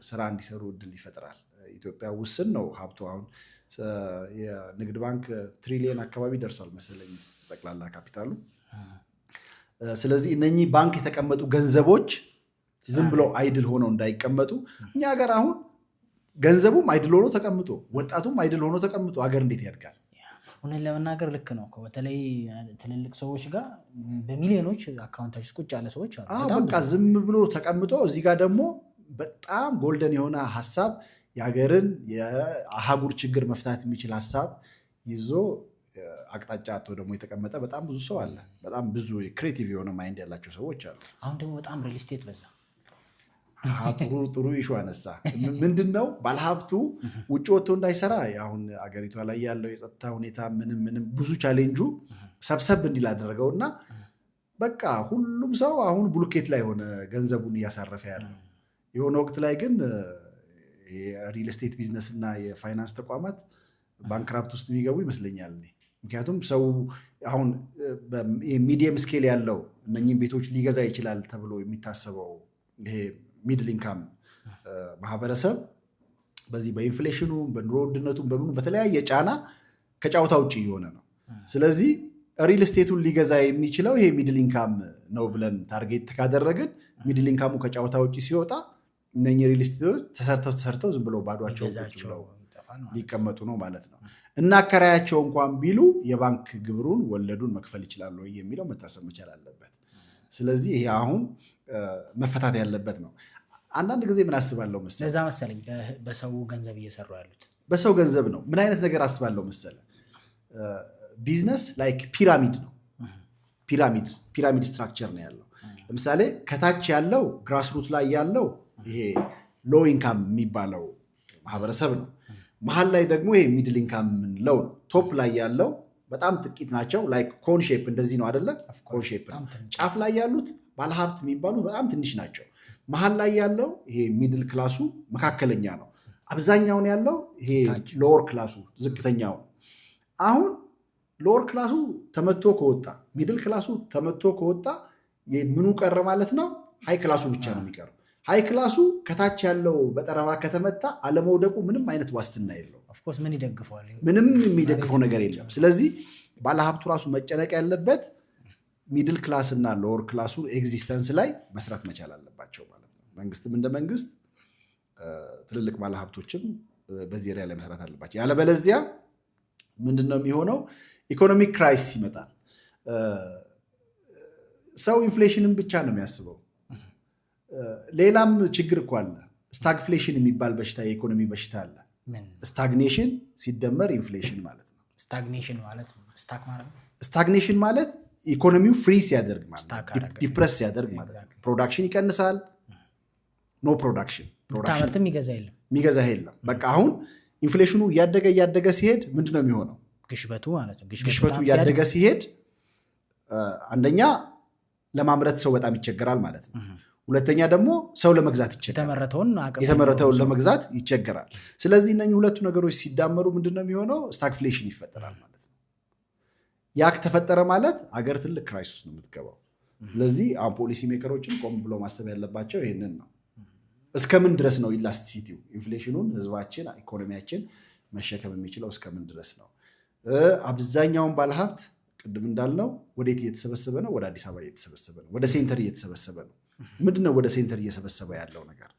ስራ እንዲሰሩ እድል ይፈጥራል። ኢትዮጵያ ውስን ነው ሀብቱ። አሁን የንግድ ባንክ ትሪሊየን አካባቢ ደርሷል መሰለኝ ጠቅላላ ካፒታሉ። ስለዚህ እነኚህ ባንክ የተቀመጡ ገንዘቦች ዝም ብለው አይድል ሆነው እንዳይቀመጡ እኛ ሀገር አሁን ገንዘቡም አይድል ሆኖ ተቀምጦ ወጣቱም አይድል ሆኖ ተቀምጦ ሀገር እንዴት ያድጋል? እውነት ለመናገር ልክ ነው። በተለይ ትልልቅ ሰዎች ጋር በሚሊዮኖች አካውንታች ቁጭ ያለ ሰዎች አሉ። በቃ ዝም ብሎ ተቀምጦ እዚህ ጋር ደግሞ በጣም ጎልደን የሆነ ሀሳብ የሀገርን የአህጉር ችግር መፍታት የሚችል ሀሳብ ይዞ አቅጣጫ አጥቶ ደግሞ የተቀመጠ በጣም ብዙ ሰው አለ። በጣም ብዙ ክሬቲቭ የሆነ ማይንድ ያላቸው ሰዎች አሉ። አሁን ደግሞ በጣም ሪል ስቴት በዛ። ጥሩ ኢሹ አነሳ። ምንድነው ባለሀብቱ ውጭ ወጥቶ እንዳይሰራ አሁን አገሪቷ ላይ ያለው የጸጥታ ሁኔታ ምንም ብዙ ቻሌንጁ ሰብሰብ እንዲል አደረገውና በቃ ሁሉም ሰው አሁን ብሎኬት ላይ ሆነ ገንዘቡን እያሳረፈ ያለው። የሆነ ወቅት ላይ ግን የሪል ስቴት ቢዝነስ እና የፋይናንስ ተቋማት ባንክራፕት ውስጥ የሚገቡ ይመስለኛል። ምክንያቱም ሰው አሁን ሚዲየም ስኬል ያለው እነኚህን ቤቶች ሊገዛ ይችላል ተብሎ የሚታሰበው ይሄ ሚድል ኢንካም ማህበረሰብ በዚህ በኢንፍሌሽኑ በኑሮ ውድነቱ በምኑ በተለያየ ጫና ከጫውታ ውጭ እየሆነ ነው። ስለዚህ ሪል ስቴቱን ሊገዛ የሚችለው ይሄ ሚድል ኢንካም ነው ብለን ታርጌት ካደረግን ሚድል ኢንካሙ ከጫውታ ውጭ ሲወጣ እነኚህ ሪል ስቴቶች ተሰርተው ዝም ብለው ባዷቸው ሊቀመጡ ነው ማለት ነው። እና አከራያቸው እንኳን ቢሉ የባንክ ግብሩን ወለዱን መክፈል ይችላሉ የሚለው መታሰብ መቻል አለበት። ስለዚህ ይሄ አሁን መፈታት ያለበት ነው። አንዳንድ ጊዜ ምን አስባለሁ መሰለህ፣ ለዛ መሰለኝ በሰው ገንዘብ እየሰሩ ያሉት በሰው ገንዘብ ነው። ምን አይነት ነገር አስባለሁ መሰለህ፣ ቢዝነስ ላይክ ፒራሚድ ነው። ፒራሚድ ስትራክቸር ነው ያለው። ለምሳሌ ከታች ያለው ግራስሩት ላይ ያለው ይሄ ሎ ኢንካም የሚባለው ማህበረሰብ ነው። መሀል ላይ ደግሞ ይሄ ሚድል ኢንካም የምንለው ነው። ቶፕ ላይ ያለው በጣም ጥቂት ናቸው። ላይክ ኮን ሼፕ እንደዚህ ነው አይደለ? ኮን ሼፕ ነው። ጫፍ ላይ ያሉት ባለሀብት የሚባሉ በጣም ትንሽ ናቸው። መሀል ላይ ያለው ይሄ ሚድል ክላሱ መካከለኛ ነው። አብዛኛውን ያለው ይሄ ሎወር ክላሱ ዝቅተኛው። አሁን ሎወር ክላሱ ተመቶ ከወጣ ሚድል ክላሱ ተመቶ ከወጣ ምኑ ቀረ ማለት ነው? ሃይ ክላሱ ብቻ ነው የሚቀረው። ሃይ ክላሱ ከታች ያለው በጠረባ ከተመታ አለመውደቁ ምንም አይነት ዋስትና የለው። ኦፍኮርስ ምን ይደግፈዋል? ምንም የሚደግፈው ነገር የለም። ስለዚህ ባለሀብቱ ራሱ መጨነቅ ያለበት ሚድል ክላስ እና ሎወር ክላሱ ኤግዚስተንስ ላይ መስራት መቻል አለባቸው ማለት ነው። መንግስትም እንደ መንግስት ትልልቅ ባለሀብቶችም በዚህ ኤሪያ ላይ መስራት አለባቸው። ያለበለዚያ ምንድነው የሚሆነው? ኢኮኖሚክ ክራይሲስ ይመጣል። ሰው ኢንፍሌሽንን ብቻ ነው የሚያስበው። ሌላም ችግር እኮ አለ። ስታግፍሌሽን የሚባል በሽታ የኢኮኖሚ በሽታ አለ። ስታግኔሽን ሲደመር ኢንፍሌሽን ማለት ነው። ስታግኔሽን ማለት ስታክ ማለት ነው። ስታግኔሽን ማለት ኢኮኖሚው ፍሪዝ ያደርግ ማለት ነው። ዲፕረስ ያደርግ ማለት ነው። ፕሮዳክሽን ይቀንሳል። ኖ ፕሮዳክሽን ታመርትም የሚገዛ የለም። በቃ አሁን ኢንፍሌሽኑ እያደገ ሲሄድ ምንድነው የሚሆነው? ግሽበቱ ማለት ነው። ግሽበቱ እያደገ ሲሄድ አንደኛ ለማምረት ሰው በጣም ይቸገራል ማለት ነው። ሁለተኛ ደግሞ ሰው ለመግዛት ይቸገራል። የተመረተውን ለመግዛት ይቸገራል። ስለዚህ እነኚህ ሁለቱ ነገሮች ሲዳመሩ ምንድነው የሚሆነው? ስታግፍሌሽን ይፈጠራል ማለት ነው። ያ ከተፈጠረ ማለት አገር ትልቅ ክራይሲስ ነው የምትገባው። ስለዚህ አሁን ፖሊሲ ሜከሮችን ቆም ብሎ ማሰብ ያለባቸው ይሄንን ነው። እስከምን ድረስ ነው ኢላስቲሲቲው? ኢንፍሌሽኑን ህዝባችን ኢኮኖሚያችን መሸከም የሚችለው እስከምን ድረስ ነው? አብዛኛውን ባለሀብት ቅድም እንዳልነው ወዴት እየተሰበሰበ ነው? ወደ አዲስ አበባ እየተሰበሰበ ነው። ወደ ሴንተር እየተሰበሰበ ነው። ምንድነው ወደ ሴንተር እየሰበሰበ ያለው ነገር?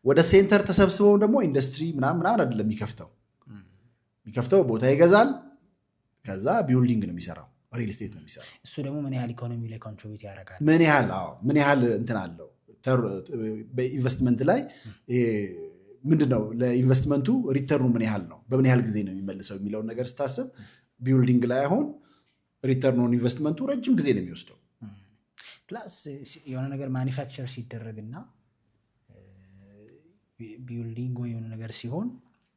ወደ ሴንተር ተሰብስበው ደግሞ ኢንዱስትሪ ምናምን አይደለም የሚከፍተው ቦታ ይገዛል። ከዛ ቢልዲንግ ነው የሚሰራው፣ ሪል ስቴት ነው የሚሰራው። እሱ ደግሞ ምን ያህል ኢኮኖሚ ላይ ኮንትሪቢዩት ያደርጋል? ምን ያህል እንትን አለው በኢንቨስትመንት ላይ? ምንድነው ለኢንቨስትመንቱ ሪተርኑ ምን ያህል ነው? በምን ያህል ጊዜ ነው የሚመልሰው የሚለውን ነገር ስታስብ ቢልዲንግ ላይ አሁን ሪተርን ኦን ኢንቨስትመንቱ ረጅም ጊዜ ነው የሚወስደው። ፕላስ የሆነ ነገር ማኒፋክቸር ሲደረግና ቢልዲንግ ወይ የሆነ ነገር ሲሆን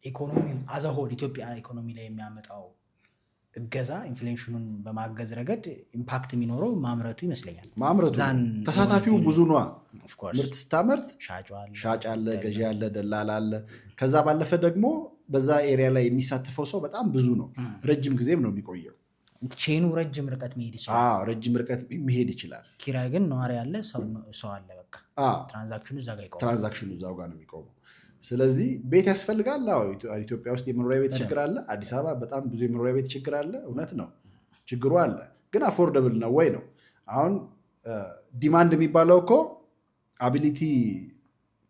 ኢኮኖሚ አዘሆል ኢትዮጵያ ኢኮኖሚ ላይ የሚያመጣው እገዛ ኢንፍሌሽኑን በማገዝ ረገድ ኢምፓክት የሚኖረው ማምረቱ ይመስለኛል። ማምረቱ ተሳታፊው ብዙ ነው። ምርት ስታመርት ሻጭ አለ፣ ገዢ አለ፣ ደላላ አለ። ከዛ ባለፈ ደግሞ በዛ ኤሪያ ላይ የሚሳተፈው ሰው በጣም ብዙ ነው። ረጅም ጊዜም ነው የሚቆየው። ቼኑ ረጅም ርቀት መሄድ ይችላል። ረጅም ርቀት መሄድ ይችላል። ኪራይ ግን ነዋሪ ያለ ሰው አለ። በቃ ትራንዛክሽኑ እዛው ጋር ነው የሚቆመው። ስለዚህ ቤት ያስፈልጋል። ኢትዮጵያ ውስጥ የመኖሪያ ቤት ችግር አለ። አዲስ አበባ በጣም ብዙ የመኖሪያ ቤት ችግር አለ። እውነት ነው፣ ችግሩ አለ። ግን አፎርደብል ነው ወይ ነው? አሁን ዲማንድ የሚባለው እኮ አቢሊቲ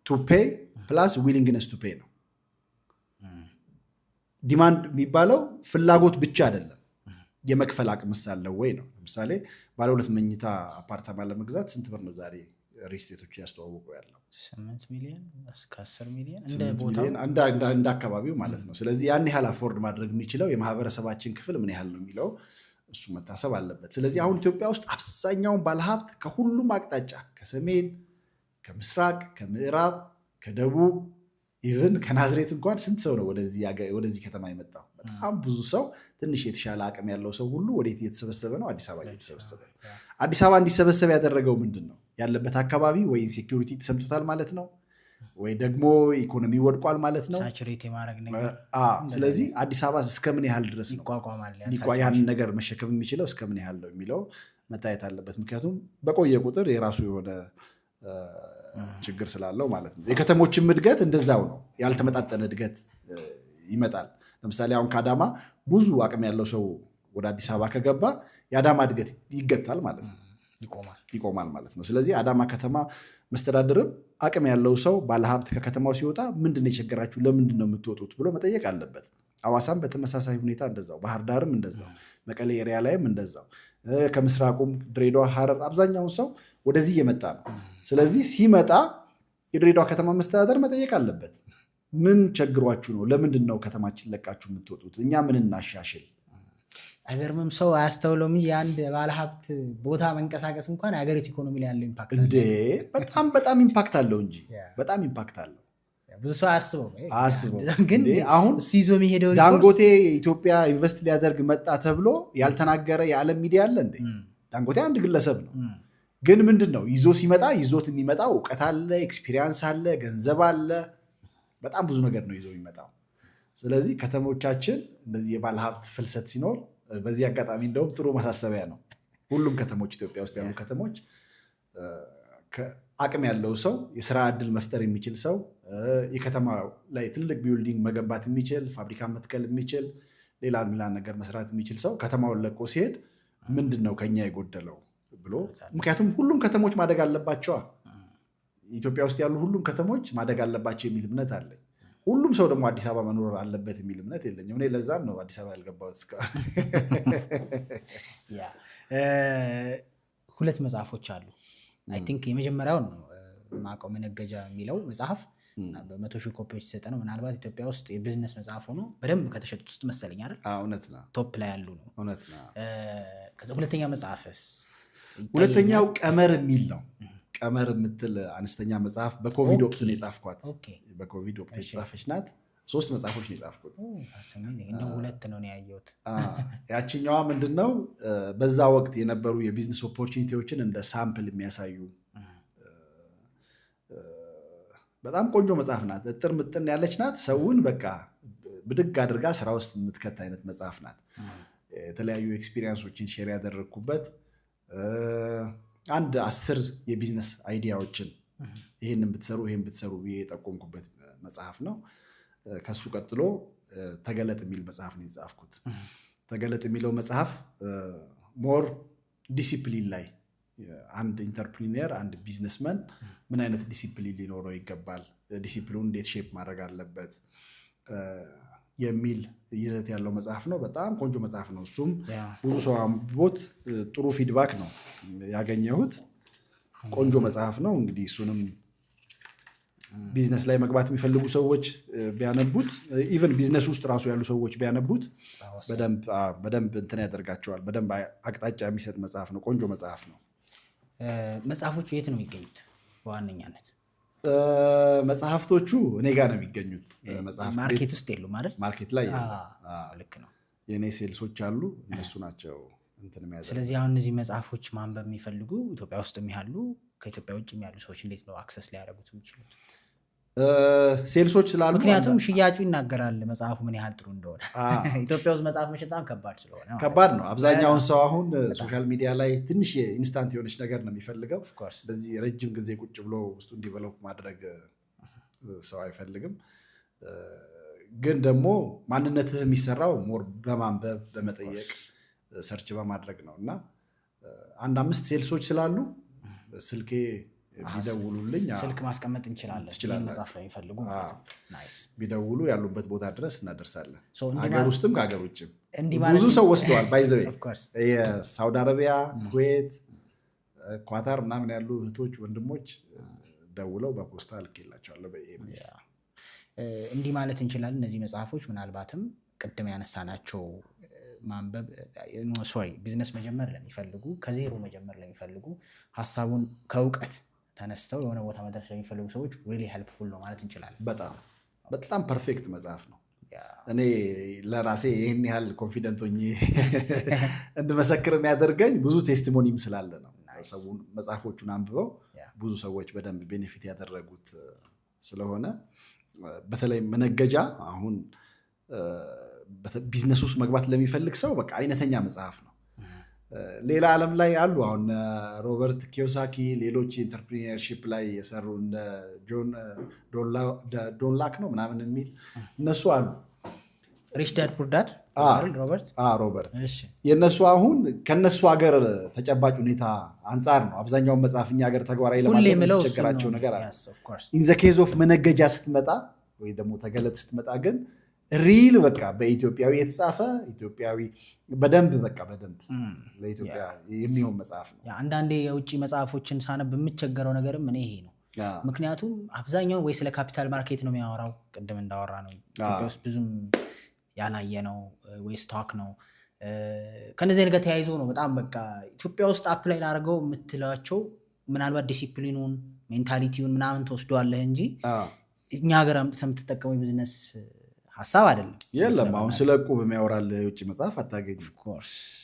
ቱ ፔይ ፕላስ ዊሊንግነስ ቱ ፔይ ነው። ዲማንድ የሚባለው ፍላጎት ብቻ አይደለም፣ የመክፈል አቅምስ አለው ወይ ነው። ለምሳሌ ባለ 2 መኝታ አፓርታማ ለመግዛት ስንት ብር ነው ዛሬ ሪስቴቶች ያስተዋውቁ ያለው? 8 ሚሊዮን እስከ 10 ሚሊዮን እንደ አካባቢው ማለት ነው። ስለዚህ ያን ያህል አፎርድ ማድረግ የሚችለው የማህበረሰባችን ክፍል ምን ያህል ነው የሚለው እሱ መታሰብ አለበት። ስለዚህ አሁን ኢትዮጵያ ውስጥ አብዛኛውን ባለሀብት ከሁሉም አቅጣጫ ከሰሜን፣ ከምስራቅ፣ ከምዕራብ፣ ከደቡብ ኢቭን ከናዝሬት እንኳን ስንት ሰው ነው ወደዚህ ከተማ የመጣው? በጣም ብዙ ሰው። ትንሽ የተሻለ አቅም ያለው ሰው ሁሉ ወዴት እየተሰበሰበ ነው? አዲስ አበባ እየተሰበሰበ። አዲስ አበባ እንዲሰበሰብ ያደረገው ምንድን ነው? ያለበት አካባቢ ወይ ሴኪዩሪቲ ተሰምቶታል ማለት ነው፣ ወይ ደግሞ ኢኮኖሚ ወድቋል ማለት ነው። ሳቹሬት የማድረግ ነገር። ስለዚህ አዲስ አበባ እስከምን ያህል ድረስ ነው ያንን ነገር መሸከም የሚችለው እስከምን ያህል ነው የሚለው መታየት አለበት። ምክንያቱም በቆየ ቁጥር የራሱ የሆነ ችግር ስላለው ማለት ነው። የከተሞችም እድገት እንደዛው ነው። ያልተመጣጠነ እድገት ይመጣል። ለምሳሌ አሁን ከአዳማ ብዙ አቅም ያለው ሰው ወደ አዲስ አበባ ከገባ የአዳማ እድገት ይገታል ማለት ነው፣ ይቆማል ማለት ነው። ስለዚህ አዳማ ከተማ መስተዳድርም አቅም ያለው ሰው ባለሀብት ከከተማው ሲወጣ ምንድን ነው የቸገራችሁ? ለምንድን ነው የምትወጡት ብሎ መጠየቅ አለበት። አዋሳም በተመሳሳይ ሁኔታ እንደዛው፣ ባህር ዳርም እንደዛው፣ መቀሌ ኤሪያ ላይም እንደዛው፣ ከምስራቁም ድሬዳዋ፣ ሐረር አብዛኛውን ሰው ወደዚህ እየመጣ ነው። ስለዚህ ሲመጣ የድሬዳዋ ከተማ መስተዳደር መጠየቅ አለበት። ምን ቸግሯችሁ ነው? ለምንድን ነው ከተማችን ለቃችሁ የምትወጡት? እኛ ምን እናሻሽል? አገርምም ሰው አያስተውለውም። የአንድ ባለሀብት ቦታ መንቀሳቀስ እንኳን የሀገሪቱ ኢኮኖሚ ላይ ያለው ኢምፓክት እንዴ በጣም ኢምፓክት አለው እንጂ በጣም ኢምፓክት አለው። ብዙ ሰው አያስበው። ግን አሁን ይዞ የሚሄደው ዳንጎቴ ኢትዮጵያ ኢንቨስት ሊያደርግ መጣ ተብሎ ያልተናገረ የዓለም ሚዲያ አለ እንዴ? ዳንጎቴ አንድ ግለሰብ ነው። ግን ምንድን ነው ይዞ ሲመጣ ይዞት የሚመጣው እውቀት አለ፣ ኤክስፒሪየንስ አለ፣ ገንዘብ አለ፣ በጣም ብዙ ነገር ነው ይዞ የሚመጣው። ስለዚህ ከተሞቻችን እንደዚህ የባለሀብት ፍልሰት ሲኖር በዚህ አጋጣሚ እንደውም ጥሩ ማሳሰቢያ ነው። ሁሉም ከተሞች ኢትዮጵያ ውስጥ ያሉ ከተሞች አቅም ያለው ሰው፣ የስራ ዕድል መፍጠር የሚችል ሰው፣ የከተማ ላይ ትልቅ ቢልዲንግ መገንባት የሚችል፣ ፋብሪካ መትከል የሚችል፣ ሌላ ነገር መስራት የሚችል ሰው ከተማውን ለቆ ሲሄድ ምንድን ነው ከኛ የጎደለው ብሎ፣ ምክንያቱም ሁሉም ከተሞች ማደግ አለባቸዋ። ኢትዮጵያ ውስጥ ያሉ ሁሉም ከተሞች ማደግ አለባቸው የሚል እምነት አለኝ። ሁሉም ሰው ደግሞ አዲስ አበባ መኖር አለበት የሚል እምነት የለኝም። እኔ ለዛም ነው አዲስ አበባ ያልገባሁት እስካሁን። 2 መጽሐፎች አሉ። አይ ቲንክ የመጀመሪያውን ማቀው መነገጃ የሚለው መጽሐፍ በመቶ ሺህ ኮፒዎች ተሰጠ ነው። ምናልባት ኢትዮጵያ ውስጥ የቢዝነስ መጽሐፍ ሆኖ በደንብ ከተሸጡት ውስጥ መሰለኝ አይደል? እውነት ነው። ቶፕ ላይ ያሉ ነው። እውነት ነው። ከዛ ሁለተኛ መጽሐፍስ? ሁለተኛው ቀመር የሚል ነው። ቀመር የምትል አነስተኛ መጽሐፍ በኮቪድ ወቅት ነው የጻፍኳት። በኮቪድ ወቅት የተጻፈች ናት። 3 መጽሐፎች ነው የጻፍኩት። እንደው 2 ነው ያየሁት። ያችኛዋ ምንድነው በዛ ወቅት የነበሩ የቢዝነስ ኦፖርቹኒቲዎችን እንደ ሳምፕል የሚያሳዩ በጣም ቆንጆ መጽሐፍ ናት። እጥር ምጥን ያለች ናት። ሰውን በቃ ብድግ አድርጋ ስራ ውስጥ የምትከት አይነት መጽሐፍ ናት። የተለያዩ ኤክስፒሪየንሶችን ሼር ያደረግኩበት አንድ 10 የቢዝነስ አይዲያዎችን ይሄንን ብትሰሩ ብዬ የጠቆምኩበት መጽሐፍ ነው። ከሱ ቀጥሎ ተገለጥ የሚል መጽሐፍ ነው የጻፍኩት። ተገለጥ የሚለው መጽሐፍ ሞር ዲሲፕሊን ላይ አንድ ኢንተርፕሪነር አንድ ቢዝነስመን ምን አይነት ዲሲፕሊን ሊኖረው ይገባል፣ ዲሲፕሊኑን እንዴት ሼፕ ማድረግ አለበት የሚል ይዘት ያለው መጽሐፍ ነው። በጣም ቆንጆ መጽሐፍ ነው። እሱም ብዙ ሰው አንብቦት ጥሩ ፊድባክ ነው ያገኘሁት። ቆንጆ መጽሐፍ ነው። እንግዲህ እሱንም ቢዝነስ ላይ መግባት የሚፈልጉ ሰዎች ቢያነቡት፣ ኢቨን ቢዝነስ ውስጥ ራሱ ያሉ ሰዎች ቢያነቡት በደንብ እንትን ያደርጋቸዋል። በደንብ አቅጣጫ የሚሰጥ መጽሐፍ ነው። ቆንጆ መጽሐፍ ነው። መጽሐፎቹ የት ነው የሚገኙት በዋነኛነት? መጽሐፍቶቹ እኔ ጋር ነው የሚገኙት። ማርኬት ውስጥ የሉም አይደል? ማርኬት ላይ ልክ ነው። የኔ ሴልሶች አሉ፣ እነሱ ናቸው እንትን የሚያደርጉት። ስለዚህ አሁን እነዚህ መጽሐፎች ማንበብ የሚፈልጉ ኢትዮጵያ ውስጥ ያሉ ከኢትዮጵያ ውጭ ያሉ ሰዎች እንዴት ነው አክሰስ ሊያደርጉት የሚችሉት? ሴልሶች ስላሉ፣ ምክንያቱም ሽያጩ ይናገራል መጽሐፉ ምን ያህል ጥሩ እንደሆነ። ኢትዮጵያ ውስጥ መጽሐፍ መሸጥ በጣም ከባድ ስለሆነ ከባድ ነው። አብዛኛውን ሰው አሁን ሶሻል ሚዲያ ላይ ትንሽ ኢንስታንት የሆነች ነገር ነው የሚፈልገው። በዚህ ረጅም ጊዜ ቁጭ ብሎ ውስጡን ዲቨሎፕ ማድረግ ሰው አይፈልግም። ግን ደግሞ ማንነትህ የሚሰራው ሞር በማንበብ በመጠየቅ ሰርች በማድረግ ነው እና 5 ሴልሶች ስላሉ ስልኬ ቢደውሉልኝ ስልክ ማስቀመጥ እንችላለን። መጽሐፍ ላይ የሚፈልጉ ቢደውሉ ያሉበት ቦታ ድረስ እናደርሳለን። ሀገር ውስጥም ከሀገር ውጭም ብዙ ሰው ወስደዋል። ባይዘዌ የሳውዲ አረቢያ፣ ኩዌት፣ ኳታር ምናምን ያሉ እህቶች ወንድሞች ደውለው በፖስታ ልኬላቸዋለሁ በኢሜል። እንዲህ ማለት እንችላለን እነዚህ መጽሐፎች ምናልባትም ቅድም ያነሳናቸው ማንበብ ቢዝነስ መጀመር ለሚፈልጉ፣ ከዜሮ መጀመር ለሚፈልጉ፣ ሀሳቡን ከእውቀት ተነስተው የሆነ ቦታ መድረስ ለሚፈልጉ ሰዎች ሪሊ ሄልፕፉል ነው ማለት እንችላለን። በጣም ፐርፌክት መጽሐፍ ነው። እኔ ለራሴ ይህን ያህል ኮንፊደንት ሆኜ እንድመሰክር የሚያደርገኝ ብዙ ቴስቲሞኒም ስላለ ነው። መጽሐፎቹን አንብበው ብዙ ሰዎች በደንብ ቤኔፊት ያደረጉት ስለሆነ በተለይ መነገጃ አሁን ቢዝነስ ውስጥ መግባት ለሚፈልግ ሰው በቃ አይነተኛ መጽሐፍ ነው። ሌላ ዓለም ላይ አሉ። አሁን ሮበርት ኪዮሳኪ ሌሎች ኢንተርፕሪነርሺፕ ላይ የሰሩ እንደ ዶን ላክ ነው ምናምን የሚል እነሱ አሉ። ሪች ዳድ ፑር ዳድ ሮበርት የእነሱ አሁን ከነሱ ሀገር ተጨባጭ ሁኔታ አንጻር ነው አብዛኛውን መጽሐፍ እኛ ሀገር ተግባራዊ ለማድረግ የተቸገራቸው ነገር አለ። ኢን ዘ ኬዝ ኦፍ መነገጃ ስትመጣ ወይ ደግሞ ተገለጥ ስትመጣ ግን ሪል በቃ በኢትዮጵያዊ የተጻፈ ኢትዮጵያዊ በደንብ ለኢትዮጵያ የሚሆን መጽሐፍ ነው። አንዳንዴ የውጭ መጽሐፎችን ሳነብ የምቸገረው ነገርም እኔ ይሄ ነው። ምክንያቱም አብዛኛው ወይ ስለ ካፒታል ማርኬት ነው የሚያወራው፣ ቅድም እንዳወራ ነው ኢትዮጵያ ውስጥ ብዙም ያላየ ነው፣ ወይ ስቶክ ነው። ከነዚህ ነገር ተያይዞ ነው በጣም በቃ ኢትዮጵያ ውስጥ አፕላይ ላደርገው የምትላቸው ምናልባት ዲሲፕሊኑን ሜንታሊቲውን ምናምን ተወስዷለህ እንጂ እኛ ሀገር አምጥተህ የምትጠቀመው የቢዝነስ ሀሳብ አይደለም። የለም አሁን ስለ ዕቁብ የሚያወራል የውጭ መጽሐፍ አታገኝም።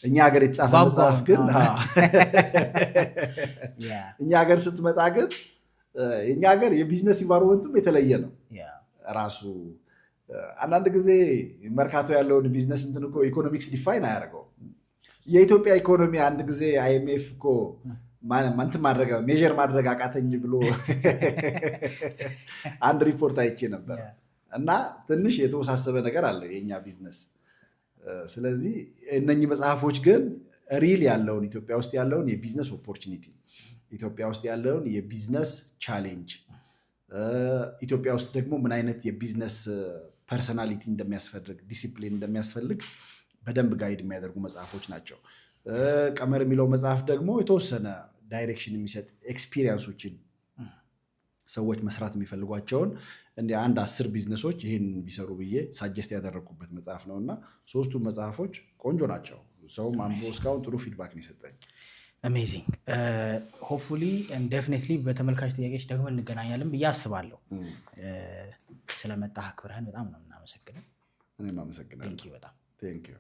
እኛ ሀገር የተጻፈ መጽሐፍ ግን እኛ ሀገር ስትመጣ ግን እኛ ሀገር የቢዝነስ ኢንቫይሮንመንቱም የተለየ ነው ራሱ። አንዳንድ ጊዜ መርካቶ ያለውን ቢዝነስ እንትን እኮ ኢኮኖሚክስ ዲፋይን አያደርገውም። የኢትዮጵያ ኢኮኖሚ አንድ ጊዜ አይኤምኤፍ እኮ እንትን ሜዥር ማድረግ አቃተኝ ብሎ አንድ ሪፖርት አይቼ ነበር። እና ትንሽ የተወሳሰበ ነገር አለው የኛ ቢዝነስ። ስለዚህ እነኚህ መጽሐፎች ግን ሪል ያለውን ኢትዮጵያ ውስጥ ያለውን የቢዝነስ ኦፖርቹኒቲ፣ ኢትዮጵያ ውስጥ ያለውን የቢዝነስ ቻሌንጅ፣ ኢትዮጵያ ውስጥ ደግሞ ምን አይነት የቢዝነስ ፐርሰናሊቲ እንደሚያስፈልግ፣ ዲሲፕሊን እንደሚያስፈልግ በደንብ ጋይድ የሚያደርጉ መጽሐፎች ናቸው። ቀመር የሚለው መጽሐፍ ደግሞ የተወሰነ ዳይሬክሽን የሚሰጥ ኤክስፒሪየንሶችን ሰዎች መስራት የሚፈልጓቸውን እንደ አንድ 10 ቢዝነሶች ይሄን ቢሰሩ ብዬ ሳጀስት ያደረኩበት መጽሐፍ ነውና ሶስቱ መጽሐፎች ቆንጆ ናቸው። ሰውም አንብቦ እስካሁን ጥሩ ፊድባክ ነው የሰጠኝ። አሜዚንግ ሆፕፉሊ ኤንድ ዴፊኒትሊ በተመልካች ጥያቄዎች ደግሞ እንገናኛለን ብዬ አስባለሁ። ስለመጣህ አክብረህን በጣም ነው እናመሰግናለን። እኔም አመሰግናለሁ። ቴንክ ዩ በጣም ቴንክ ዩ